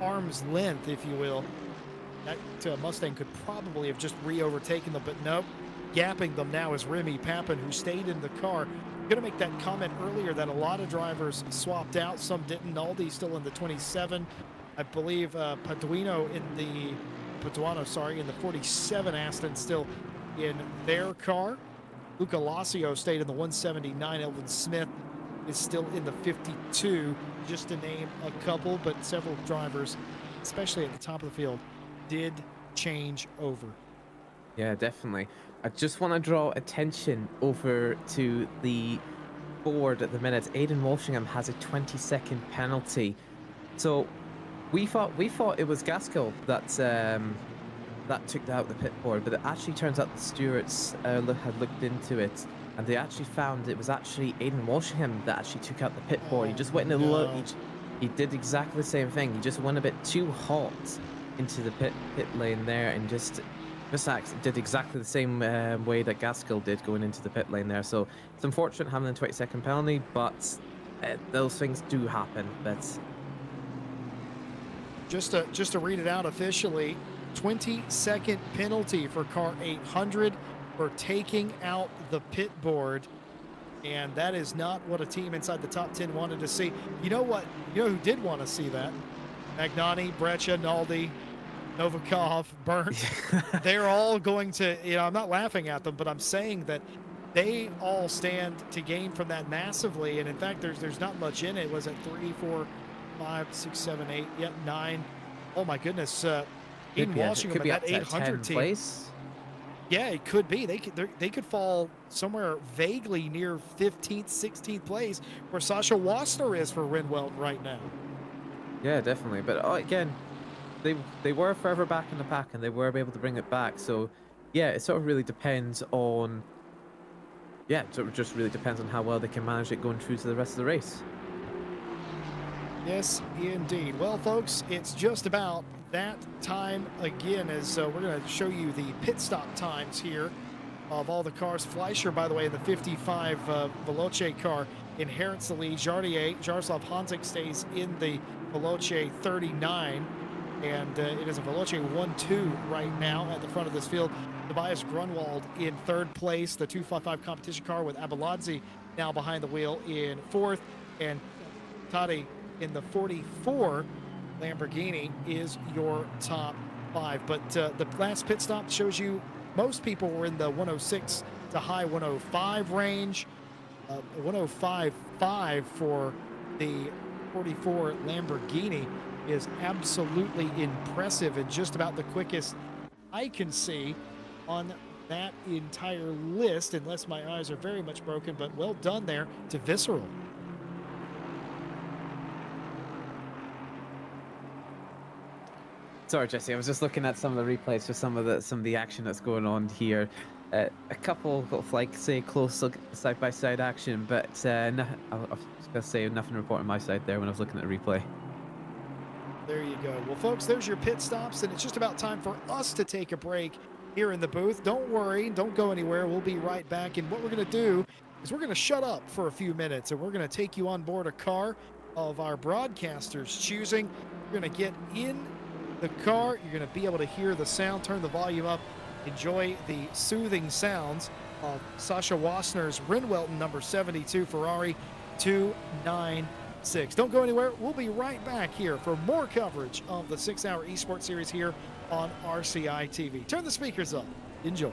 arm's length, if you will. That Mustang could probably have just re-overtaken them, but nope. Gapping them now is Remy Papin, who stayed in the car. I'm going to make that comment earlier that a lot of drivers swapped out. Some didn't. Aldi still in the 27. I believe Paduano in the 47 Aston still in their car. Luca Lassio stayed in the 179. Elvin Smith is still in the 52, just to name a couple, but several drivers, especially at the top of the field, did change over. Yeah, definitely. I just want to draw attention over to the board at the minute. Aidan Walshingham has a 20-second penalty. So we thought it was Gaskell that took out the pit board, but it actually turns out the stewards had looked into it, and they actually found it was actually Aidan Walshingham that actually took out the pit board. He just went in a little. He did exactly the same thing. He just went a bit too hot into the pit lane there, and just did exactly the same way that Gaskell did going into the pit lane there. So it's unfortunate having a 20-second penalty, but those things do happen. But just to read it out officially, 20-second penalty for car 800 for taking out the pit board. And that is not what a team inside the top 10 wanted to see. You know what? You know who did want to see that? Magnani, Brecha, Naldi, Novikov, Burnt. They're all going to, I'm not laughing at them, but I'm saying that they all stand to gain from that massively. And in fact, there's not much in it. Was it 3, 4, 5, 6, 7, 8, 9? Oh my goodness. Aidan Walshingham in that 800 team. Place. Yeah, it could be. They could fall somewhere vaguely near 15th, 16th place, where Sasha Wassner is for Renwelt right now. Yeah, definitely. But again, they were further back in the pack, and they were able to bring it back. So yeah, it sort of really depends on yeah, so it just really depends on how well they can manage it going through to the rest of the race. Yes, indeed. Well, folks, it's just about that time again as we're going to show you the pit stop times here of all the cars. Fleischer, by the way, in the 55 Veloce car inherits the lead. Jaroslav Hanzik stays in the Veloce 39, and it is a Veloce 1-2 right now at the front of this field. Tobias Grunwald in third place, the 255 competition car with Abeladze now behind the wheel in fourth, and Tadej in the 44 Lamborghini is your top five. But the last pit stop shows you most people were in the 106 to high 105 range. 105.5 for the 44 Lamborghini is absolutely impressive and just about the quickest I can see on that entire list, unless my eyes are very much broken. But well done there to Visceral. Sorry, Jesse. I was just looking at some of the replays for some of the action that's going on here. A couple of say close side by side action, but I was gonna say nothing to report on my side there when I was looking at the replay. There you go. Well, folks, there's your pit stops, and it's just about time for us to take a break here in the booth. Don't worry, don't go anywhere. We'll be right back, and what we're going to do is we're going to shut up for a few minutes, and we're going to take you on board a car of our broadcasters' choosing. You're going to get in the car. You're going to be able to hear the sound, turn the volume up, enjoy the soothing sounds of Sasha Wassner's Rinwelton number 72 Ferrari 296. Don't go anywhere. We'll be right back here for more coverage of the 6-hour esports series here on RCI TV. Turn the speakers up. Enjoy.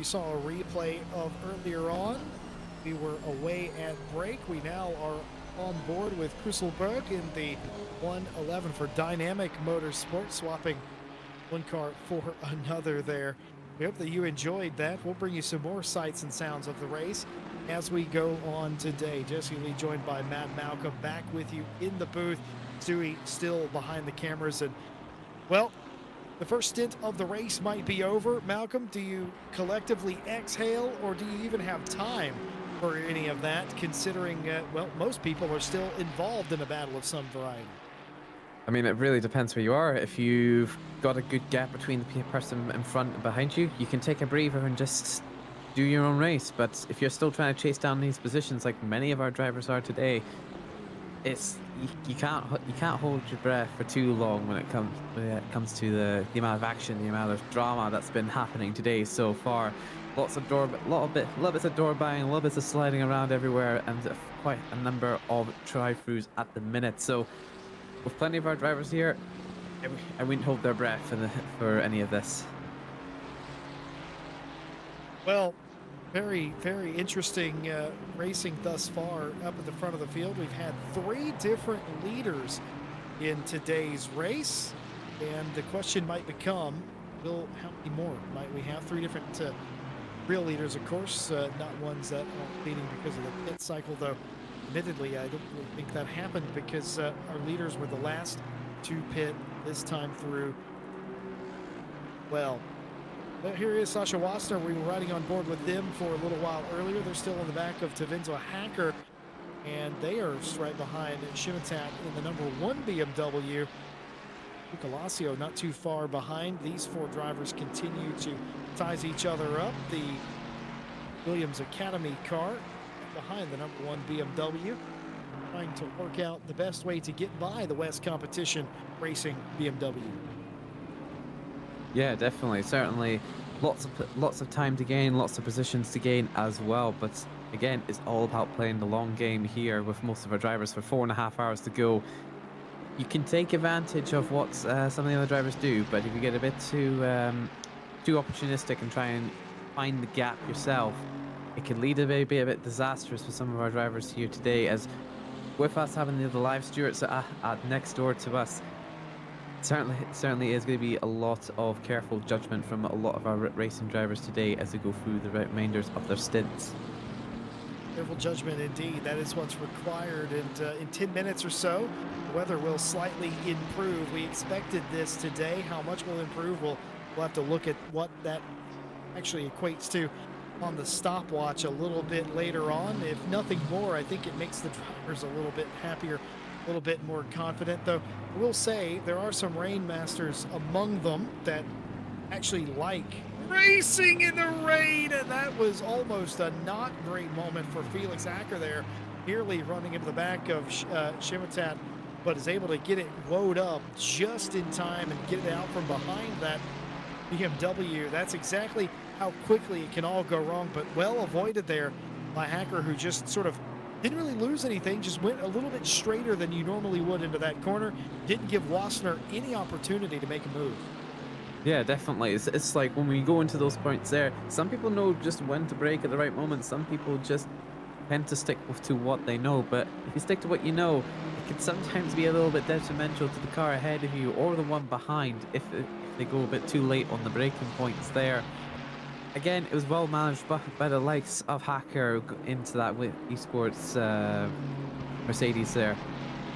saw a replay of earlier on. We were away at break. We now are on board with Krusselberg in the 111 for Dynamic Motorsport, swapping one car for another there. We hope that you enjoyed that. We'll bring you some more sights and sounds of the race as we go on today. Jesse Lee joined by Matt Malcolm, back with you in the booth. Stewie still behind the cameras. And, well, the first stint of the race might be over. Malcolm, do you collectively exhale, or do you even have time for any of that, considering, well, most people are still involved in a battle of some variety? I mean, it really depends where you are. If you've got a good gap between the person in front and behind you, you can take a breather and just do your own race. But if you're still trying to chase down these positions, like many of our drivers are today, you can't hold your breath for too long when it comes to the amount of action, the amount of drama that's been happening today so far. Lots of little bits of door banging, little bits of sliding around everywhere, and quite a number of drive-throughs at the minute. So, with plenty of our drivers here, I wouldn't hold their breath for any of this. Well, very, very interesting racing thus far up at the front of the field. We've had 3 different leaders in today's race, and the question might become, how many more might we have? 3 different real leaders, of course, not ones that are leading because of the pit cycle, though. Admittedly, I don't really think that happened because our leaders were the last to pit this time through. Well, here is Sasha Wassner. We were riding on board with them for a little while earlier. They're still in the back of Tavinzo Hacker, and they are right behind Shimitat in the number 1 BMW. Lucalasio not too far behind. These 4 drivers continue to ties each other up. The Williams Academy car behind the number 1 BMW, trying to work out the best way to get by the West Competition Racing BMW. Yeah, definitely. Certainly lots of time to gain, lots of positions to gain as well. But again, it's all about playing the long game here with most of our drivers for 4.5 hours to go. You can take advantage of what some of the other drivers do, but if you get a bit too opportunistic and try and find the gap yourself, it can lead to be a bit disastrous for some of our drivers here today, as with us having the live stewards next door to us, certainly is going to be a lot of careful judgment from a lot of our racing drivers today as they go through the remainders of their stints. Careful judgment indeed. That is what's required. And in 10 minutes or so, the weather will slightly improve. We expected this today. How much will improve? We'll have to look at what that actually equates to on the stopwatch a little bit later on. If nothing more, I think it makes the drivers a little bit happier, a little bit more confident. Though I will say there are some rain masters among them that actually like racing in the rain, and that was almost a not great moment for Felix Acker there, nearly running into the back of Shimitat, but is able to get it woed up just in time and get it out from behind that BMW. That's exactly how quickly it can all go wrong, but well avoided there by Hacker, who just sort of didn't really lose anything, just went a little bit straighter than you normally would into that corner. Didn't give Wassner any opportunity to make a move. Yeah, definitely. It's like when we go into those points there, some people know just when to brake at the right moment. Some people just tend to stick to what they know. But if you stick to what you know, it can sometimes be a little bit detrimental to the car ahead of you or the one behind if they go a bit too late on the braking points there. Again, it was well managed by the likes of Hacker into that Esports Mercedes there.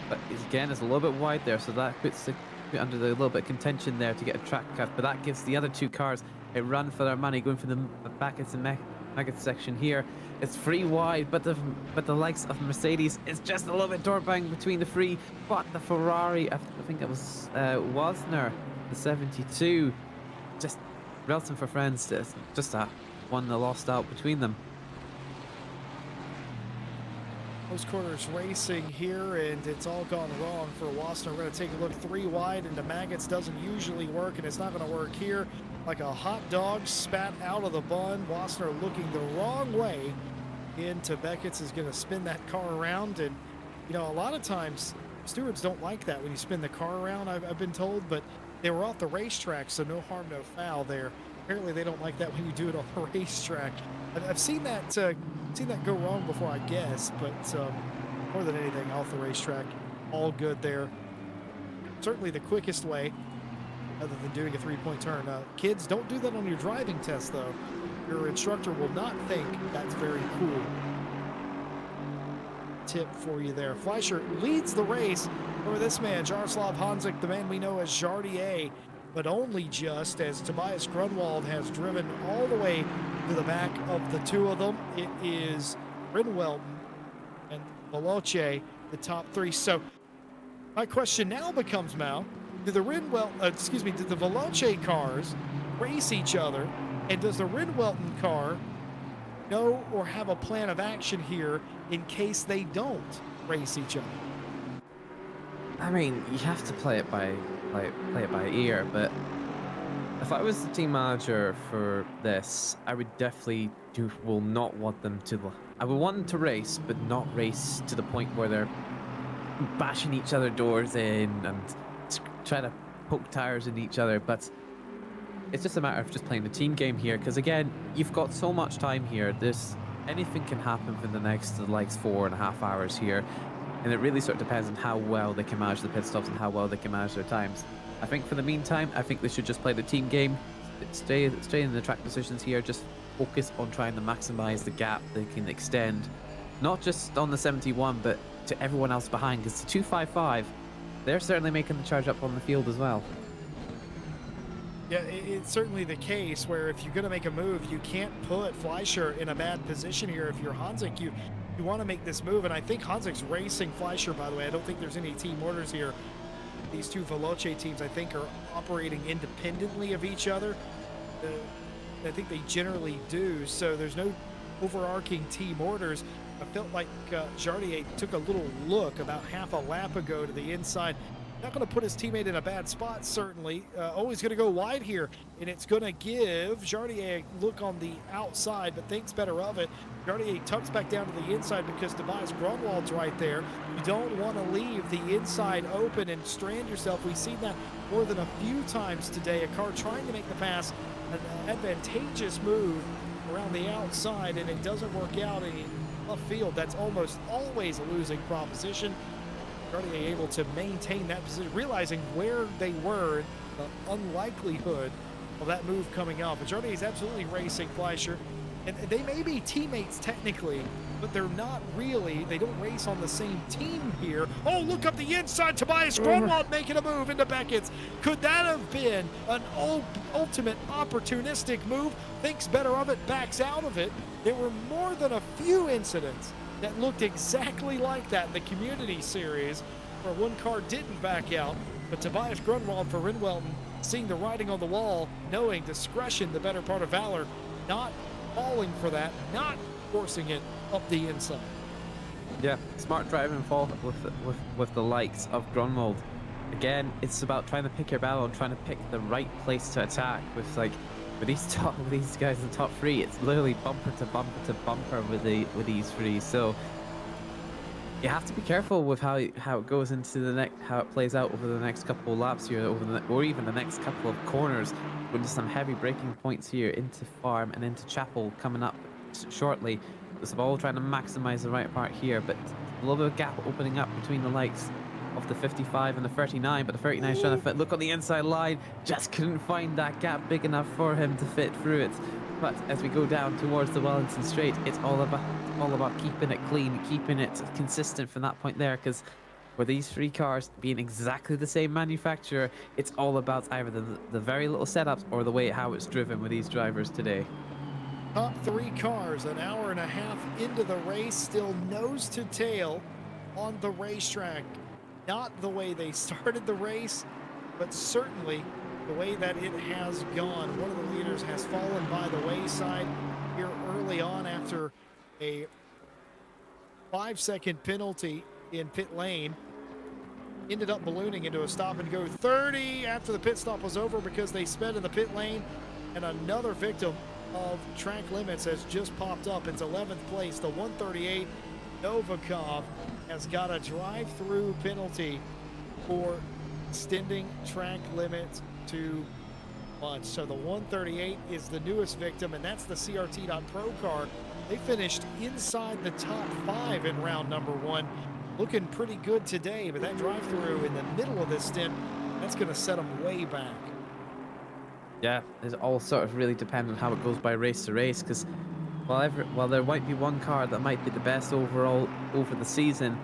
But again, it's a little bit wide there, so that puts under the little bit of contention there to get a track cut, but that gives the other 2 cars a run for their money, going for the back into the maggot section here. It's 3 wide, but the likes of Mercedes is just a little bit door bang between the 3, but the Ferrari, I think it was Wasner, the 72, just Relton for friends, just that one that lost out between them. Close quarters racing here, and it's all gone wrong for Wassner. We're going to take a look 3 wide into Maggots. Doesn't usually work, and it's not going to work here. Like a hot dog spat out of the bun. Wassner looking the wrong way into Beckett's is going to spin that car around. And, you know, a lot of times stewards don't like that when you spin the car around, I've been told, but they were off the racetrack, so no harm, no foul there. Apparently they don't like that when you do it on the racetrack. I've seen that go wrong before, I guess, but more than anything, off the racetrack, all good there. Certainly the quickest way, other than doing a three-point turn. Kids, don't do that on your driving test, though. Your instructor will not think that's very cool. Tip for you there. Fleischer leads the race over this man, Jaroslav Hanzik, the man we know as Jardier, but only just as Tobias Grunwald has driven all the way to the back of the two of them. It is Rinwelton and Veloce, the top three. So my question now becomes, Mal, do the Veloce cars race each other, and does the Rinwelton car know or have a plan of action here in case they don't race each other? I mean, you have to play it by ear, but if I was the team manager for this, I would definitely will not want them to. I would want them to race, but not race to the point where they're bashing each other doors in and trying to poke tires in each other. But it's just a matter of just playing the team game here, because again, you've got so much time here. Anything can happen for the next 4.5 hours here, and it really sort of depends on how well they can manage the pit stops and how well they can manage their times. I think for the meantime, I think they should just play the team game, stay in the track positions here, just focus on trying to maximize the gap they can extend, not just on the 71, but to everyone else behind, because the 255, they're certainly making the charge up on the field as well. Yeah, it's certainly the case where if you're going to make a move, you can't put Fleischer in a bad position here. If you're Hanzik, you want to make this move, and I think Hanzik's racing Fleischer, by the way. I don't think there's any team orders here. These two Veloce teams, I think, are operating independently of each other. I think they generally do, so there's no overarching team orders. I felt like Jardier took a little look about half a lap ago to the inside. Not going to put his teammate in a bad spot, certainly. Always going to go wide here, and it's going to give Jardier a look on the outside, but thinks better of it. Jardier tucks back down to the inside because Tobias Grunwald's right there. You don't want to leave the inside open and strand yourself. We've seen that more than a few times today. A car trying to make the pass, an advantageous move around the outside, and it doesn't work out in left field. That's almost always a losing proposition. Jardier able to maintain that position, realizing where they were, the unlikelihood of that move coming off. But Jardier is absolutely racing Fleischer, and they may be teammates technically, but they're not really. They don't race on the same team here. Oh, look up the inside. Tobias Grunwald making a move into Beckett's. Could that have been an ultimate opportunistic move? Thinks better of it, backs out of it. There were more than a few incidents that looked exactly like that in the Community Series, where one car didn't back out, but Tobias Grunwald for Rinwelton, seeing the writing on the wall, knowing discretion, the better part of valor, not falling for that, not forcing it up the inside. Yeah, smart driving fall with the likes of Grunwald. Again, it's about trying to pick your battle and trying to pick the right place to attack. With these guys in the top three, it's literally bumper to bumper to bumper with these three. So you have to be careful with how it goes into how it plays out over the next couple of laps here, or even the next couple of corners. With some heavy braking points here into Farm and into Chapel coming up shortly. It's all trying to maximize the right part here, but a little bit of gap opening up between the likes of the 55 and the 39, but the 39 is trying to fit. Look on the inside line, just couldn't find that gap big enough for him to fit through it. But as we go down towards the Wellington Straight, it's all about keeping it clean, keeping it consistent from that point there, because for these three cars being exactly the same manufacturer, it's all about either the very little setups or the way how it's driven with these drivers today. Top three cars, an hour and a half into the race, still nose to tail on the racetrack. Not the way they started the race, but certainly the way that it has gone. One of the leaders has fallen by the wayside here early on after a 5-second penalty in pit lane. Ended up ballooning into a stop and go 30 after the pit stop was over because they sped in the pit lane, and another victim of track limits has just popped up. It's 11th place, the 138 Novikov has got a drive-through penalty for extending track limits to much. So the 138 is the newest victim, and that's the CRT.Pro car. They finished inside the top 5 in round number 1. Looking pretty good today, but that drive-through in the middle of this stint, that's going to set them way back. Yeah, it's all sort of really dependent on how it goes by race to race, because while there might be one car that might be the best overall over the season,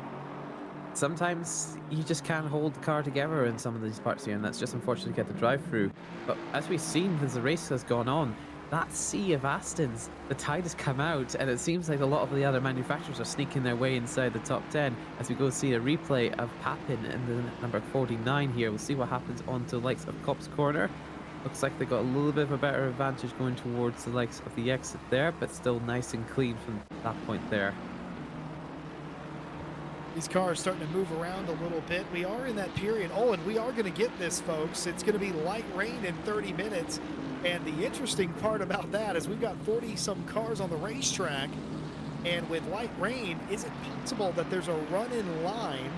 sometimes you just can't hold the car together in some of these parts here, and that's just unfortunate to get the drive-through. But as we've seen as the race has gone on, that sea of Astons, the tide has come out, and it seems like a lot of the other manufacturers are sneaking their way inside the top 10. As we go see a replay of Papin in the number 49 here, we'll see what happens onto the likes of Copse Corner. Looks like they got a little bit of a better advantage going towards the likes of the exit there, but still nice and clean from that point there. These cars starting to move around a little bit. We are in that period. Oh, and we are going to get this, folks. It's going to be light rain in 30 minutes. And the interesting part about that is we've got 40-some cars on the racetrack. And with light rain, is it possible that there's a run-in line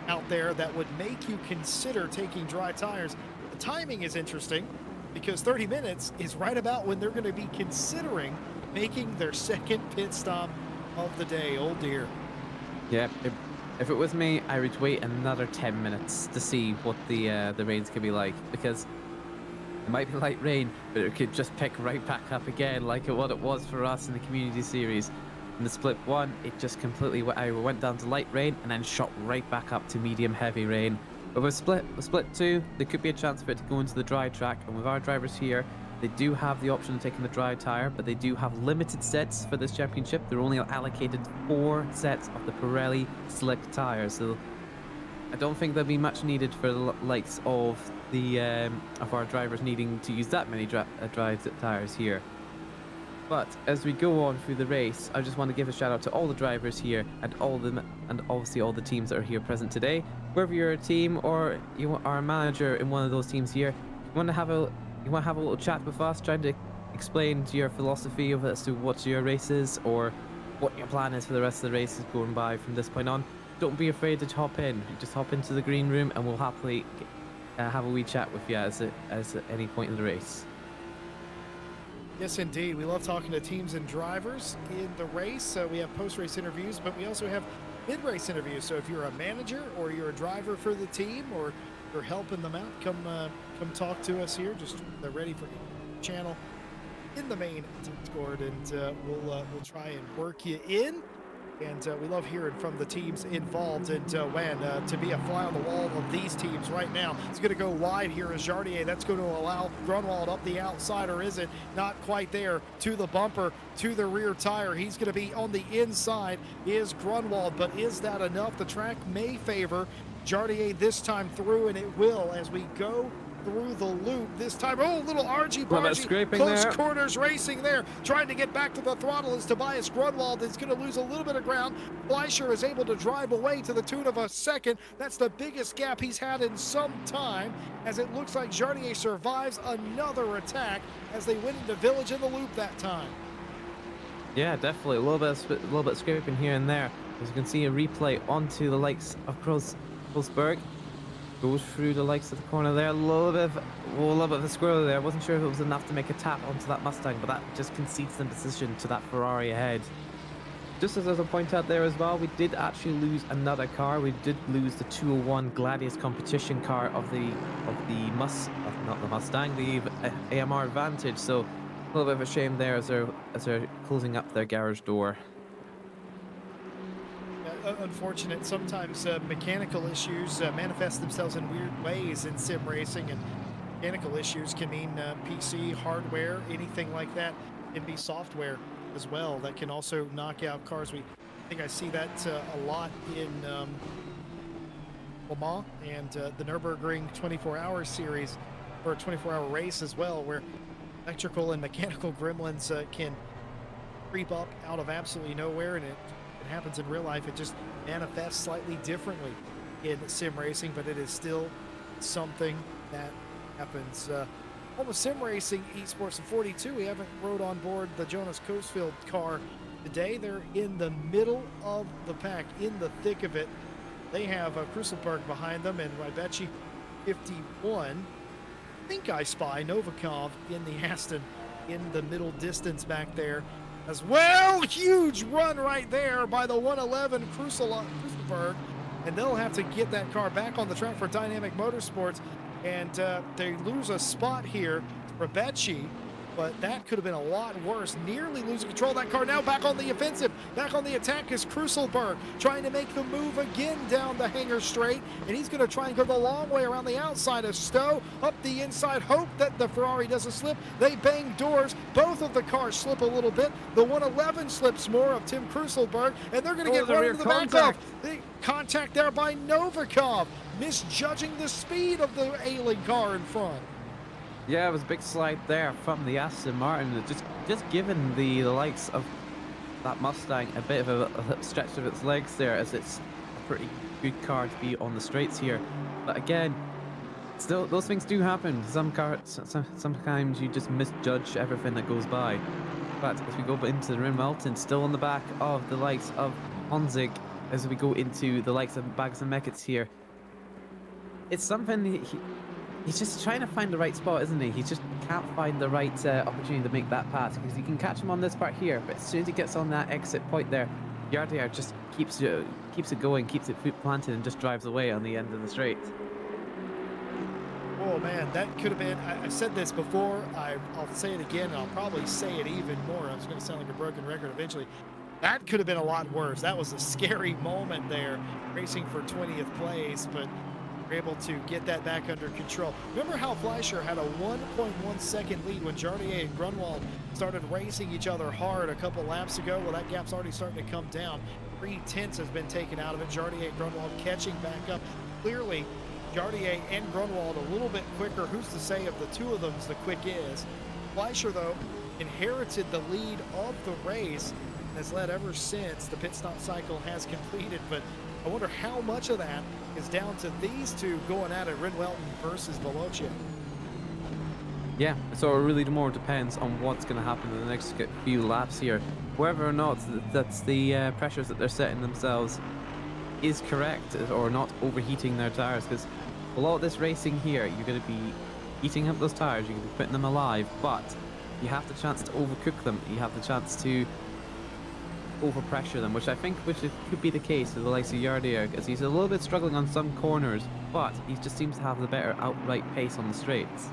out there that would make you consider taking dry tires? The timing is interesting because 30 minutes is right about when they're going to be considering making their second pit stop of the day. Oh, dear. Yeah, if it was me, I would wait another 10 minutes to see what the rains could be like, because it might be light rain, but it could just pick right back up again, like what it was for us in the Community Series. In the Split 1, it just completely went down to light rain and then shot right back up to medium heavy rain. But with Split 2, there could be a chance for it to go into the dry track, and with our drivers here, they do have the option of taking the dry tire, but they do have limited sets for this championship. They're only allocated 4 sets of the Pirelli slick tires, so I don't think there'll be much needed for the likes of our drivers needing to use that many dry tires here. But as we go on through the race, I just want to give a shout out to all the drivers here and obviously all the teams that are here present today. Whether you're a team or you are a manager in one of those teams here, you want to have a little chat with us, trying to explain to your philosophy of as to what your race is or what your plan is for the rest of the races going by from this point on. Don't be afraid to hop in. Just hop into the green room and we'll happily have a wee chat with you as at any point in the race. Yes, indeed. We love talking to teams and drivers in the race. We have post-race interviews, but we also have mid-race interviews. So if you're a manager or you're a driver for the team or you're helping them out, come talk to us here. Just they're ready for your channel in the main Discord, and we'll try and work you in. And we love hearing from the teams involved. And when to be a fly on the wall of these teams right now, it's going to go wide here as Jardier. That's going to allow Grunwald up the outside, or is it not quite there to the bumper, to the rear tire? He's going to be on the inside, is Grunwald, but is that enough? The track may favor Jardier this time through, and it will as we go through the loop this time. Oh, little argy-bargy, close corners racing there, trying to get back to the throttle is Tobias Grunwald. Is going to lose a little bit of ground. Fleischer is able to drive away to the tune of a second. That's the biggest gap he's had in some time, as it looks like Jardier survives another attack as they went into Village in the loop that time. Yeah, definitely a little bit scraping here and there. As you can see, a replay onto the likes of Krosberg. Goes through the likes of the corner there, a little bit of a squirrel there. I wasn't sure if it was enough to make a tap onto that Mustang, but that just concedes the decision to that Ferrari ahead. Just as a point out there as well, we did actually lose another car. We did lose the 201 Gladius competition car of the Mustang, the AMR Vantage. So a little bit of a shame there as they're closing up their garage door. Unfortunate. Sometimes mechanical issues manifest themselves in weird ways in sim racing, and mechanical issues can mean PC, hardware, anything like that. Can be software as well that can also knock out cars. I think I see that a lot in Le Mans and the Nürburgring 24-hour series, or 24-hour race as well, where electrical and mechanical gremlins can creep up out of absolutely nowhere, and it happens in real life. It just manifests slightly differently in sim racing, but it is still something that happens. Almost sim racing esports in 42, we haven't rode on board the Jonas Coesfield car today. They're in the middle of the pack, in the thick of it. They have Kruselberg behind them and Rybechi 51. think I spy Novikov in the Aston in the middle distance back there as well. Huge run right there by the 111 Kruselberg, and they'll have to get that car back on the track for Dynamic Motorsports, and they lose a spot here. Rebecci, but that could have been a lot worse. Nearly losing control of that car. Now back on the offensive, back on the attack is Kruselberg, trying to make the move again down the hangar straight, and he's going to try and go the long way around the outside of Stowe, up the inside, hope that the Ferrari doesn't slip. They bang doors. Both of the cars slip a little bit. The 111 slips more of Tim Kruselberg, and they're going to get run into the back of. The contact there by Novikov, misjudging the speed of the ailing car in front. Yeah, it was a big slide there from the Aston Martin. Just given the likes of that Mustang a bit of a stretch of its legs there, as it's a pretty good car to be on the straights here. But again, still, those things do happen. Sometimes you just misjudge everything that goes by. But as we go into the Rim Melton, still on the back of the likes of Honzig, as we go into the likes of Bags and Meckets here, it's something he's just trying to find the right spot, isn't he? He just can't find the right opportunity to make that pass, because you can catch him on this part here, but as soon as he gets on that exit point there, Yardier just keeps it going, keeps it foot planted, and just drives away on the end of the straight. Oh man, that could have been, I've said this before, I'll say it again, and I'll probably say it even more. I was going to sound like a broken record eventually. That could have been a lot worse. That was a scary moment there, racing for 20th place, but able to get that back under control. Remember how Fleischer had a 1.1 second lead when Jardier and Grunwald started racing each other hard a couple laps ago? Well, that gap's already starting to come down. 3/10 has been taken out of it. Jardier and Grunwald catching back up. Clearly, Jardier and Grunwald a little bit quicker. Who's to say of the two of them the quick is? Fleischer, though, inherited the lead of the race and has led ever since the pit stop cycle has completed, but I wonder how much of that is down to these two going at it, Rinwelton versus Veloce. Yeah, so it really more depends on what's going to happen in the next few laps here. Whether or not that's the pressures that they're setting themselves is correct, or not overheating their tires, because a lot of this racing here, you're going to be heating up those tires, you're going to be putting them alive, but you have the chance to overcook them, you have the chance to overpressure them, which could be the case with the likes of Yardier, because he's a little bit struggling on some corners, but he just seems to have the better outright pace on the straights.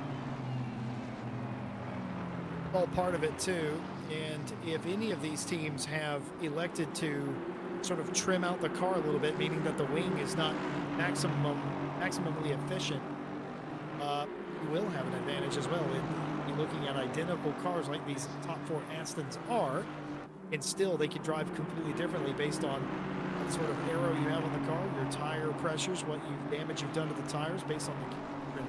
All part of it too, and if any of these teams have elected to sort of trim out the car a little bit, meaning that the wing is not maximally efficient, you will have an advantage as well. You're looking at identical cars like these top four Astons are, and still they can drive completely differently based on what sort of aero you have on the car, your tire pressures, what damage you've done to the tires based on the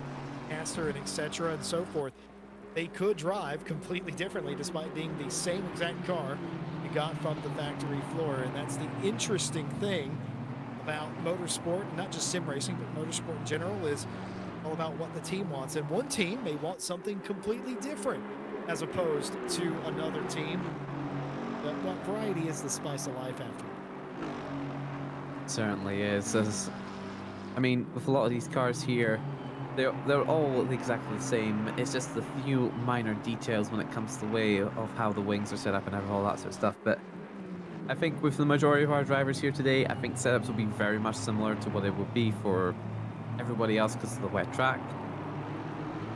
caster and etc. and so forth. They could drive completely differently despite being the same exact car you got from the factory floor, and that's the interesting thing about motorsport, not just sim racing, but motorsport in general, is all about what the team wants, and one team may want something completely different as opposed to another team. But variety is the spice of life after all. Certainly is. I mean, with a lot of these cars here, they're all exactly the same. It's just the few minor details when it comes to the way of how the wings are set up and all that sort of stuff. But I think with the majority of our drivers here today, I think setups will be very much similar to what it would be for everybody else because of the wet track.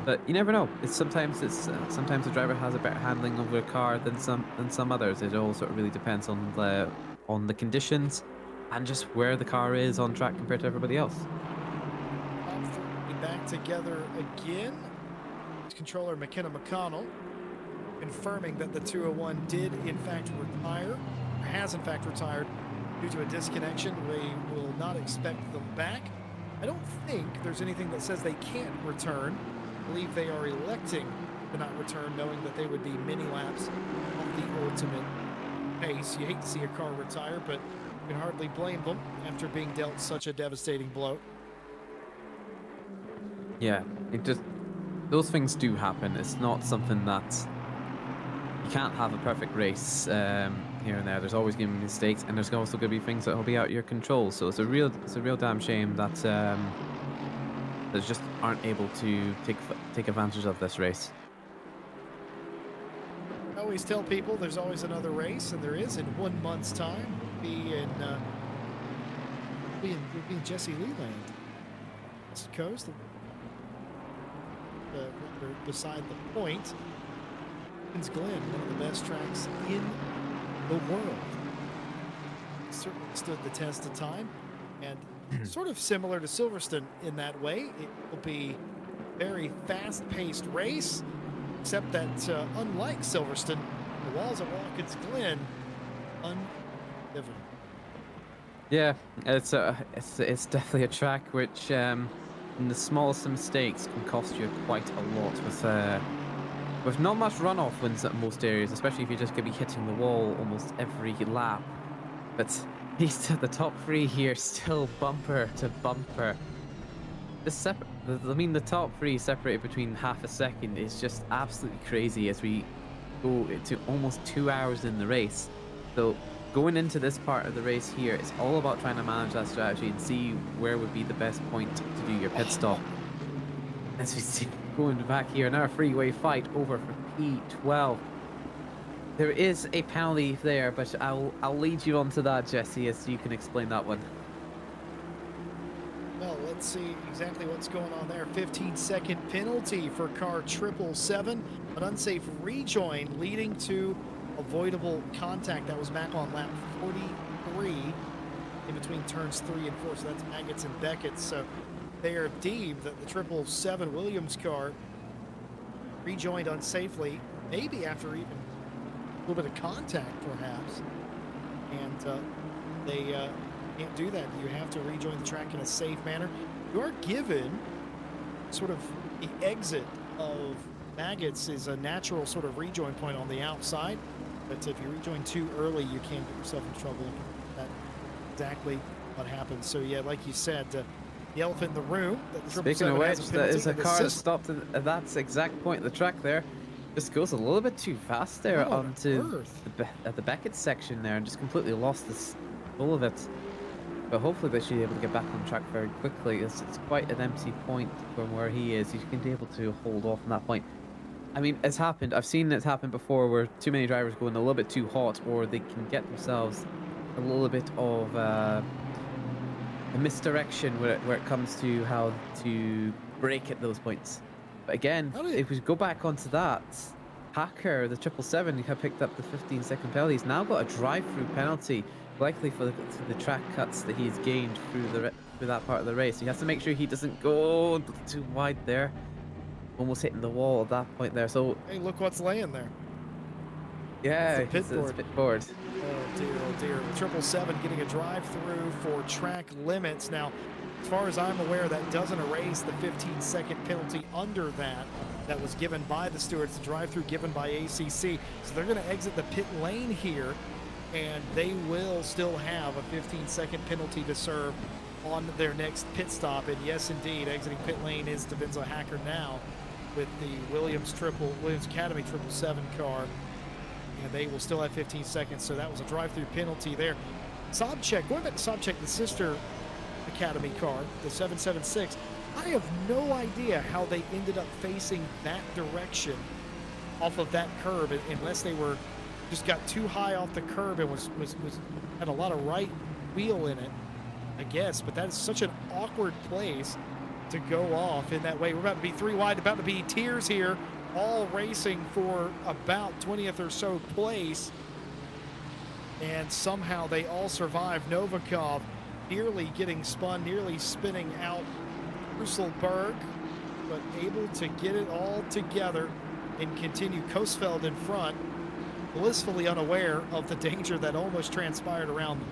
But you never know. Sometimes the driver has a better handling of their car than some others. It all sort of really depends on the conditions and just where the car is on track compared to everybody else. Back together again. Controller McKenna McConnell confirming that the 201 did in fact retire, or has in fact retired due to a disconnection. We will not expect them back. I don't think there's anything that says they can't return. I believe they are electing to not return, knowing that they would be many laps of the ultimate pace. You hate to see a car retire, but you can hardly blame them after being dealt such a devastating blow. Yeah, those things do happen. It's not something that you can't have a perfect race here and there. There's always going to be mistakes, and there's also going to be things that will be out of your control. So it's a real damn shame that that just aren't able to take advantage of this race. I always tell people there's always another race, and there is in 1 month's time. We'll be in Jesse Leland, West Coast, beside the point. It's Glen, one of the best tracks in the world. Certainly stood the test of time, and sort of similar to Silverstone in that way. It will be a very fast-paced race, except that unlike Silverstone, the walls at Watkins Glen ungiven. Yeah, it's definitely a track which, in the smallest of mistakes, can cost you quite a lot. With not much runoff wins at most areas, especially if you're just going to be hitting the wall almost every lap. But the top three here still bumper to bumper. The top three separated between half a second is just absolutely crazy as we go to almost 2 hours in the race. So going into this part of the race here, it's all about trying to manage that strategy and see where would be the best point to do your pit stop. As we see going back here in our freeway fight over for P12. There is a penalty there, but I'll lead you on to that, Jesse, as you can explain that one. Well, let's see exactly what's going on there. 15-second penalty for car 777, an unsafe rejoin leading to avoidable contact. That was back on lap 43 in between turns 3 and 4. So that's Maggots and Beckett. So they are deemed that the 777 Williams car rejoined unsafely, maybe after even a little bit of contact, perhaps. And they can't do that. You have to rejoin the track in a safe manner. You are given sort of the exit of Maggots is a natural sort of rejoin point on the outside. But if you rejoin too early, you can get yourself in trouble. That's exactly what happens. So yeah, like you said, the elephant in the room. Speaking of which, there is a car that stopped at that exact point of the track there. Just goes a little bit too fast there onto the Beckett section there and just completely lost this full of it. But hopefully they should be able to get back on track very quickly. It's quite an empty point from where he is. He's going to be able to hold off on that point. I mean, it's happened. I've seen it happen before where too many drivers go in a little bit too hot, or they can get themselves a little bit of a misdirection where it comes to how to brake at those points. But again, if we go back onto that, Hacker, the 777, who picked up the 15-second penalty, he's now got a drive-through penalty, likely for the track cuts that he's gained through that part of the race. He has to make sure he doesn't go too wide there, almost hitting the wall at that point there. So hey, look what's laying there. Yeah, it's pit board. Oh dear. 777 getting a drive-through for track limits. Now, as far as I'm aware, that doesn't erase the 15-second penalty under that was given by the stewards, the drive-through given by ACC. So they're going to exit the pit lane here, and they will still have a 15-second penalty to serve on their next pit stop. And yes, indeed, exiting pit lane is Devinzo Hacker now with the Williams Academy 777 car. And they will still have 15 seconds, so that was a drive-through penalty there. Sobchak, going back to Sobchak, the sister Academy car, the 776, I have no idea how they ended up facing that direction off of that curb, unless they were just got too high off the curb and had a lot of right wheel in it, I guess. But that is such an awkward place to go off in that way. We're about to be 3 wide, about to be tiers here, all racing for about 20th or so place, and somehow they all survive. Novikov nearly getting spun, nearly spinning out Russelberg, but able to get it all together and continue. Kosfeld in front, blissfully unaware of the danger that almost transpired around them.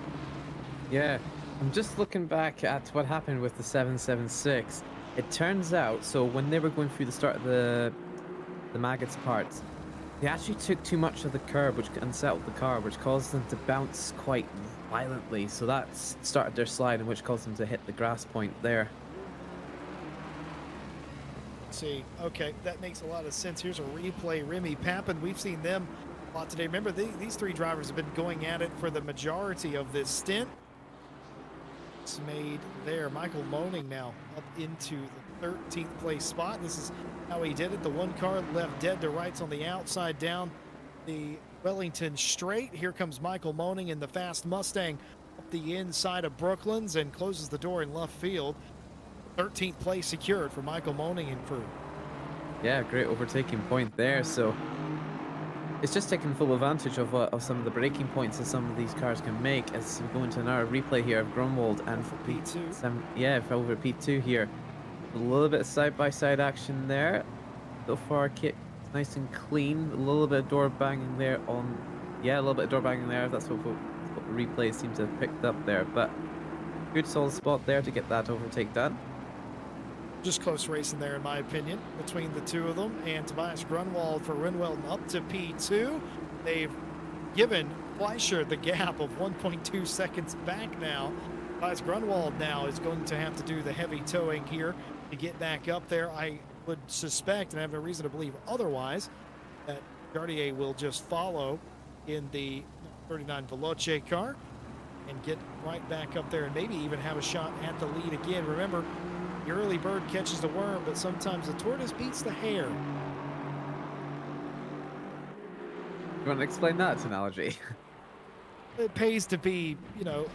Yeah, I'm just looking back at what happened with the 776. It turns out, so when they were going through the start of the Maggots parts, they actually took too much of the curb, which unsettled the car, which caused them to bounce quite violently. So that started their slide, and which caused them to hit the grass point there. Let's see, okay, that makes a lot of sense. Here's a replay. Remy Papin, we've seen them a lot today. Remember, these three drivers have been going at it for the majority of this stint. It's made there. Michael Moaning now up into the 13th place spot. This is how he did it. The one car left dead to rights on the outside down the Wellington straight. Here comes Michael Moning in the fast Mustang up the inside of Brooklands and closes the door in left field. 13th place secured for Michael Moning and crew. Yeah, great overtaking point there. So it's just taking full advantage of some of the braking points that some of these cars can make. As we go into another replay here of Grunwald and for P2. Over P2 here. A little bit of side-by-side action there. So far, Kit nice and clean. A little bit of door banging there on. Yeah, a little bit of door banging there. That's what the replay seems to have picked up there. But good solid spot there to get that overtake done. Just close racing there, in my opinion, between the two of them. And Tobias Grunwald for Renwelden up to P2. They've given Fleischer the gap of 1.2 seconds back now. Tobias Grunwald now is going to have to do the heavy towing here to get back up there. I would suspect, and I have no reason to believe otherwise, that Gardier will just follow in the 39 Veloce car and get right back up there and maybe even have a shot at the lead again. Remember, the early bird catches the worm, but sometimes the tortoise beats the hare. You want to explain that analogy? It pays to be, you know,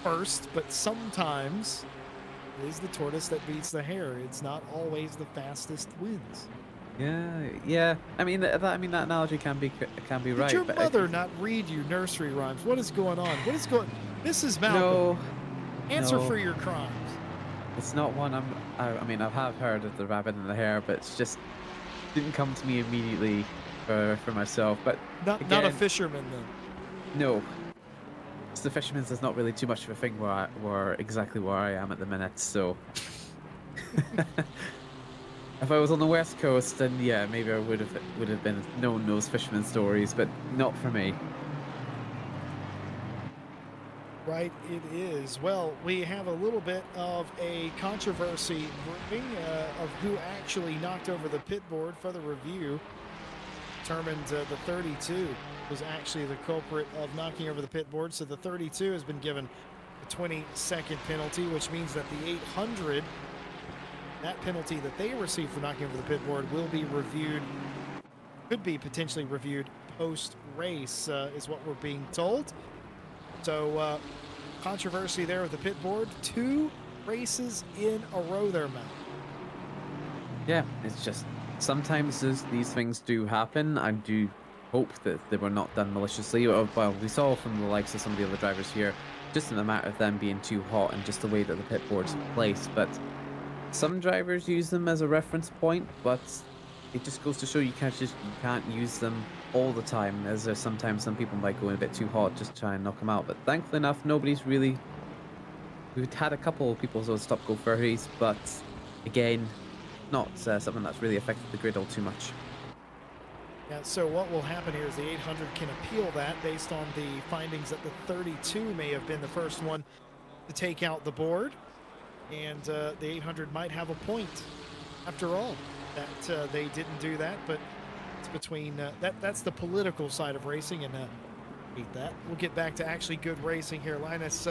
first, but sometimes it is the tortoise that beats the hare. It's not always the fastest wins. Yeah. I mean, that analogy can be right. Did your mother not read you nursery rhymes? What is going on? What is going? Mrs. Malcolm, No. answer for your crimes. It's not one I mean, I have heard of the rabbit and the hare, but it's just didn't come to me immediately for myself. But Not a fisherman then. No. The fisherman's is not really too much of a thing where exactly where I am at the minute, so if I was on the west coast, then yeah, maybe I would have been known those fisherman stories, but not for me. Right, it is. Well, we have a little bit of a controversy brewing of who actually knocked over the pit board. Further review determined the 32 was actually the culprit of knocking over the pit board. So the 32 has been given a 20-second penalty, which means that the 800, that penalty that they received for knocking over the pit board, will be reviewed, could be potentially reviewed post-race, is what we're being told. So controversy there with the pit board. 2 races in a row there, Matt. Yeah, it's just sometimes these things do happen. I do hope that they were not done maliciously. Well, we saw from the likes of some of the other drivers here, just in the matter of them being too hot and just the way that the pit board's placed. But some drivers use them as a reference point, but it just goes to show you can't use them all the time, as there's sometimes some people might go in a bit too hot just to try and knock them out. But thankfully enough, nobody's really. We've had a couple of people sort of stop go 30s, but again, not something that's really affected the grid all too much. Yeah, so what will happen here is the 800 can appeal that based on the findings that the 32 may have been the first one to take out the board, and the 800 might have a point after all that they didn't do that. But it's between that's the political side of racing, and hate that. We'll get back to actually good racing here. Linus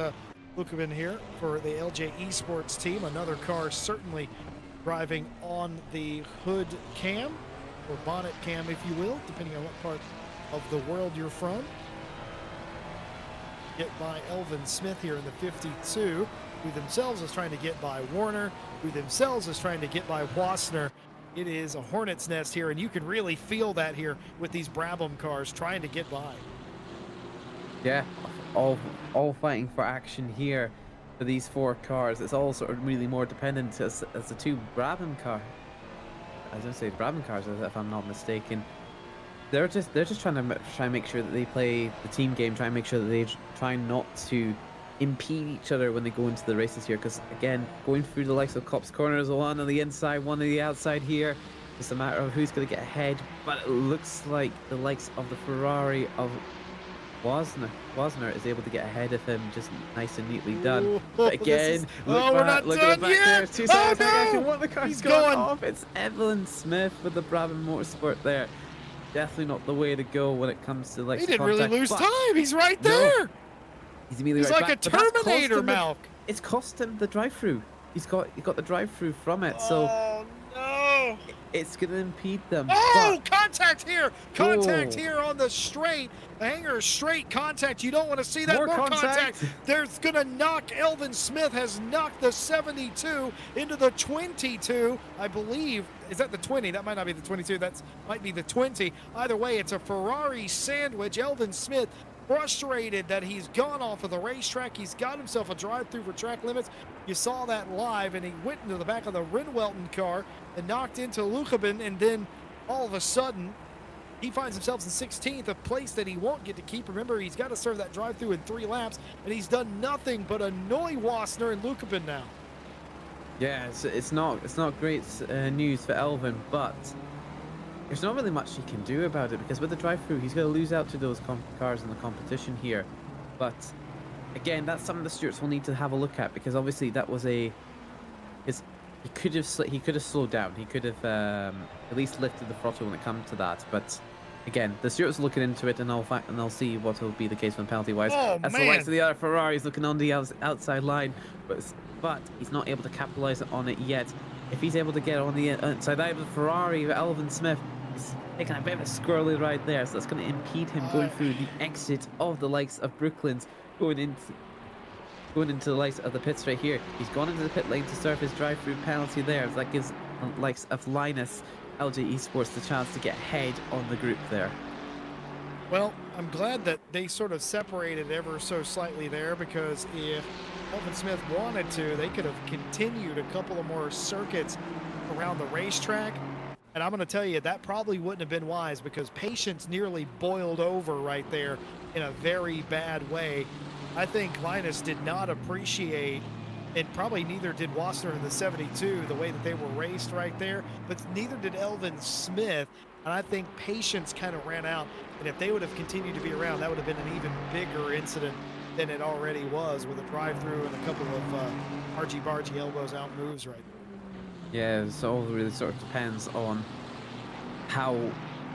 Lukoven here for the LJ Esports team. Another car certainly driving on the hood cam, or bonnet cam, if you will, depending on what part of the world you're from. Get by Elvin Smith here in the 52, who themselves is trying to get by Warner, who themselves is trying to get by Wassner. It is a hornet's nest here, and you can really feel that here with these Brabham cars trying to get by. Yeah, all fighting for action here for these 4 cars. It's all sort of really more dependent as the 2 Brabham cars. I was going to say Brabham cars, if I'm not mistaken. They're just trying to make sure that they play the team game, try and make sure that they try not to impede each other when they go into the races here. Because again, going through the likes of Kopp's corners, one on the inside, one on the outside here, it's a matter of who's going to get ahead. But it looks like the likes of the Ferrari of Wasner is able to get ahead of him, just nice and neatly done. Ooh, but again, we're not look done at the back yet. there. 2 seconds. No! What the car's He's going going. off. It's Evelyn Smith with the Brabham Motorsport there. Definitely not the way to go when it comes to like. He didn't really lose time. He's right there. He's immediately He's right like back, a but that's cost Terminator, him Malk. It's cost him the drive-through. he's got the drive-through from it, so Oh, no. it's gonna impede them. Oh, But contact here. Contact oh, here on the straight. Hanger straight contact. You don't want to see that. more More contact. contact. There's going to knock. Elvin Smith has knocked the 72 into the 22, I believe. Is that the 20? That might not be the 22. That might be the 20. Either way, it's a Ferrari sandwich. Elvin Smith frustrated that he's gone off of the racetrack. He's got himself a drive-through for track limits. You saw that live, and he went into the back of the Rinwelton car and knocked into Lukabin, and then all of a sudden, he finds himself in 16th, a place that he won't get to keep. Remember, he's got to serve that drive-through in 3 laps, and he's done nothing but annoy Wassner and Lukabin now. Yeah, it's not great news for Elvin, but there's not really much he can do about it because with the drive-through, he's going to lose out to those cars in the competition here. But again, that's something the stewards will need to have a look at because obviously that was he could have slowed down. He could have at least lifted the throttle when it comes to that. But again, the stewards are looking into it, and they'll see what will be the case when penalty-wise. Oh, That's man. the likes of the other Ferraris looking on the outside line, but he's not able to capitalize on it yet. If he's able to get on the inside out of the Ferrari, Elvin Smith is taking a bit of a squirrely ride there, so that's going to impede him going through the exit of the likes of Brooklands, going into the likes of the pits right here. He's gone into the pit lane to serve his drive-through penalty there. That gives the likes of Linus, LJ Esports, the chance to get ahead on the group there. Well, I'm glad that they sort of separated ever so slightly there because if Elvin Smith wanted to, they could have continued a couple of more circuits around the racetrack. And I'm going to tell you, that probably wouldn't have been wise because patience nearly boiled over right there in a very bad way. I think Linus did not appreciate, and probably neither did Wassner in the 72, the way that they were raced right there, but neither did Elvin Smith. And I think patience kind of ran out. And if they would have continued to be around, that would have been an even bigger incident than it already was with a drive-through and a couple of argy-bargy elbows out moves right there. Yeah, so all really sort of depends on how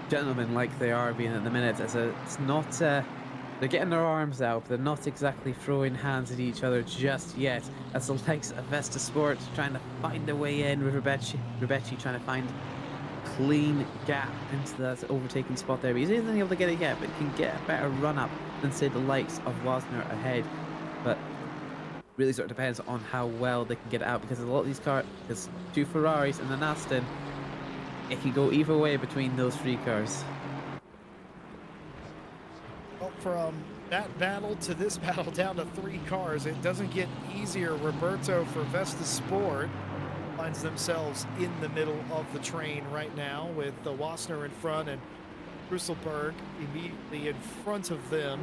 gentlemen-like they are being at the minute. It's not they're getting their arms out, but they're not exactly throwing hands at each other just yet. As the likes of Vesta Sport trying to find their way in with Rebecci trying to find a clean gap into that overtaking spot there. But he isn't able to get it yet, but can get a better run-up than, say, the likes of Wassner ahead. But really sort of depends on how well they can get it out, because a lot of these cars, there's 2 Ferraris and an Aston, it can go either way between those 3 cars. Well, from that battle to this battle down to 3 cars, it doesn't get easier. Roberto for Vesta Sport finds themselves in the middle of the train right now with the Wassner in front and Brusselberg immediately in front of them,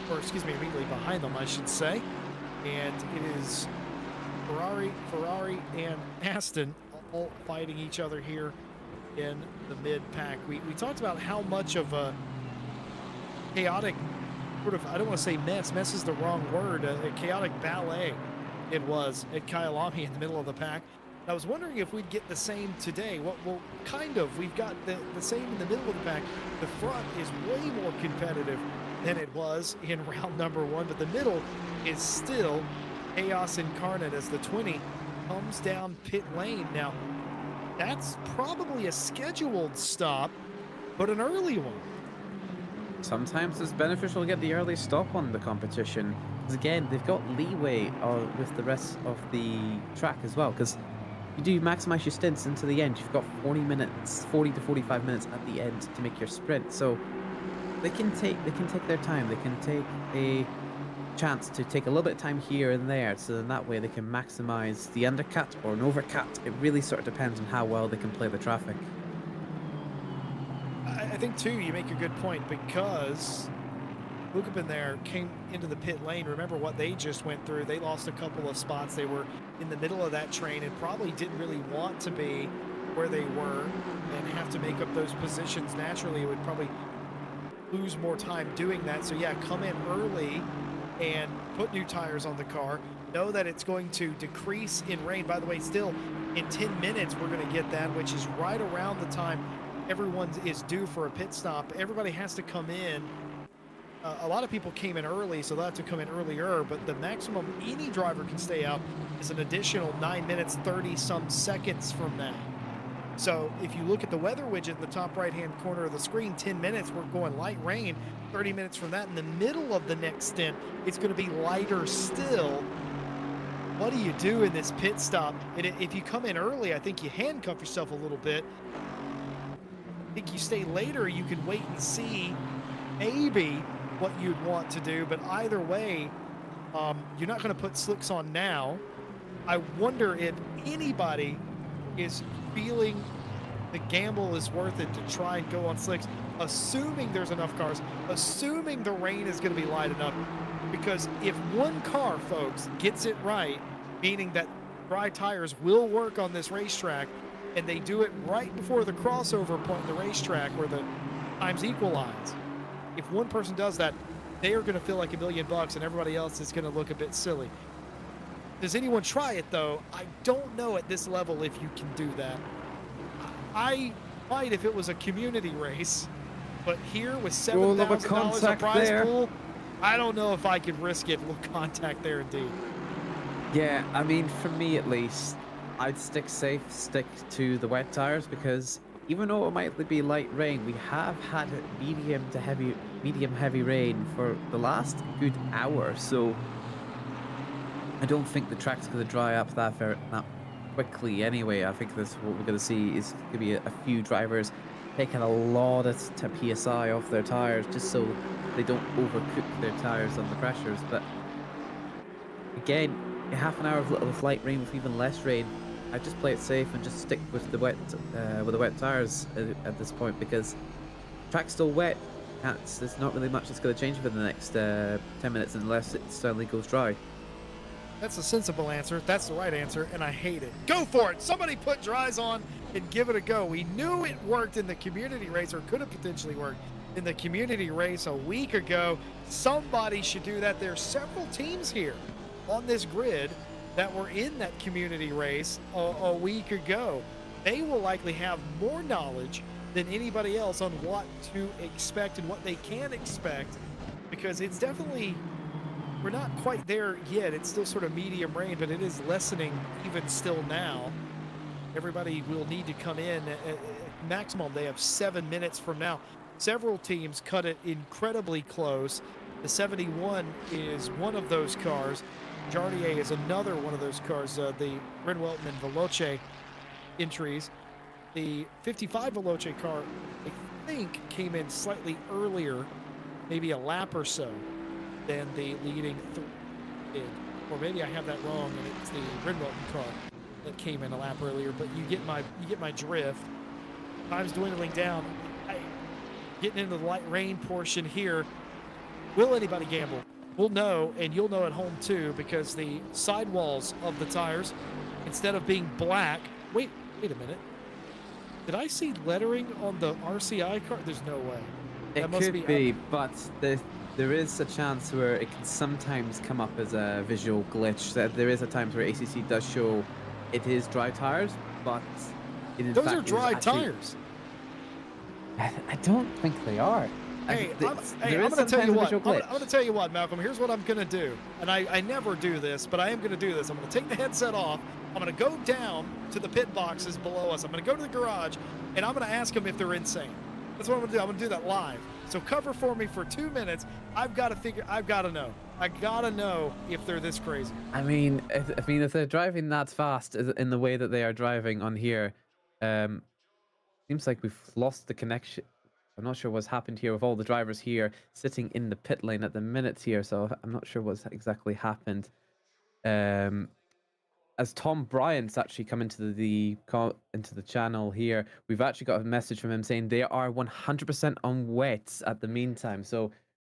or excuse me, immediately behind them, I should say. And it is Ferrari and Aston all fighting each other here in the mid-pack. We talked about how much of a chaotic sort of, I don't want to say mess is the wrong word, a chaotic ballet it was at Kyalami in the middle of the pack. I was wondering if we'd get the same today. Well, kind of. We've got the same in the middle of the pack. The front is way more competitive than it was in round number 1, but the middle is still chaos incarnate as the 20 comes down pit lane. Now, that's probably a scheduled stop, but an early one. Sometimes it's beneficial to get the early stop on the competition, because again, they've got leeway with the rest of the track as well, because you do maximize your stints into the end. You've got 40 to 45 minutes at the end to make your sprint, so they can take their time. They can take a chance to take a little bit of time here and there, so in that way they can maximize the undercut or an overcut. It really sort of depends on how well they can play the traffic. I think too, you make a good point, because Lukabin there came into the pit lane. Remember what they just went through. They lost a couple of spots. They were in the middle of that train and probably didn't really want to be where they were and have to make up those positions. Naturally, it would probably lose more time doing that. So yeah, come in early and put new tires on the car. Know that it's going to decrease in rain. By the way, still in 10 minutes, we're going to get that, which is right around the time everyone is due for a pit stop. Everybody has to come in a lot of people came in early, so they'll have to come in earlier, but the maximum any driver can stay out is an additional 9 minutes, 30 some seconds from now. So if you look at the weather widget in the top right-hand corner of the screen, 10 minutes, we're going light rain. 30 minutes from that, in the middle of the next stint, it's going to be lighter still. What do you do in this pit stop? And if you come in early, I think you handcuff yourself a little bit. I think you stay later, you can wait and see maybe what you'd want to do. But either way, you're not going to put slicks on now. I wonder if anybody is feeling the gamble is worth it to try and go on slicks, assuming there's enough cars, assuming the rain is going to be light enough. Because if one car, folks, gets it right, meaning that dry tires will work on this racetrack, and they do it right before the crossover point in the racetrack where the times equalize. If one person does that, they are going to feel like $1 million, and everybody else is going to look a bit silly. Does anyone try it, though? I don't know at this level if you can do that. I might if it was a community race, but here with $7,000 a prize pool, I don't know if I could risk it. Little contact there indeed. Yeah, I mean, for me at least, I'd stick safe, stick to the wet tires, because even though it might be light rain, we have had medium heavy rain for the last good hour, so I don't think the track's going to dry up that quickly anyway. I think this what we're going to see is going to be a few drivers taking a lot of PSI off their tires just so they don't overcook their tires on the pressures. But again, half an hour of light rain with even less rain, I just play it safe and just stick with the wet tires at this point, because the track's still wet. There's not really much that's going to change for the next 10 minutes unless it suddenly goes dry. That's a sensible answer. That's the right answer, and I hate it. Go for it. Somebody put dries on and give it a go. We knew it worked in the community race, or could have potentially worked in the community race a week ago. Somebody should do that. There's several teams here on this grid that were in that community race a week ago. They will likely have more knowledge than anybody else on what to expect and what they can expect, because it's definitely... We're not quite there yet. It's still sort of medium rain, but it is lessening even still now. Everybody will need to come in at maximum. They have 7 minutes from now. Several teams cut it incredibly close. The 71 is one of those cars. Jardier is another one of those cars. The Renwelton and Veloce entries. The 55 Veloce car, I think, came in slightly earlier, maybe a lap or so, than the leading did. Or maybe I have that wrong and it's the Renwelton car that came in a lap earlier, but you get my drift. Time's dwindling down. Getting into the light rain portion here. Will anybody gamble? We'll know, and you'll know at home too, because the sidewalls of the tires, instead of being black, wait a minute. Did I see lettering on the RCI car? There's no way. It could be, but there is a chance where it can sometimes come up as a visual glitch. There is a times where ACC does show it is dry tires, but those are dry tires. I don't think they are. Hey, I'm going to tell you what. I'm going to tell you what, Malcolm. Here's what I'm going to do, and I never do this, but I am going to do this. I'm going to take the headset off. I'm going to go down to the pit boxes below us. I'm going to go to the garage, and I'm going to ask them if they're insane. That's what I'm going to do. I'm going to do that live. So cover for me for 2 minutes. I've got to know. I got to know if they're this crazy. I mean, if they're driving that fast in the way that they are driving on here, seems like we've lost the connection. I'm not sure what's happened here with all the drivers here sitting in the pit lane at the minute here, so I'm not sure what's exactly happened. As Tom Bryant's actually come into the channel here, we've actually got a message from him saying they are 100% on wets at the meantime. So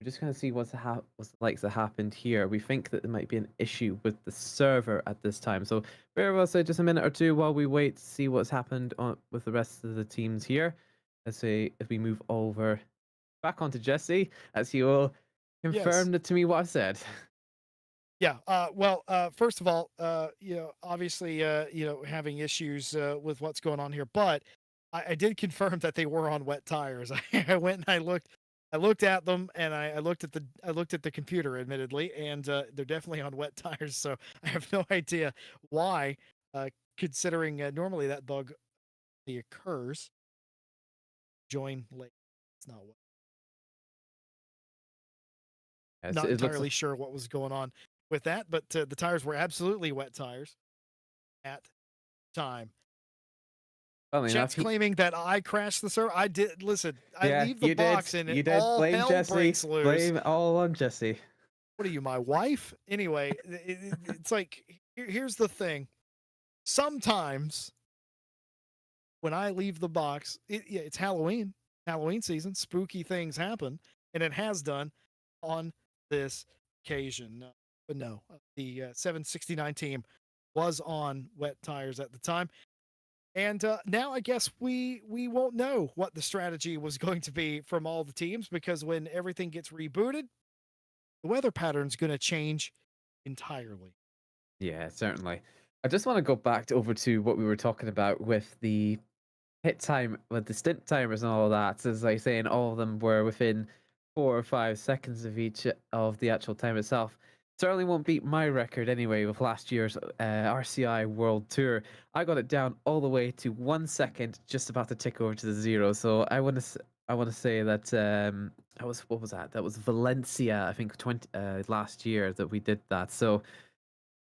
we're just going to see what's the likes that happened here. We think that there might be an issue with the server at this time. So very well, so just a minute or two while we wait to see what's happened with the rest of the teams here. Let's see if we move over back onto Jesse, as he will confirm to me what I've said. Yeah. Well, first of all, obviously, having issues with what's going on here, but I did confirm that they were on wet tires. I went and I looked I looked at them and I looked at the computer, admittedly, and they're definitely on wet tires. So I have no idea why, considering normally that bug occurs. Join late. It's not what. Yes, Not it looks. entirely sure what was going on with that, but the tires were absolutely wet tires at time. Funny enough, Chet's claiming that I crashed the server. I did. Listen, I yeah, leave the you did. box and You it did. all Blame hell Jesse. breaks loose. Blame all on Jesse. What are you, my wife? Anyway, it's like here's the thing. Sometimes when I leave the box, yeah, it's Halloween season. Spooky things happen, and it has done on this occasion. But no, the 769 team was on wet tires at the time. And now I guess we won't know what the strategy was going to be from all the teams, because when everything gets rebooted, the weather pattern's going to change entirely. Yeah, certainly. I just want to go back over to what we were talking about with the hit time, with the stint timers and all of that. As I saying, all of them were within 4 or 5 seconds of each of the actual time itself. Certainly won't beat my record anyway with last year's RCI World Tour. I got it down all the way to 1 second, just about to tick over to the zero. So I want to say that that was, what was that? That was Valencia, I think, last year that we did that. So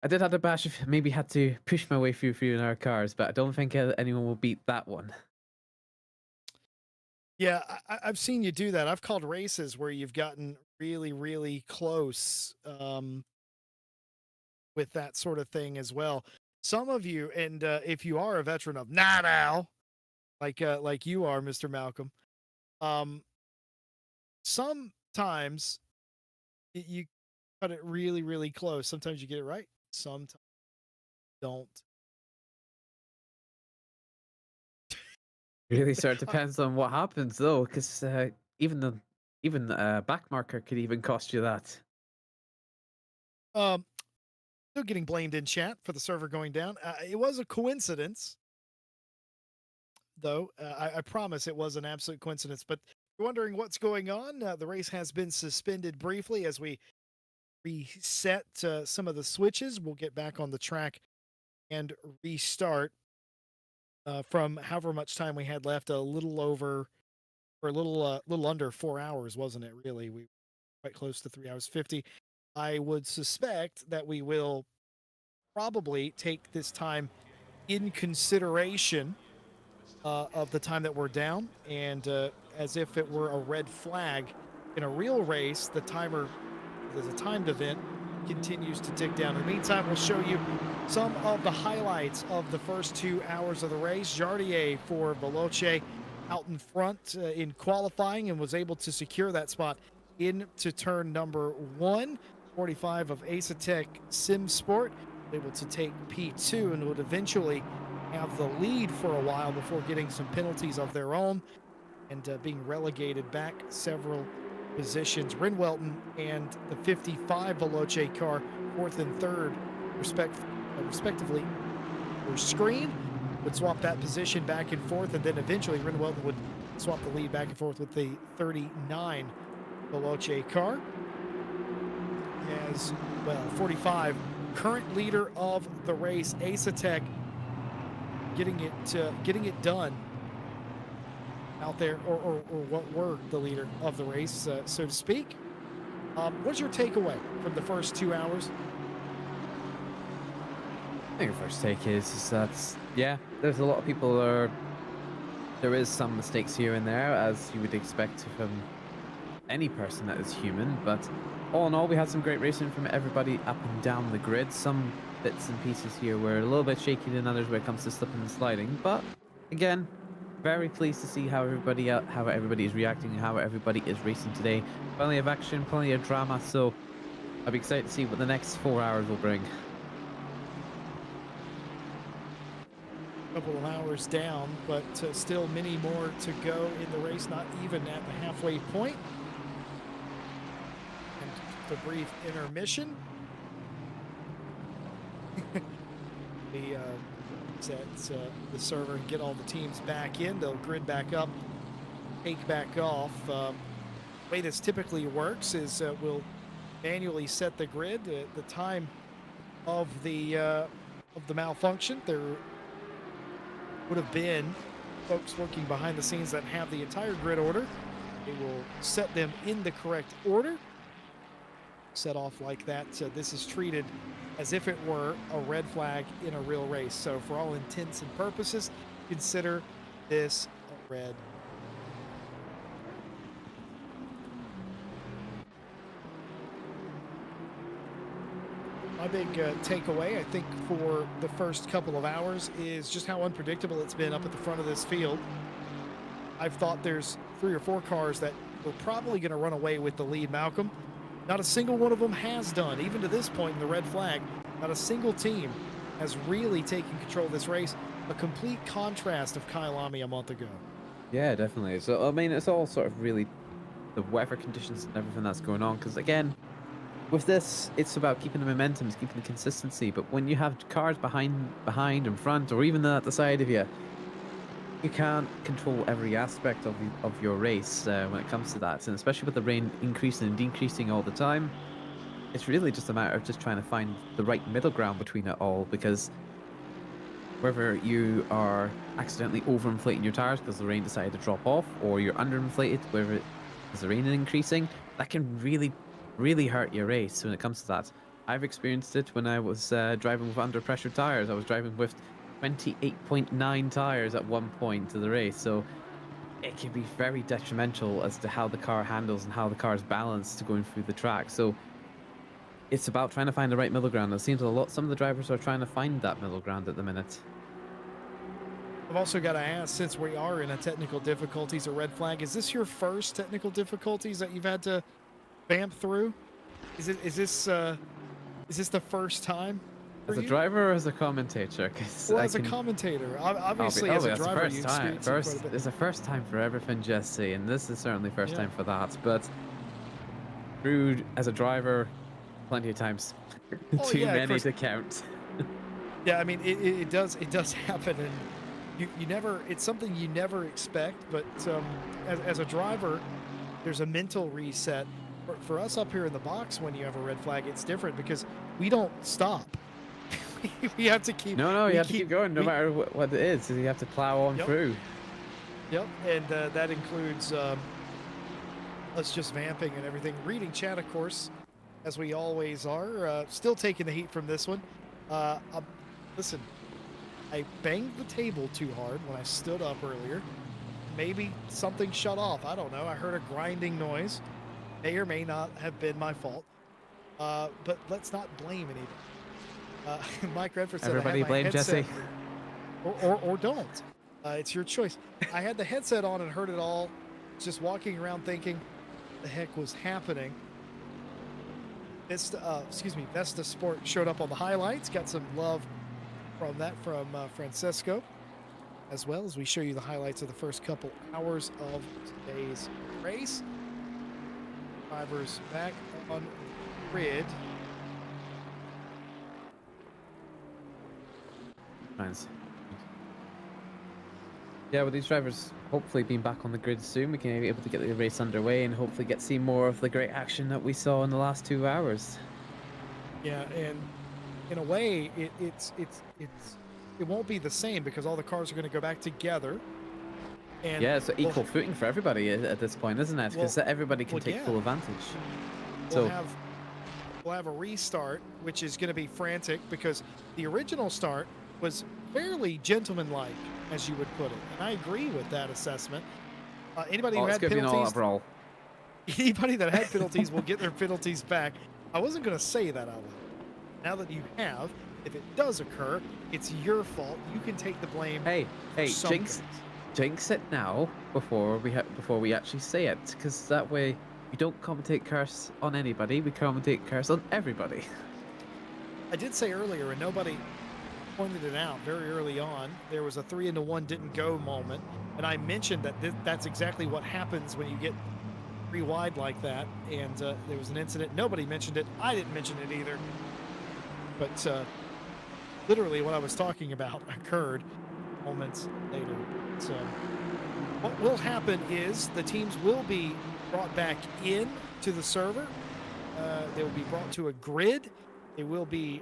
I did have to bash, maybe had to push my way through a few in our cars, but I don't think anyone will beat that one. Yeah, I've seen you do that. I've called races where you've gotten really, really close with that sort of thing as well. Some of you, and if you are a veteran of now, like you are, Mr. Malcolm, um, sometimes you cut it really, really close. Sometimes you get it right. Sometimes you don't. Really sort of depends on what happens though, because even the back marker could even cost you that. Um, Still getting blamed in chat for the server going down. It was a coincidence, though. I promise it was an absolute coincidence. But if you're wondering what's going on, the race has been suspended briefly as we reset some of the switches. We'll get back on the track and restart from however much time we had left. A little over, or a little under 4 hours, wasn't it? Really, we were quite close to 3 hours 50. I would suspect that we will probably take this time in consideration of the time that we're down, and as if it were a red flag in a real race, the timer, there's a timed event, continues to tick down. In the meantime, we'll show you some of the highlights of the first 2 hours of the race. Jardier for Veloce out in front in qualifying, and was able to secure that spot into turn number 1. 45 of Asatek Sim Sport able to take P2 and would eventually have the lead for a while before getting some penalties of their own and being relegated back several positions. Rinwelton and the 55 Veloce car, 4th and 3rd, respectively, were screened, would swap that position back and forth, and then eventually Rinwelton would swap the lead back and forth with the 39 Veloce car. As well, 45, current leader of the race, Asatek, getting it done out there, or what were the leader of the race, so to speak. What's your takeaway from the first 2 hours? I think the first take is that, yeah, there's a lot of people there is some mistakes here and there, as you would expect from any person that is human, but all in all, we had some great racing from everybody up and down the grid. Some bits and pieces here were a little bit shaky than others when it comes to slipping and sliding, but again, very pleased to see how everybody is reacting and how everybody is racing today. Plenty of action, plenty of drama, so I'll be excited to see what the next 4 hours will bring. A couple of hours down, but still many more to go in the race, not even at the halfway point. The brief intermission. The the server and get all the teams back in. They'll grid back up, take back off. way this typically works is we'll manually set the grid at the time of the malfunction. There would have been folks working behind the scenes that have the entire grid order. They will set them in the correct order, set off like that. So this is treated as if it were a red flag in a real race. So for all intents and purposes, consider this a red. My big takeaway, I think, for the first couple of hours is just how unpredictable it's been up at the front of this field. I've thought there's 3 or 4 cars that were probably going to run away with the lead, Malcolm. Not a single one of them has done, even to this point in the red flag. Not a single team has really taken control of this race. A complete contrast of Kyle Lamy a month ago. Yeah, definitely. So, I mean, it's all sort of really the weather conditions and everything that's going on. Because, again, with this, it's about keeping the momentum, it's keeping the consistency. But when you have cars behind, in front, or even at the side of you, you can't control every aspect of your race when it comes to that. And especially with the rain increasing and decreasing all the time, it's really just a matter of just trying to find the right middle ground between it all. Because whether you are accidentally overinflating your tires because the rain decided to drop off, or you're underinflated whether it's the rain increasing, that can really hurt your race when it comes to that. I've experienced it when I was driving with under pressure tires. I was driving with 28.9 tires at one point to the race, so it can be very detrimental as to how the car handles and how the car is balanced going through the track. So it's about trying to find the right middle ground. It seems some of the drivers are trying to find that middle ground at the minute. I've also got to ask, since we are in a technical difficulties, a red flag, is this your first technical difficulties that you've had to vamp through? Is this the first time? As a driver or as a commentator? Well, as a commentator. Obviously, as a driver, you experience it quite a bit. It's a first time for everything, Jesse, and this is certainly first time for that. But through as a driver, plenty of times. Too many to count. Yeah, I mean, it does happen, and you never, it's something you never expect. But as a driver, there's a mental reset. For us up here in the box, when you have a red flag, it's different because we don't stop. We have to keep. No, you have to keep going, no matter what it is. You have to plow on through. Yep, and that includes us just vamping and everything. Reading chat, of course, as we always are. Still taking the heat from this one. Listen, I banged the table too hard when I stood up earlier. Maybe something shut off. I don't know. I heard a grinding noise. May or may not have been my fault. But let's not blame anybody. Mike Redford said, everybody blame Jesse. Or don't. It's your choice. I had the headset on and heard it all. Just walking around thinking, the heck was happening? Vesta Sport showed up on the highlights. Got some love from that from Francesco, as well as we show you the highlights of the first couple hours of today's race. Drivers back on grid. Nice. Yeah, with these drivers hopefully being back on the grid soon, we can be able to get the race underway and hopefully see more of the great action that we saw in the last 2 hours. Yeah, and in a way, it won't be the same because all the cars are going to go back together. And yeah, it's equal footing for everybody at this point, isn't it? Because everybody can take full advantage. We'll have a restart, which is going to be frantic because the original start was fairly gentlemanlike, as you would put it, and I agree with that assessment. Anybody who had penalties, anybody that had penalties will get their penalties back. I wasn't going to say that out loud. Now that you have, if it does occur, it's your fault. You can take the blame. Hey, jinx it now before we actually say it, because that way we don't commentate curse on anybody. We commentate curse on everybody. I did say earlier, and nobody pointed it out very early on, there was a 3-1 didn't go moment, and I mentioned that that's exactly what happens when you get 3 wide like that, and there was an incident. Nobody mentioned it. I didn't mention it either, but literally what I was talking about occurred moments later. So what will happen is the teams will be brought back in to the server. They will be brought to a grid. They will be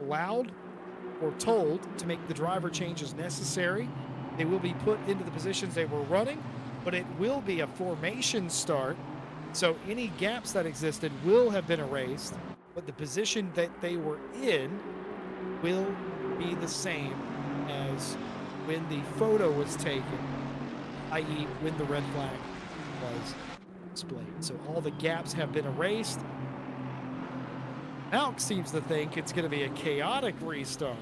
allowed or told to make the driver changes necessary. They will be put into the positions they were running, but it will be a formation start. So any gaps that existed will have been erased, but the position that they were in will be the same as when the photo was taken, i.e. when the red flag was displayed. So all the gaps have been erased. Malk seems to think it's going to be a chaotic restart.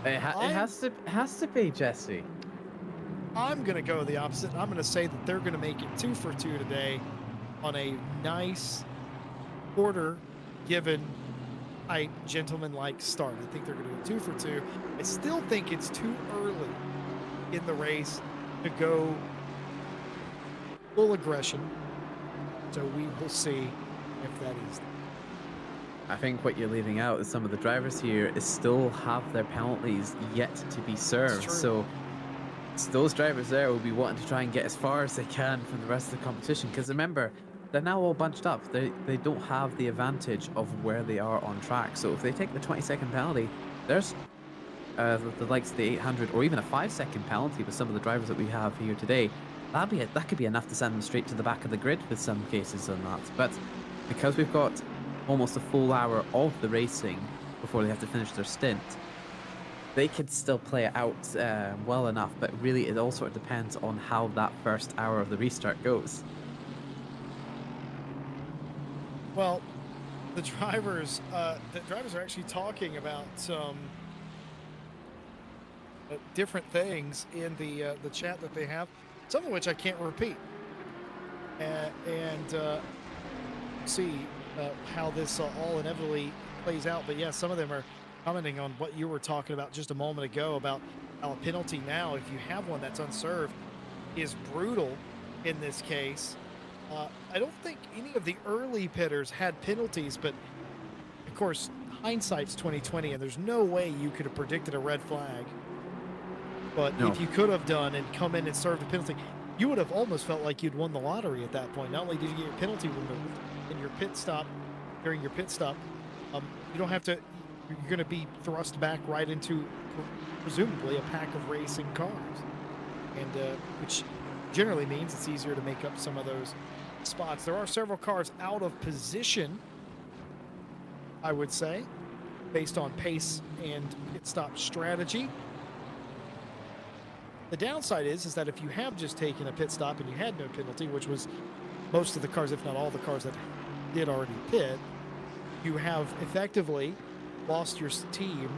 It has to be, Jesse. I'm going to go the opposite. I'm going to say that they're going to make it 2 for 2 today on a nice order given gentleman-like start. I think they're going to do 2 for 2. I still think it's too early in the race to go full aggression. So we will see if that is. I think what you're leaving out is some of the drivers here still have their penalties yet to be served. So those drivers there will be wanting to try and get as far as they can from the rest of the competition. Because remember, they're now all bunched up. They don't have the advantage of where they are on track. So if they take the 20-second penalty, there's the likes of the 800 or even a 5-second penalty with some of the drivers that we have here today. That could be enough to send them straight to the back of the grid with some cases on that. But because we've got almost a full hour of the racing before they have to finish their stint, they could still play it out well enough, but really it all sort of depends on how that first hour of the restart goes. Well, the drivers are actually talking about some different things in the chat that they have, some of which I can't repeat, and see how this all inevitably plays out. But yeah, some of them are commenting on what you were talking about just a moment ago about how a penalty now, if you have one that's unserved, is brutal in this case. I don't think any of the early pitters had penalties, but of course hindsight's 2020 and there's no way you could have predicted a red flag. But if you could have done and come in and served a penalty, you would have almost felt like you'd won the lottery at that point. Not only did you get your penalty removed in your pit stop, during your pit stop, you don't have to, you're going to be thrust back right into presumably a pack of racing cars, and which generally means it's easier to make up some of those spots. There are several cars out of position, I would say, based on pace and pit stop strategy. The downside is that if you have just taken a pit stop and you had no penalty, which was most of the cars, if not all the cars that did already pit, you have effectively lost your team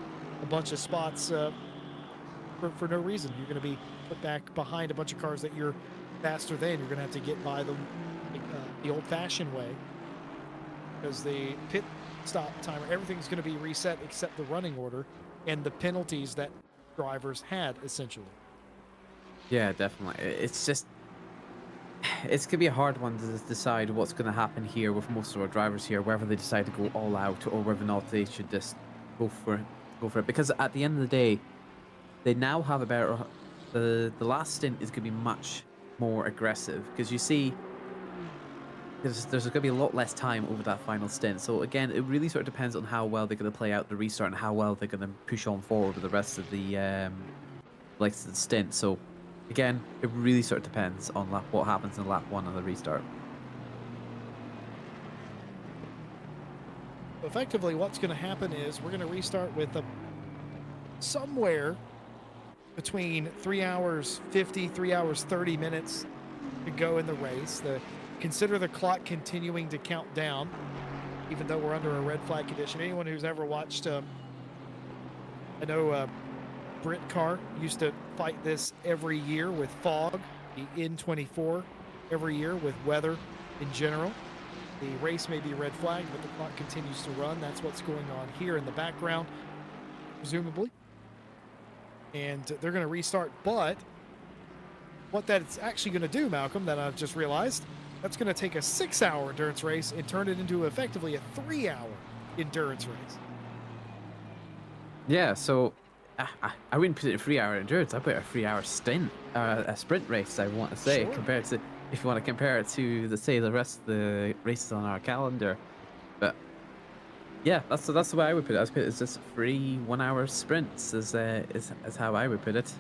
a bunch of spots for no reason. You're going to be put back behind a bunch of cars that you're faster than. You're going to have to get by them the old-fashioned way, because the pit stop timer, everything's going to be reset except the running order and the penalties that drivers had, essentially. Yeah, definitely. It's just, it's gonna be a hard one to decide what's gonna happen here with most of our drivers here, whether they decide to go all out or whether or not they should just go for it. Because at the end of the day, they now have a better. The last stint is gonna be much more aggressive, because you see, there's gonna be a lot less time over that final stint. So again, it really sort of depends on how well they're gonna play out the restart and how well they're gonna push on forward with the rest of the like the stint. So again, it really sort of depends on what happens in lap 1 of the restart. Effectively, what's going to happen is we're going to restart with somewhere between 3 hours 50, 3 hours 30 minutes to go in the race. Consider the clock continuing to count down, even though we're under a red flag condition. Anyone who's ever watched, I know Brit Car used to fight this every year with fog, the N24 every year with weather in general. The race may be red flagged, but the clock continues to run. That's what's going on here in the background, presumably. And they're going to restart, but what that's actually going to do, Malcolm, that I've just realized, that's going to take a 6-hour endurance race and turn it into effectively a 3-hour endurance race. Yeah, so I wouldn't put it a 3-hour endurance. I put it a 3-hour stint, a sprint race, I want to say, Sure. compared to, if you want to compare it to the rest of the races on our calendar. But yeah, that's the way I would put it. I would put it as just free 1 hour sprints is how I would put it.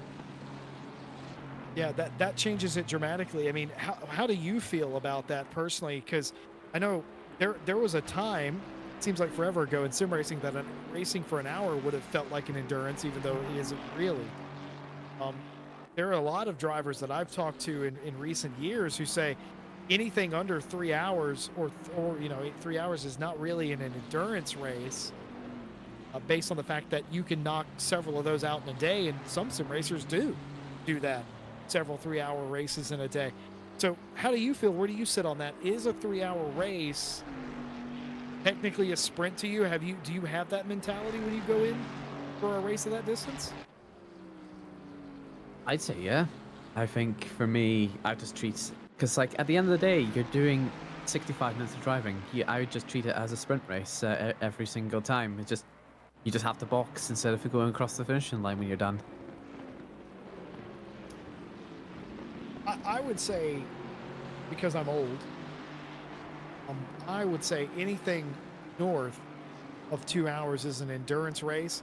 Yeah, that changes it dramatically. I mean, how do you feel about that personally? Because I know there was a time, it seems like forever ago in sim racing, that racing for an hour would have felt like an endurance, even though it isn't really. Um, there are a lot of drivers that I've talked to in recent years who say anything under 3 hours or 3 hours is not really an endurance race, based on the fact that you can knock several of those out in a day, and some sim racers do that, several 3 hour races in a day. So how do you feel? Where do you sit on that? Is a 3 hour race technically a sprint to you? Do you have that mentality when you go in for a race of that distance? I'd say yeah. I think for me, I just treat because like at the end of the day, you're doing 65 minutes of driving. I would just treat it as a sprint race every single time. You just have to box instead of going across the finishing line when you're done. I would say, because I'm old, I would say anything north of 2 hours is an endurance race,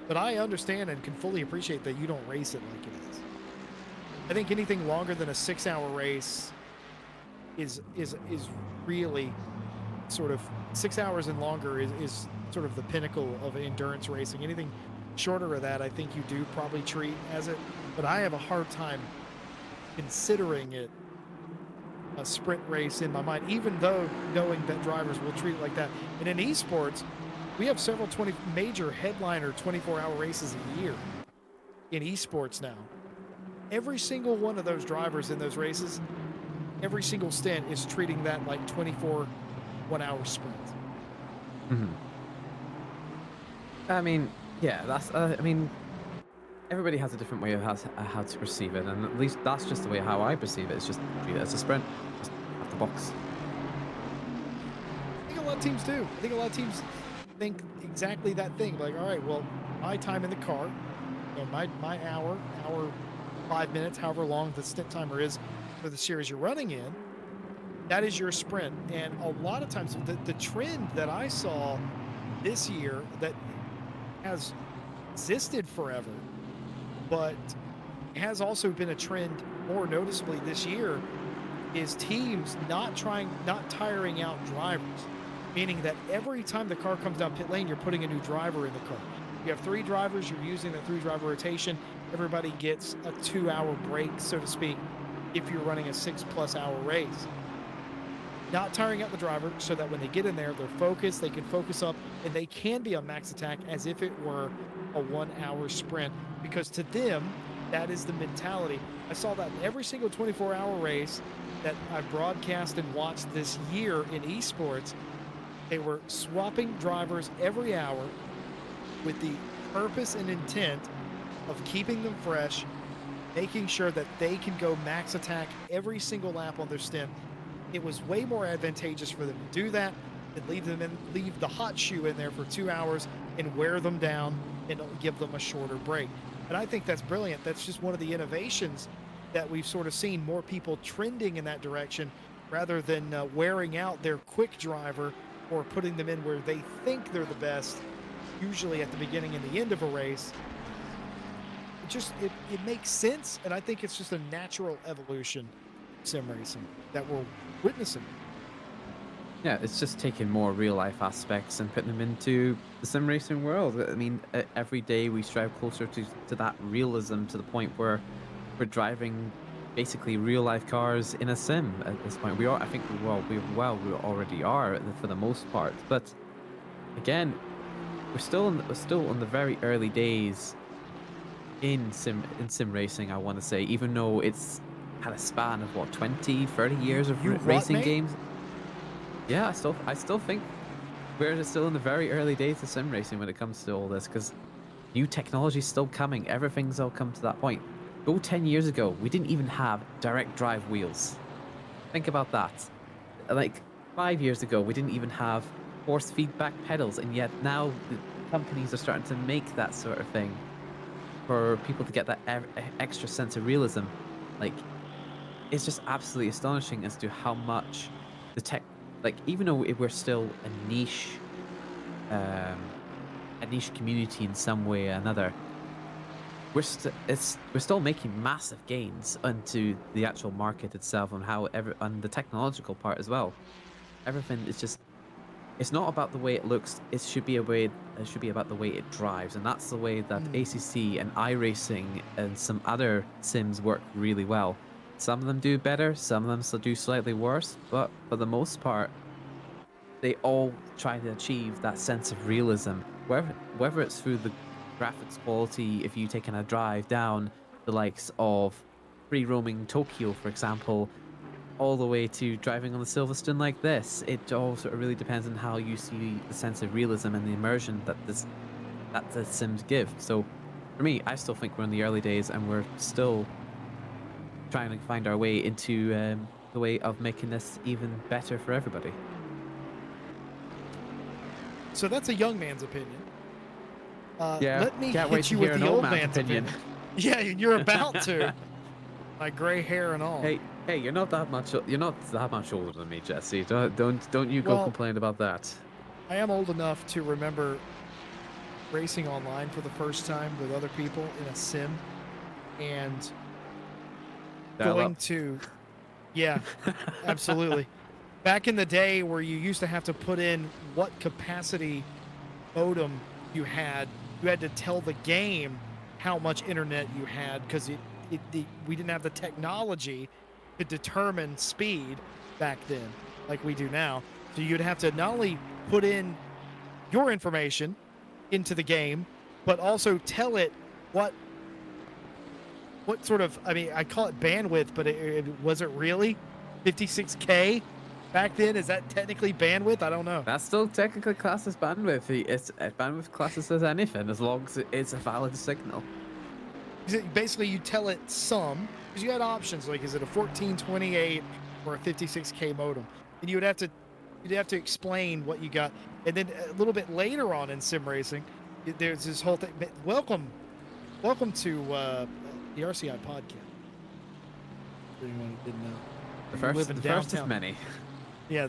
but I understand and can fully appreciate that you don't race it like it is. I think anything longer than a 6 hour race is really sort of 6 hours and longer is sort of the pinnacle of endurance racing. Anything shorter of that, I think you do probably treat as it, but I have a hard time considering it a sprint race in my mind, even though knowing that drivers will treat it like that. And in esports, we have several major headliner 24-hour races a year in esports now. Every single one of those drivers in those races, every single stint is treating that like 24 1-hour sprints. Mm-hmm. I mean, yeah, that's. I mean, everybody has a different way of how to perceive it, and at least that's just the way how I perceive it. It's just treat it as a sprint, just have to box. I think a lot of teams do. I think a lot of teams think exactly that thing. Like, all right, well, my time in the car, my hour, 5 minutes, however long the stint timer is for the series you're running in, that is your sprint. And a lot of times, the trend that I saw this year that has existed forever, but has also been a trend more noticeably this year, is teams not tiring out drivers. Meaning that every time the car comes down pit lane, you're putting a new driver in the car. You have 3 drivers, you're using the 3-driver rotation. Everybody gets a 2-hour break, so to speak, if you're running a 6+ hour race. Not tiring out the driver so that when they get in there, they're focused, they can focus up, and they can be on max attack as if it were a 1-hour sprint. Because to them, that is the mentality. I saw that in every single 24-hour race that I've broadcast and watched this year in esports. They were swapping drivers every hour with the purpose and intent of keeping them fresh, making sure that they can go max attack every single lap on their stint. It was way more advantageous for them to do that than leave the hot shoe in there for 2 hours and wear them down and give them a shorter break. And I think that's brilliant. That's just one of the innovations that we've sort of seen, more people trending in that direction rather than wearing out their quick driver or putting them in where they think they're the best, usually at the beginning and the end of a race. It makes sense, and I think it's just a natural evolution of sim racing that we're witnessing. Yeah, it's just taking more real life aspects and putting them into the sim racing world. I mean, every day we strive closer to that realism, to the point where we're driving basically real life cars in a sim at this point. I think we already are for the most part. But again, we're still in the very early days in sim racing, I want to say, even though it's had a span of what, 20, 30 years of racing games. Yeah, I still think we're still in the very early days of sim racing when it comes to all this, because new technology is still coming. Everything's all come to that point. Go 10 years ago, we didn't even have direct drive wheels. Think about that. Like 5 years ago, we didn't even have force feedback pedals, and yet now the companies are starting to make that sort of thing for people to get that extra sense of realism. Like, it's just absolutely astonishing as to how much the tech, like even though we're still um, a niche community in some way or another, we're still making massive gains into the actual market itself and on the technological part as well. Everything is just it's not about the way it looks. It should be about the way it drives, and that's the way that Mm. ACC and iRacing and some other sims work really well. Some of them do better, some of them still do slightly worse, but for the most part, they all try to achieve that sense of realism. Whether it's through the graphics quality, if you taking a drive down the likes of free roaming Tokyo, for example, all the way to driving on the Silverstone like this. It all sort of really depends on how you see the sense of realism and the immersion that the Sims give. So for me, I still think we're in the early days and we're still trying to find our way into the way of making this even better for everybody. So that's a young man's opinion. Yeah, Let me can't wait hit to you hear with an the old old man's man's opinion. opinion. Yeah, you're about to. My gray hair and all. Hey, you're not that much. You're not that much older than me, Jesse. Don't you go Well, complain about that. I am old enough to remember racing online for the first time with other people in a sim and Dial going up. to, yeah, absolutely. Back in the day where you used to have to put in what capacity modem you had to tell the game how much internet you had because we didn't have the technology to determine speed back then like we do now. So you'd have to not only put in your information into the game, but also tell it what sort of, I mean, I call it bandwidth, but it was it really 56K back then? Is that technically bandwidth? I don't know. That's still technically classed as bandwidth. It's bandwidth classes as anything, as long as it's a valid signal. Basically, you tell it some, because you had options like, is it a 1428 or a 56K modem? And you'd have to explain what you got. And then a little bit later on in sim racing, there's this whole thing. Welcome to the RCI podcast. For anyone who didn't know, The first of many. Yeah,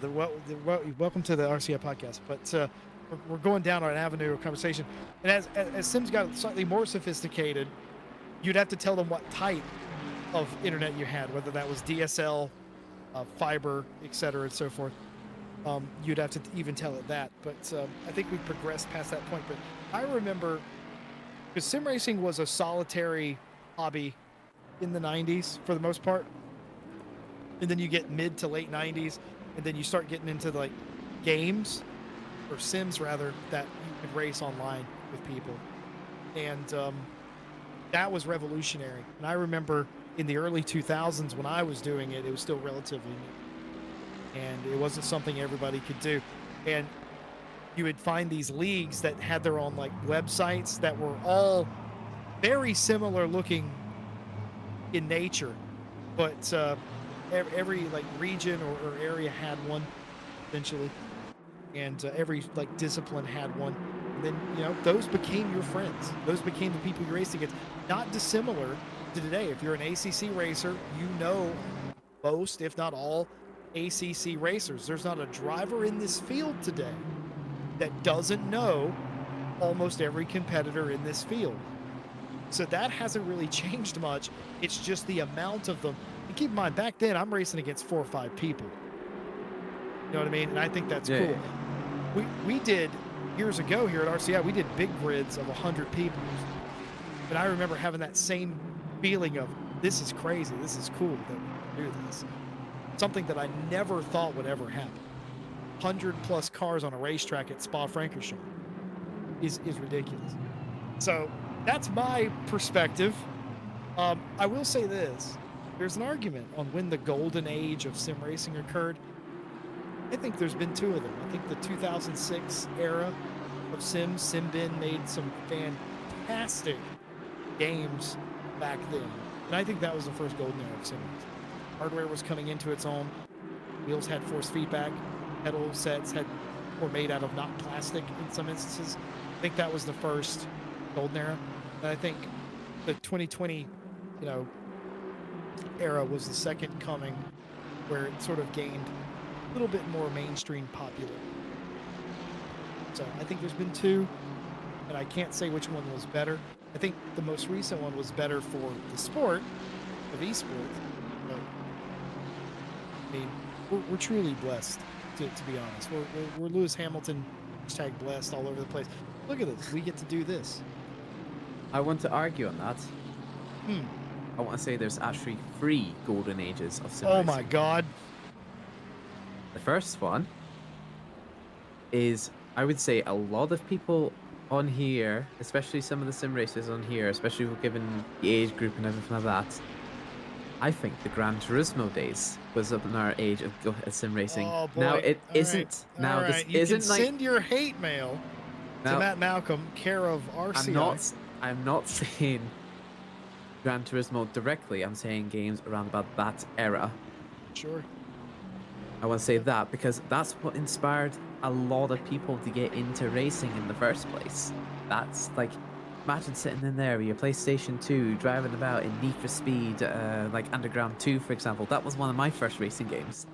welcome to the RCI podcast. But we're going down an avenue of conversation, and as Sims got slightly more sophisticated, you'd have to tell them what type of internet you had, whether that was DSL, fiber, etc., and so forth. You'd have to even tell it that. But I think we've progressed past that point. But I remember, because sim racing was a solitary hobby in the 90s for the most part, and then you get mid to late 90s, and then you start getting into like games or sims rather that you could race online with people, and that was revolutionary. And I remember in the early 2000s when I was doing it, it was still relatively new, and it wasn't something everybody could do. And you would find these leagues that had their own like websites that were all very similar looking in nature, but every like region or area had one essentially, and every like discipline had one. And then those became your friends. Those became the people you raced against. Not dissimilar to today. If you're an ACC racer, most, if not all, ACC racers. There's not a driver in this field today that doesn't know almost every competitor in this field. So that hasn't really changed much. It's just the amount of them. And keep in mind, back then I'm racing against 4 or 5 people. You know what I mean? And I think that's cool. We did years ago here at RCI, we did big grids of 100 people. And I remember having that same feeling of, this is crazy, this is cool that we can do this. Something that I never thought would ever happen. 100 plus cars on a racetrack at Spa-Francorchamps is ridiculous. So that's my perspective. I will say this. There's an argument on when the golden age of sim racing occurred. I think there's been 2 of them. I think the 2006 era of Simbin made some fantastic games back then. And I think that was the first golden era of sim racing. Hardware was coming into its own. Wheels had force feedback. Pedal sets were made out of not plastic in some instances. I think that was the first golden era. And I think the 2020, era was the second coming, where it sort of gained a little bit more mainstream popular. So I think there's been two, and I can't say which one was better. I think the most recent one was better for the sport of esports. But, I mean, we're truly blessed, to be honest. We're Lewis Hamilton #blessed all over the place. Look at this. We get to do this. I want to argue on that. I want to say there's actually 3 golden ages of sim Oh racing. my God. The first one is, I would say, a lot of people on here, especially some of the sim racers on here, especially given the age group and everything like that, I think the Gran Turismo days was up in our age of sim racing. Oh boy. Now it All isn't. right. Now All this right. You isn't can like. send your hate mail to Now, Matt Malcolm, care of RCI. I'm not saying Gran Turismo directly. I'm saying games around about that era. Sure. I want to say that because that's what inspired a lot of people to get into racing in the first place. That's like, imagine sitting in there with your PlayStation 2, driving about in Need for Speed, like Underground 2, for example. That was one of my first racing games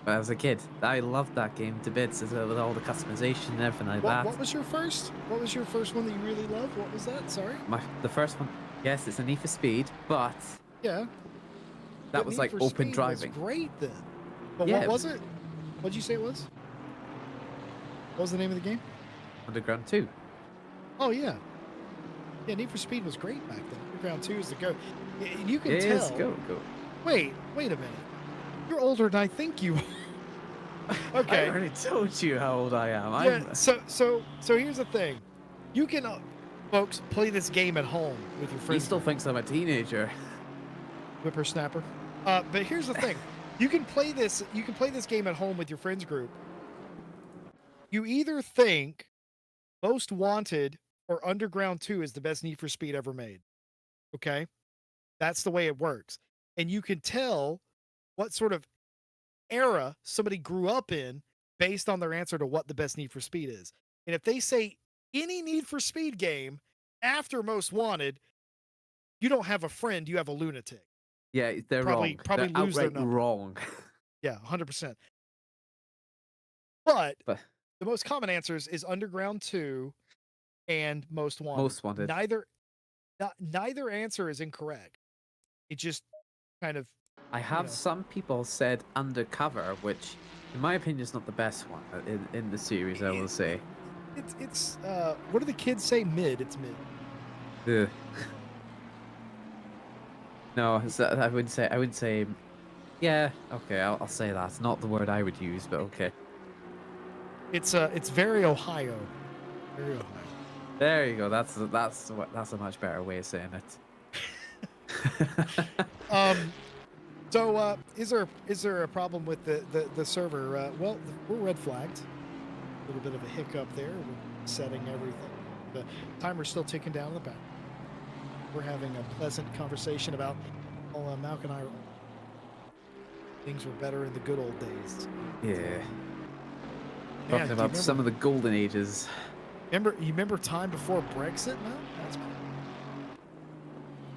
when I was a kid. I loved that game to bits with all the customization and everything like that. What was your first? What was your first one that you really loved? What was that? Sorry. The first one, yes, it's a Need for Speed, but Yeah. that was like open driving. Was great then. But Yeah, what was it? What did you say it was? What was the name of the game? Underground 2. Oh yeah. Yeah, Need for Speed was great back then. Underground 2 is the go. And you can Yes, tell. go. Wait a minute. You're older than I think you are. Okay. I already told you how old I am. Yeah. So here's the thing. You can, folks, play this game at home with your He friends. still thinks I'm a teenager. Whippersnapper. But here's the thing. You can play this game at home with your friends group. You either think Most Wanted or Underground 2 is the best Need for Speed ever made. Okay? That's the way it works. And you can tell what sort of era somebody grew up in based on their answer to what the best Need for Speed is. And if they say any Need for Speed game after Most Wanted, you don't have a friend, you have a lunatic. Yeah, they're wrong. Probably they're lose their outright number. wrong. Yeah, 100%. But But the most common answers is Underground 2 and Most Wanted. Most Wanted. Neither answer is incorrect. It just kind of. I have some people said Undercover, which, in my opinion, is not the best one in the series. I will say. It's what do the kids say? Mid. It's mid. Ugh. No, I would say. Yeah, okay, I'll say that. It's not the word I would use, but okay. It's very Ohio. Very Ohio. There you go. That's a much better way of saying it. So is there a problem with the server? Well, we're red flagged. A little bit of a hiccup there. We're setting everything. The timer's still ticking down in the back. We're having a pleasant conversation about Malcolm and I. Things were better in the good old days. Yeah. Man, Talking about some of the golden ages. You remember time before Brexit, man? That's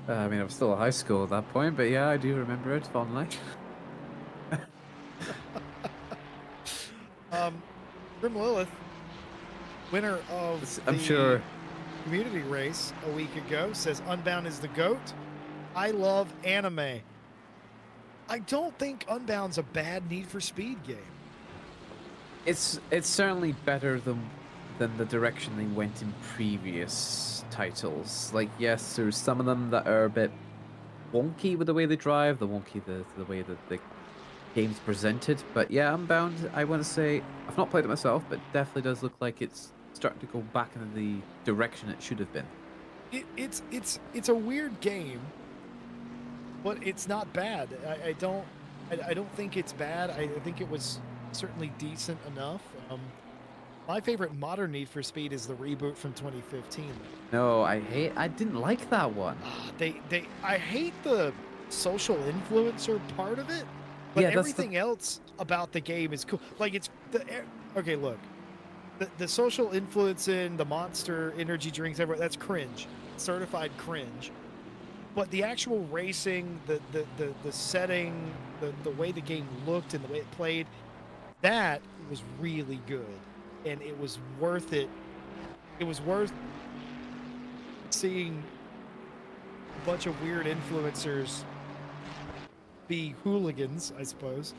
cool. I mean, I was still at high school at that point, but yeah, I do remember it fondly. Grim Lilith, winner of I'm sure community race a week ago, says Unbound is the GOAT. I love anime. I don't think Unbound's a bad Need for Speed game. it's certainly better than the direction they went in previous titles. Like, yes, there's some of them that are a bit wonky with the way they drive, the way that the game's presented. But yeah, Unbound, I want to say, I've not played it myself, but definitely does look like it's starting to go back into the direction it should have been. It's a weird game, but it's not bad. I don't think it's bad. I think it was certainly decent enough. My favorite modern Need for Speed is the reboot from 2015. No, I didn't like that one. I hate the social influencer part of it, but Yeah, that's everything else about the game is cool. Like okay, look, the social influencing, the Monster energy drinks, everywhere, that's cringe, certified cringe. but the actual racing, the setting, the way the game looked and the way it played, that was really good, and it was worth it. It was worth seeing a bunch of weird influencers be hooligans, I suppose.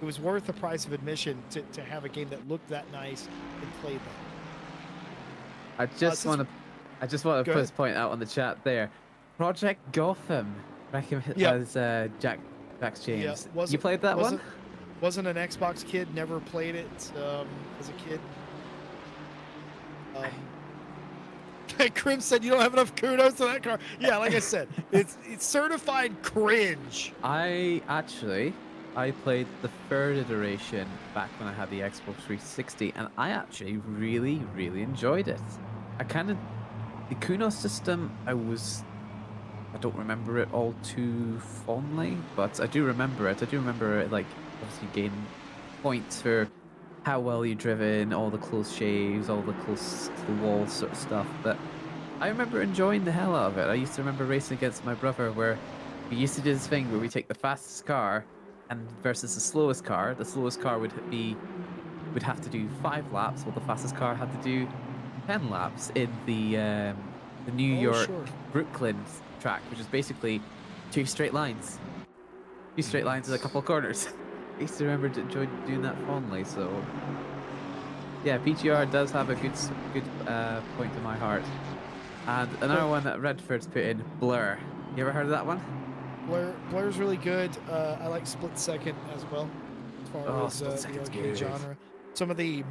It was worth the price of admission to have a game that looked that nice and played that. I just want to Go put ahead. this point out on the chat there. Project Gotham, Yep. as Jax James. Yeah, You played that one? Wasn't an Xbox kid, never played it as a kid. Krim said you don't have enough kudos to that car. Yeah, like I said, it's certified cringe. I played the third iteration back when I had the Xbox 360, and I actually really enjoyed it. The Kunos system, I don't remember it all too fondly, but I do remember it. I do remember it, like, obviously gaining points for how well you're driven, all the close shaves, all the close to the wall sort of stuff. But I remember enjoying the hell out of it. I used to remember racing against my brother where we used to do this thing where we take the fastest car and versus the slowest car. The slowest car would have to do 5 laps, while the fastest car had to do 10 laps in the New York Sure. Brooklyn track, which is basically 2 straight lines. 2 straight lines and a couple of corners. I used to remember enjoy doing that fondly, so yeah, PGR does have a good point in my heart. And another one that Redford's put in, Blur. You ever heard of that one? Blur's really good. I like Split Second as well, as far as Split the Second's arcade good. genre. Some of the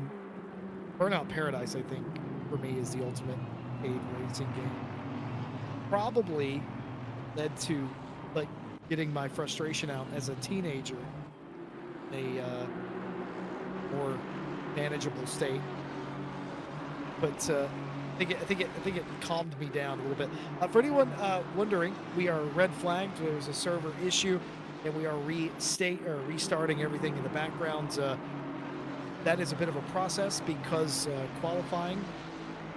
Burnout Paradise, I think, for me, is the ultimate arcade racing game. Probably led to like getting my frustration out as a teenager in a more manageable state. But I think it calmed me down a little bit. For anyone wondering, we are red flagged. There was a server issue, and we are restarting everything in the background. That is a bit of a process because qualifying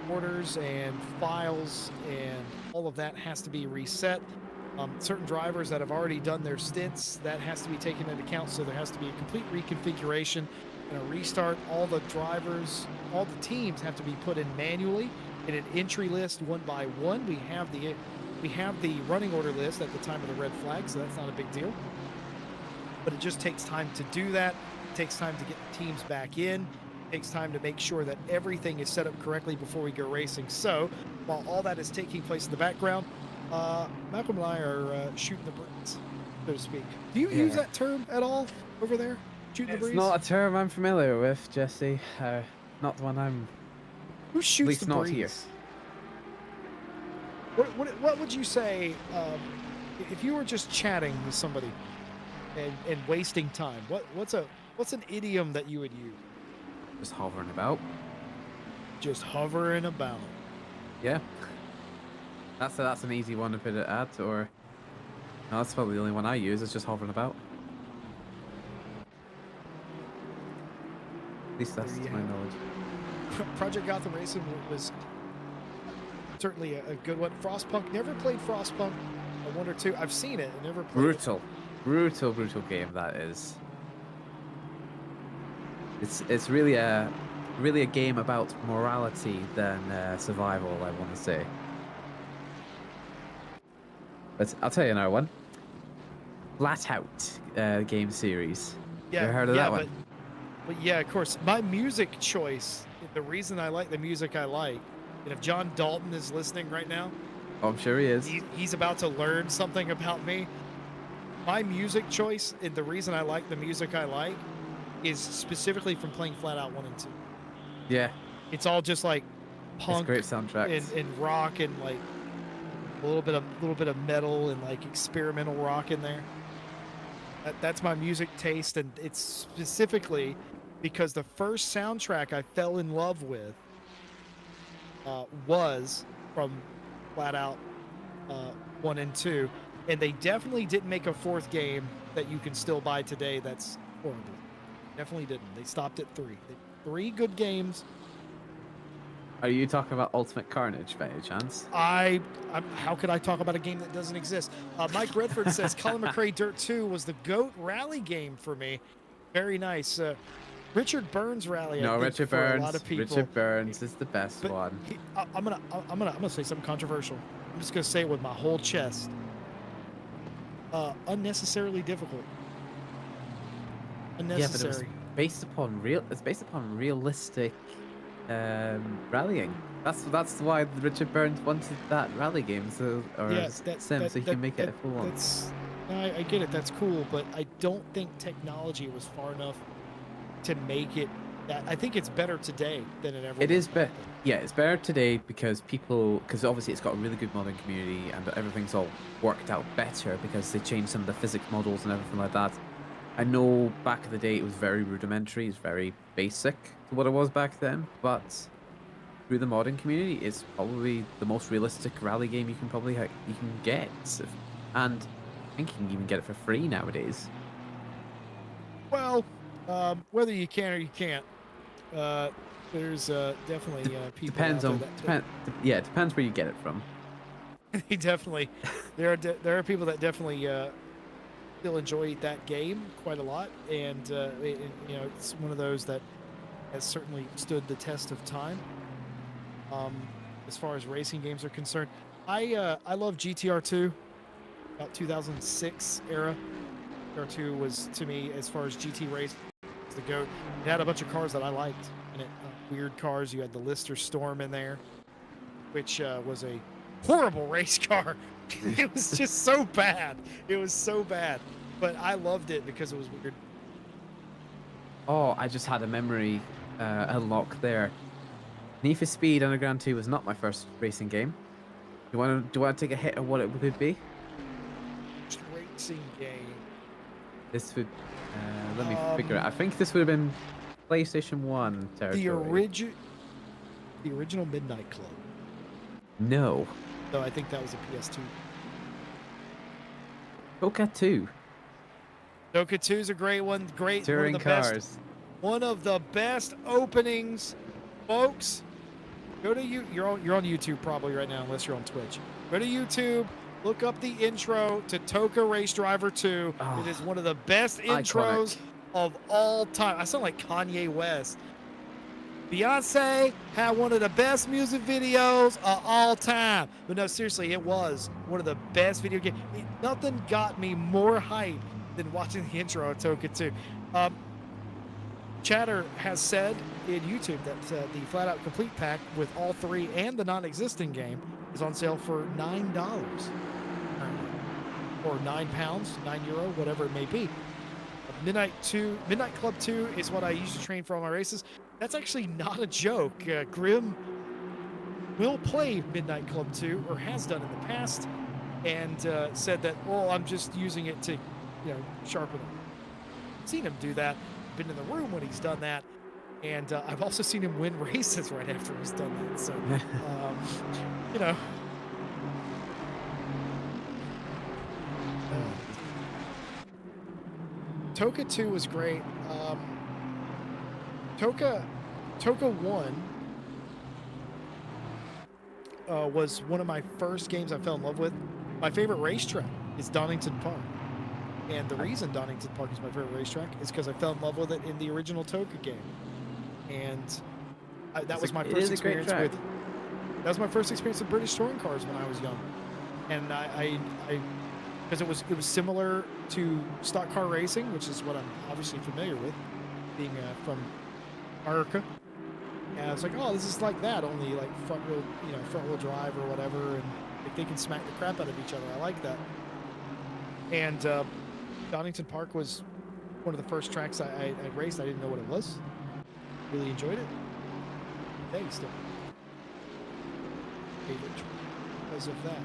orders and files and all of that has to be reset. Certain drivers that have already done their stints, that has to be taken into account, so there has to be a complete reconfiguration and a restart. All the drivers, all the teams have to be put in manually in an entry list one by one. We have the running order list at the time of the red flag, so that's not a big deal. But it just takes time to do that. It takes time to get the teams back in. It takes time to make sure that everything is set up correctly before we go racing. So while all that is taking place in the background, Malcolm and I are shooting the breeze, so to speak. Do you use that term at all over there? Shooting the breeze? It's not a term I'm familiar with, Jesse. Not one I'm... Who shoots least the not breeze? Here. What would you say if you were just chatting with somebody and wasting time? What's an idiom that you would use? Just hovering about. Just hovering about. Yeah. That's an easy one to put it at, or... No, that's probably the only one I use, is just hovering about. At least that's to my knowledge. Project Gotham Racing was certainly a good one. Frostpunk, never played Frostpunk. I wonder too. I've seen it, I never played it. Brutal game that is. It's really a game about morality than survival, I want to say. But I'll tell you another one. Flat Out game series. Yeah, you ever heard of that one? But yeah, of course. My music choice, the reason I like the music I like, and if John Dalton is listening right now, Oh, I'm sure he is. he's about to learn something about me. My music choice, and the reason I like the music I like, is specifically from playing Flat Out 1 and 2. Yeah. It's all just like punk It's great soundtracks. and rock and like a little bit of metal and like experimental rock in there. That's my music taste, and it's specifically because the first soundtrack I fell in love with was from Flat Out 1 and 2, and they definitely didn't make a 4th game that you can still buy today. That's horrible. Definitely didn't. They stopped at 3. 3 good games, Are you talking about Ultimate Carnage by any chance? How could I talk about a game that doesn't exist? Mike Redford says Colin McRae Dirt 2 was the GOAT rally game for me. Very nice. Richard Burns rally, I No, think, Richard for a Burns. lot of people. Richard Burns is the best But one. I'm gonna say something controversial. I'm just gonna say it with my whole chest. Unnecessarily difficult. Unnecessary. Yeah, but it's based upon realistic rallying. That's why Richard Burns wanted that rally game, so sim, so he can make it a full one. I get it. That's cool, but I don't think technology was far enough to make it. I think it's better today than it ever. It is better. Yeah, it's better today because obviously it's got a really good modding community and everything's all worked out better because they changed some of the physics models and everything like that. I know back in the day it was very rudimentary, it's very basic to what it was back then, but through the modding community, it's probably the most realistic rally game you can get, and I think you can even get it for free nowadays. Well, whether you can or you can't, there's definitely people. Depends on yeah, it depends where you get it from. They definitely there are people that definitely still enjoy that game quite a lot, and it's one of those that has certainly stood the test of time. As far as racing games are concerned, I love GTR 2, about 2006 era. GTR 2 was, to me, as far as GT race, the GOAT. It had a bunch of cars that I liked in it. Weird cars. You had the Lister Storm in there, which was a horrible race car. It was just so bad. It was so bad. But I loved it because it was weird. Oh, I just had a memory unlock there. Need for Speed Underground 2 was not my first racing game. Do you want to take a hit of what it would be? Racing game. This would let me figure it out. I think this would have been PlayStation 1 territory. The original Midnight Club. No. No, I think that was a PS2. Toka 2. Toka 2 is a great one. Great. Touring cars. One of the best openings, folks. Go to you're on YouTube probably right now, unless you're on Twitch. Go to YouTube. Look up the intro to Toka Race Driver 2. Oh, it is one of the best intros of all time. I sound like Kanye West. Beyonce had one of the best music videos of all time. But no, seriously, it was one of the best video games. Nothing got me more hype than watching the intro of Toka 2. Chatter has said in YouTube that the Flat Out Complete Pack with all three and the non-existent game is on sale for $9. Or £9, €9, whatever it may be. Midnight Club 2 is what I use to train for all my races. That's actually not a joke. Grim will play Midnight Club 2, or has done in the past, and said that, well, I'm just using it to, sharpen it. I've seen him do that. Been in the room when he's done that, and I've also seen him win races right after he's done that. So, Toka 2 was great. Toka 1 was one of my first games I fell in love with. My favorite racetrack is Donington Park. And the reason Donington Park is my favorite racetrack is because I fell in love with it in the original Toka game. And that was my first experience with... That was my first experience with British touring cars when I was young. And because it was similar to stock car racing, which is what I'm obviously familiar with, being from America. And I was like, oh, this is like that, only like front wheel drive or whatever, and like, they can smack the crap out of each other. I like that. And Donington Park was one of the first tracks I raced. I didn't know what it was. Really enjoyed it. Hey, still favorite because of that.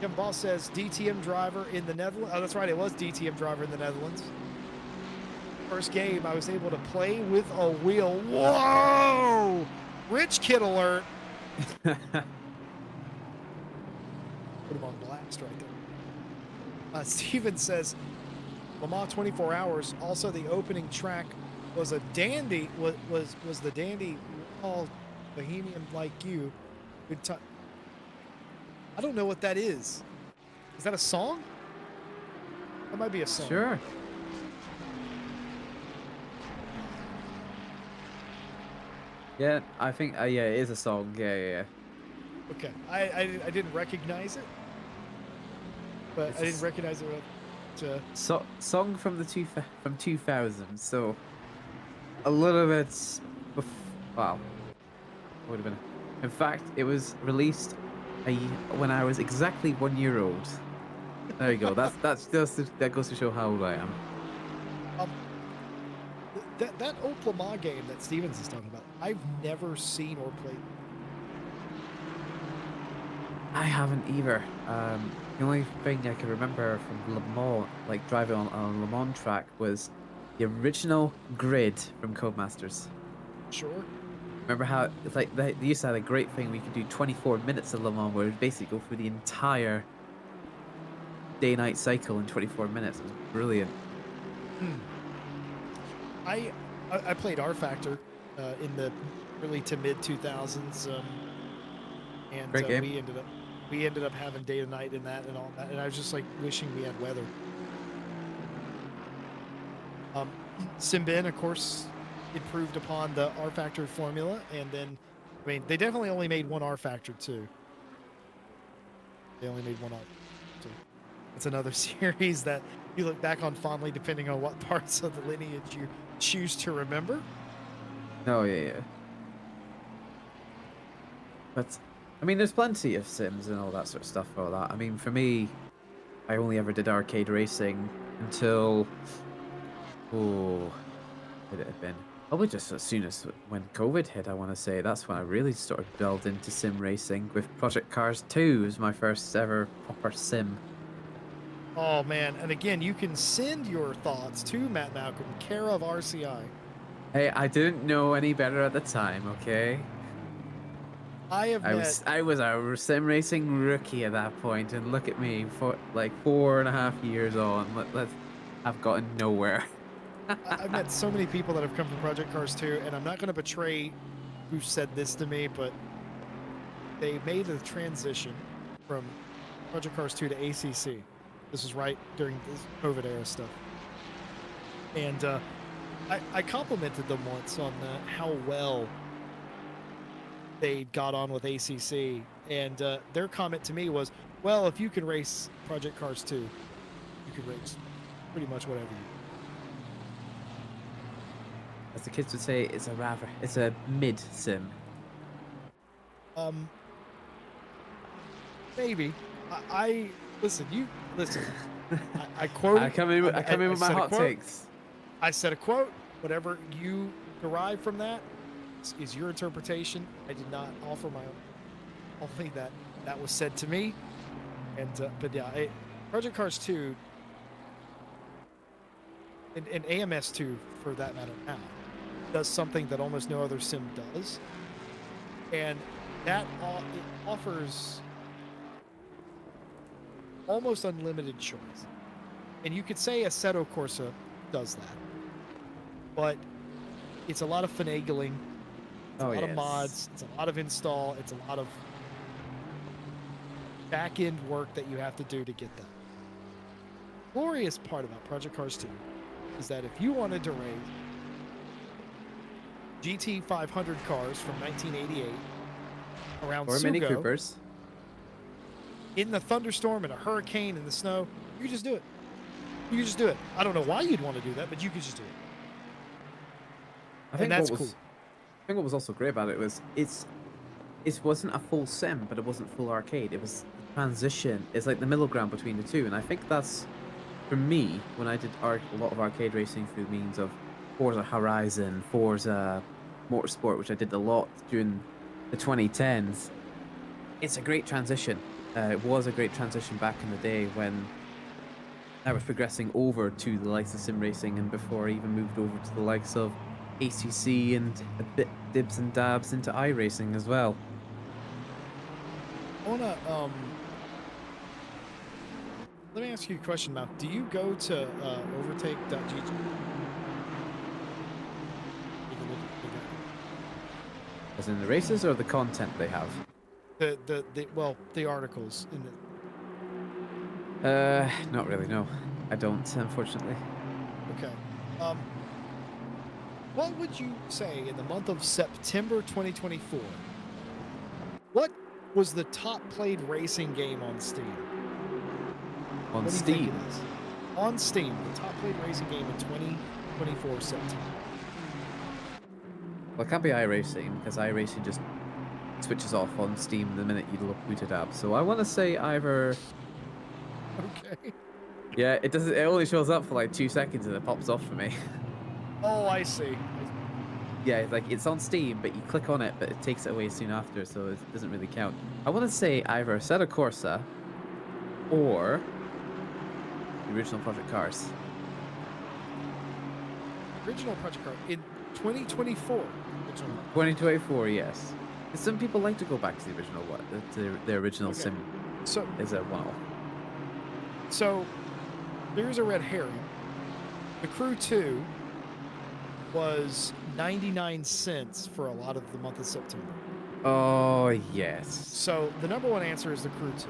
Kevin Ball says DTM driver in the Netherlands. Oh, that's right. It was DTM driver in the Netherlands. First game I was able to play with a wheel. Whoa! Rich kid alert. Put him on blast right there. Steven says Le Mans 24 Hours. Also, the opening track was a dandy. Was the dandy? Oh, bohemian like you could I don't know what that is. Is that a song? That might be a song. Sure. Yeah, I think yeah, it is a song. Yeah. Okay, I didn't recognize it, but It's I a didn't recognize it. song from the from 2000. So a little bit. Wow, would have been. In fact, it was released when I was exactly 1 year old. There you go. That goes to show how old I am. Um, that Oklahoma game that Stevens is talking about, I've never seen or played. I haven't either. The only thing I can remember from Le Mans, like driving on a Le Mans track, was the original grid from Codemasters. Sure. Remember how it's like they used to have a great thing where you could do 24 minutes of Le Mans, where you basically go through the entire day-night cycle in 24 minutes. It was brilliant. I played R Factor in the early to mid 2000s, and Great game. we ended up having day and night in that and all that, and I was just like wishing we had weather. Simbin, of course, improved upon the R Factor formula, and then, I mean, they definitely only made one R Factor 2. They only made one R Factor 2. It's another series that you look back on fondly, depending on what parts of the lineage you choose to remember. Oh yeah. But I mean, there's plenty of sims and all that sort of stuff for all that. I mean, for me, I only ever did arcade racing until would it have been? Probably just as soon as when COVID hit, I want to say. That's when I really started delved into sim racing with Project Cars 2 as my first ever proper sim. Oh man, and again, you can send your thoughts to Matt Malcolm, care of RCI. Hey, I didn't know any better at the time, okay? I was a sim racing rookie at that point, and look at me, for like 4.5 years on, I've gotten nowhere. I've met so many people that have come from Project Cars 2, and I'm not going to betray who said this to me, but they made the transition from Project Cars 2 to ACC. This was right during this COVID era stuff. And I complimented them once on how well they got on with ACC. And their comment to me was, well, if you can race Project Cars 2, you can race pretty much whatever you want. As the kids would say, it's a mid sim. Maybe. Listen. I quoted. I come in with my hot takes. I said a quote. Whatever you derive from that is your interpretation. I did not offer my own. Only that was said to me. And but yeah, Project Cars 2 and AMS 2 for that matter now does something that almost no other sim does, and that it offers almost unlimited choice. And you could say Assetto Corsa does that, but it's a lot of finagling, it's a lot of mods, it's a lot of install, it's a lot of back-end work that you have to do to get that. The glorious part about Project Cars 2 is that if you wanted to race GT 500 cars from 1988 around or Sugo, Mini Coopers in the thunderstorm and a hurricane in the snow, you could just do it. You could just do it. I don't know why you'd want to do that, but you could just do it. I think that's cool. I think what was also great about it was it wasn't a full sim, but it wasn't full arcade. It was the transition. It's like the middle ground between the two, and I think that's, for me, when I did a lot of arcade racing through means of Forza Horizon, Forza Motorsport, which I did a lot during the 2010s. It's a great transition. It was a great transition back in the day when I was progressing over to the likes of sim racing, and before I even moved over to the likes of ACC and a bit dibs and dabs into iRacing as well. I wanna let me ask you a question, Mal. Do you go to overtake.gg? As in the races or the content they have? The articles in the. Not really. No, I don't. Unfortunately. Okay. What would you say in the month of September 2024? What was the top played racing game on Steam? On What do you Steam. think it is? On Steam, the top played racing game in 2024 September. Well, it can't be iRacing because iRacing just switches off on Steam the minute you boot it up. So I want to say either. Okay. Yeah, it doesn't. It only shows up for like 2 seconds and it pops off for me. Oh, I see. Yeah, like it's on Steam, but you click on it, but it takes it away soon after, so it doesn't really count. I want to say either Assetto Corsa or the original Project Cars. Original Project Car in 2024. Original. 2024, yes. 'Cause some people like to go back to the original one. The original Okay. sim So, is a one-off. so here's a red herring. The Crew 2 was 99 cents for a lot of the month of September. Oh yes. So the number one answer is the Crew 2.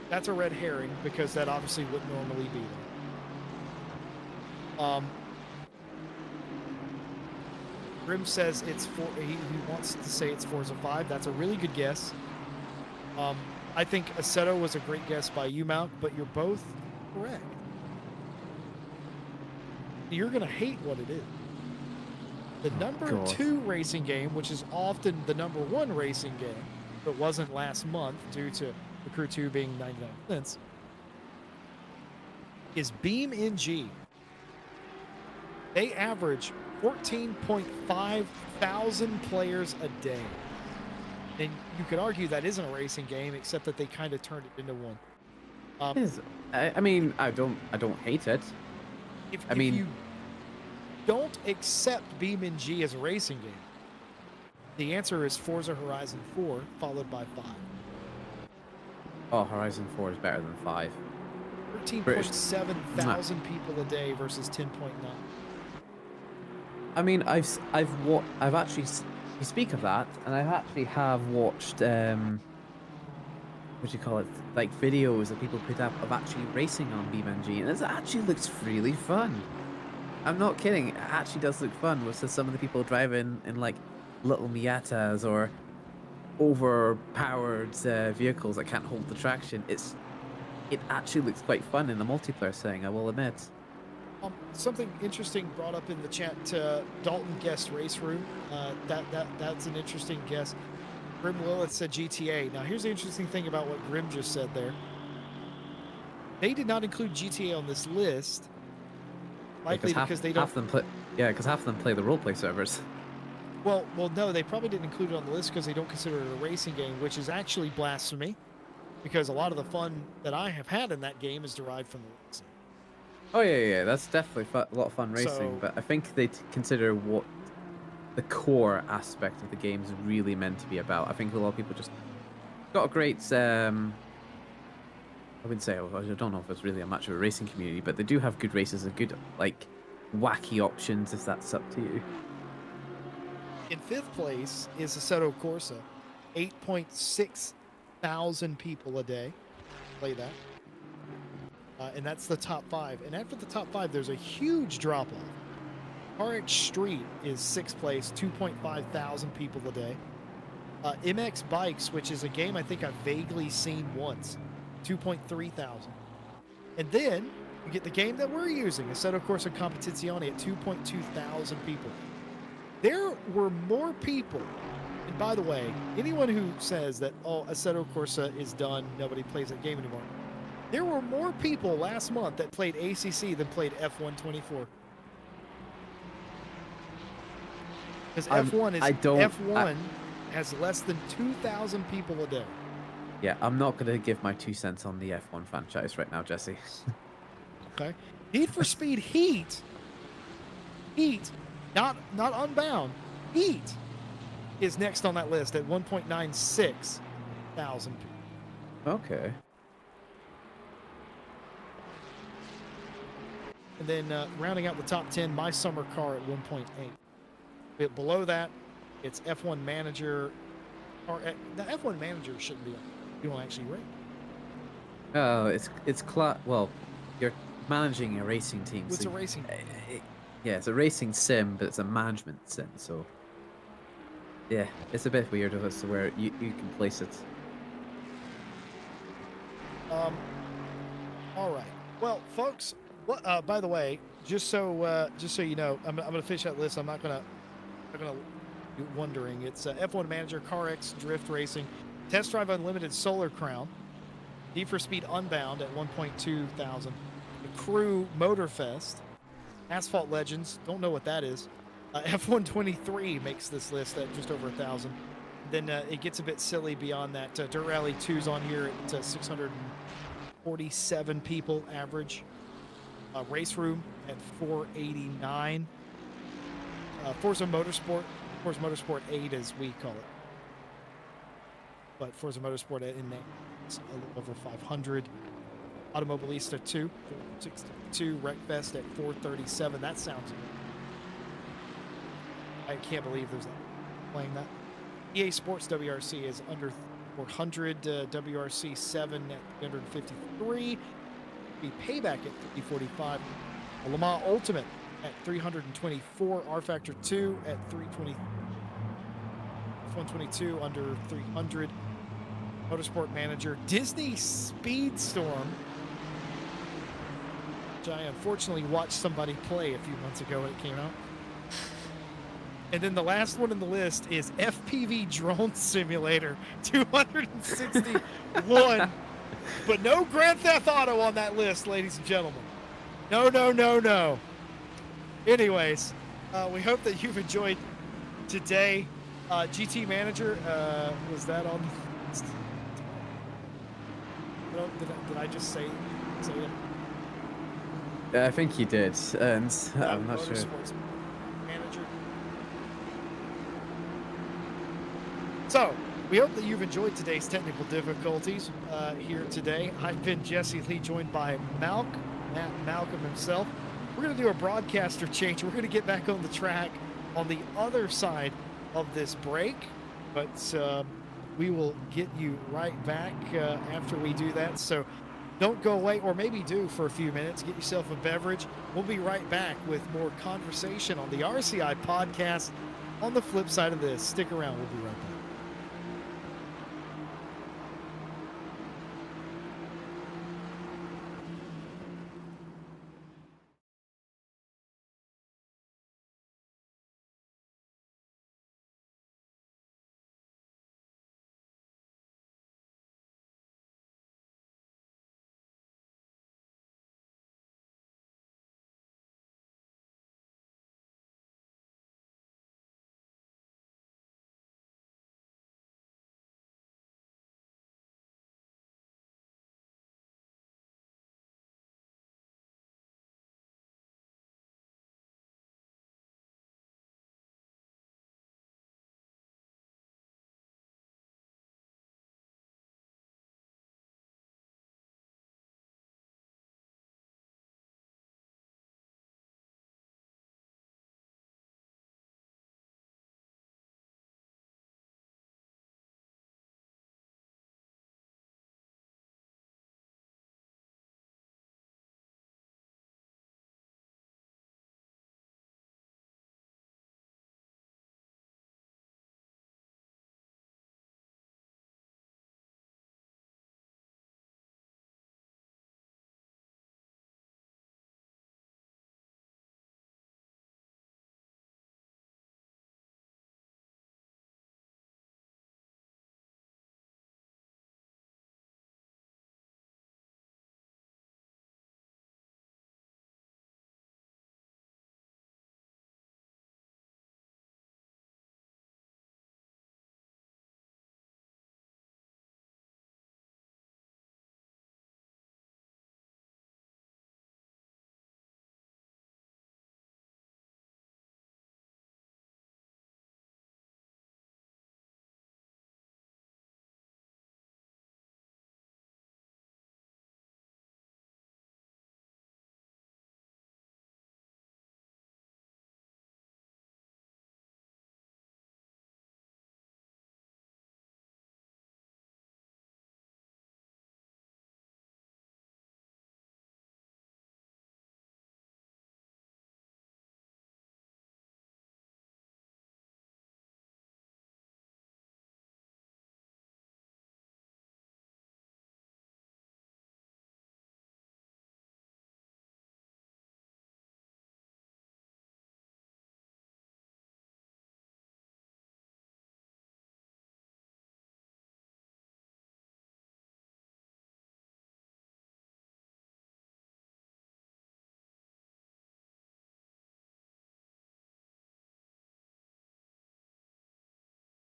That's a red herring because that obviously wouldn't normally be there. Grim says it's for he wants to say it's Forza 5. That's a really good guess. I think Assetto was a great guess by you, Mount, but you're both correct. You're gonna hate what it is. The number God. 2 racing game, which is often the number 1 racing game, but wasn't last month due to the Crew 2 being 99 cents, is Beam NG. They average 14.5 thousand players a day. And you could argue that isn't a racing game, except that they kind of turned it into one. I mean, I don't hate it. If I mean- you don't accept BeamNG as a racing game, the answer is Forza Horizon 4, followed by 5. Oh, Horizon 4 is better than 5. 13.7 thousand people a day versus 10.9. I mean, I've actually, you speak of that, and I actually have watched what do you call it, like videos that people put up of actually racing on BeamNG, and it actually looks really fun. I'm not kidding, it actually does look fun with some of the people driving in like little Miatas or overpowered vehicles that can't hold the traction. It actually looks quite fun in the multiplayer setting, I will admit. Something interesting brought up in the chat. Dalton guessed Race Room. That's an interesting guess. Grim Lilith said GTA. Now here's the interesting thing about what Grim just said there. They did not include GTA on this list, likely because they don't. Because half of them play the roleplay servers. Well, no, they probably didn't include it on the list because they don't consider it a racing game, which is actually blasphemy, because a lot of the fun that I have had in that game is derived from the racing. Oh yeah, that's definitely a lot of fun racing, So- but I think they consider what the core aspect of the game is really meant to be about. I think a lot of people just got a great, I wouldn't say, I don't know if it's really a much of a racing community, but they do have good races and good, like, wacky options if that's up to you. In 5th place is Assetto Corsa. 8.6 thousand people a day play that. And that's the top 5. And after the top 5, there's a huge drop-off. RX Street is 6th place, 2.5 thousand people a day. MX Bikes, which is a game I think I've vaguely seen once, 2.3 thousand. And then you get the game that we're using, Assetto Corsa Competizione, at 2.2 thousand people. There were more people. And by the way, anyone who says that, oh, Assetto Corsa is done, nobody plays that game anymore. There were more people last month that played ACC than played F124. Because F1 has less than 2,000 people a day. Yeah, I'm not going to give my 2 cents on the F1 franchise right now, Jesse. Okay. Need for Speed Heat, not Unbound, Heat is next on that list at 1.96 thousand people. Okay. And then rounding out the top 10, My Summer Car at 1.8. Bit below that, It's F1 Manager, or the F1 Manager shouldn't be on. You don't actually race. Oh, well, you're managing a racing team. What's So a racing? yeah, it's a racing sim, but it's a management sim. So yeah, it's a bit weird as to where you can place it. All right. Well, folks, what? By the way, just so you know, I'm gonna finish that list. I'm not gonna be wondering. It's F1 Manager, CarX Drift Racing, Test Drive Unlimited Solar Crown, Need for Speed Unbound at 1.2 thousand, the Crew Motorfest, Asphalt Legends. Don't know what that is. F123 makes this list at just over 1,000. Then it gets a bit silly beyond that. Dirt Rally 2's on here at 647 people average. Race Room at 489. Forza Motorsport 8 as we call it. But Forza Motorsport in there is a little over 500. Automobilista 2, 462. Wreckfest at 437. That sounds good. I can't believe there's that playing that. EA Sports WRC is under 400. WRC 7 at 353. Be Payback at 345. Le Mans Ultimate at 324. R Factor 2 at 320. F122 under 300. Motorsport Manager. Disney Speedstorm, which I unfortunately watched somebody play a few months ago when it came out. And then the last one in the list is FPV Drone Simulator 261. But no Grand Theft Auto on that list, ladies and gentlemen. No, no, no, no. Anyways, we hope that you've enjoyed today. GT Manager, was that on the list? Did I just say it? I think you did, and I'm not sure. Manager. So, we hope that you've enjoyed today's technical difficulties here today. I've been Jesse Lee, joined by Matt Malcolm himself. We're going to do a broadcaster change. We're going to get back on the track on the other side of this break, but we will get you right back after we do that. So don't go away, or maybe do for a few minutes. Get yourself a beverage. We'll be right back with more conversation on the RCI podcast on the flip side of this. Stick around. We'll be right back.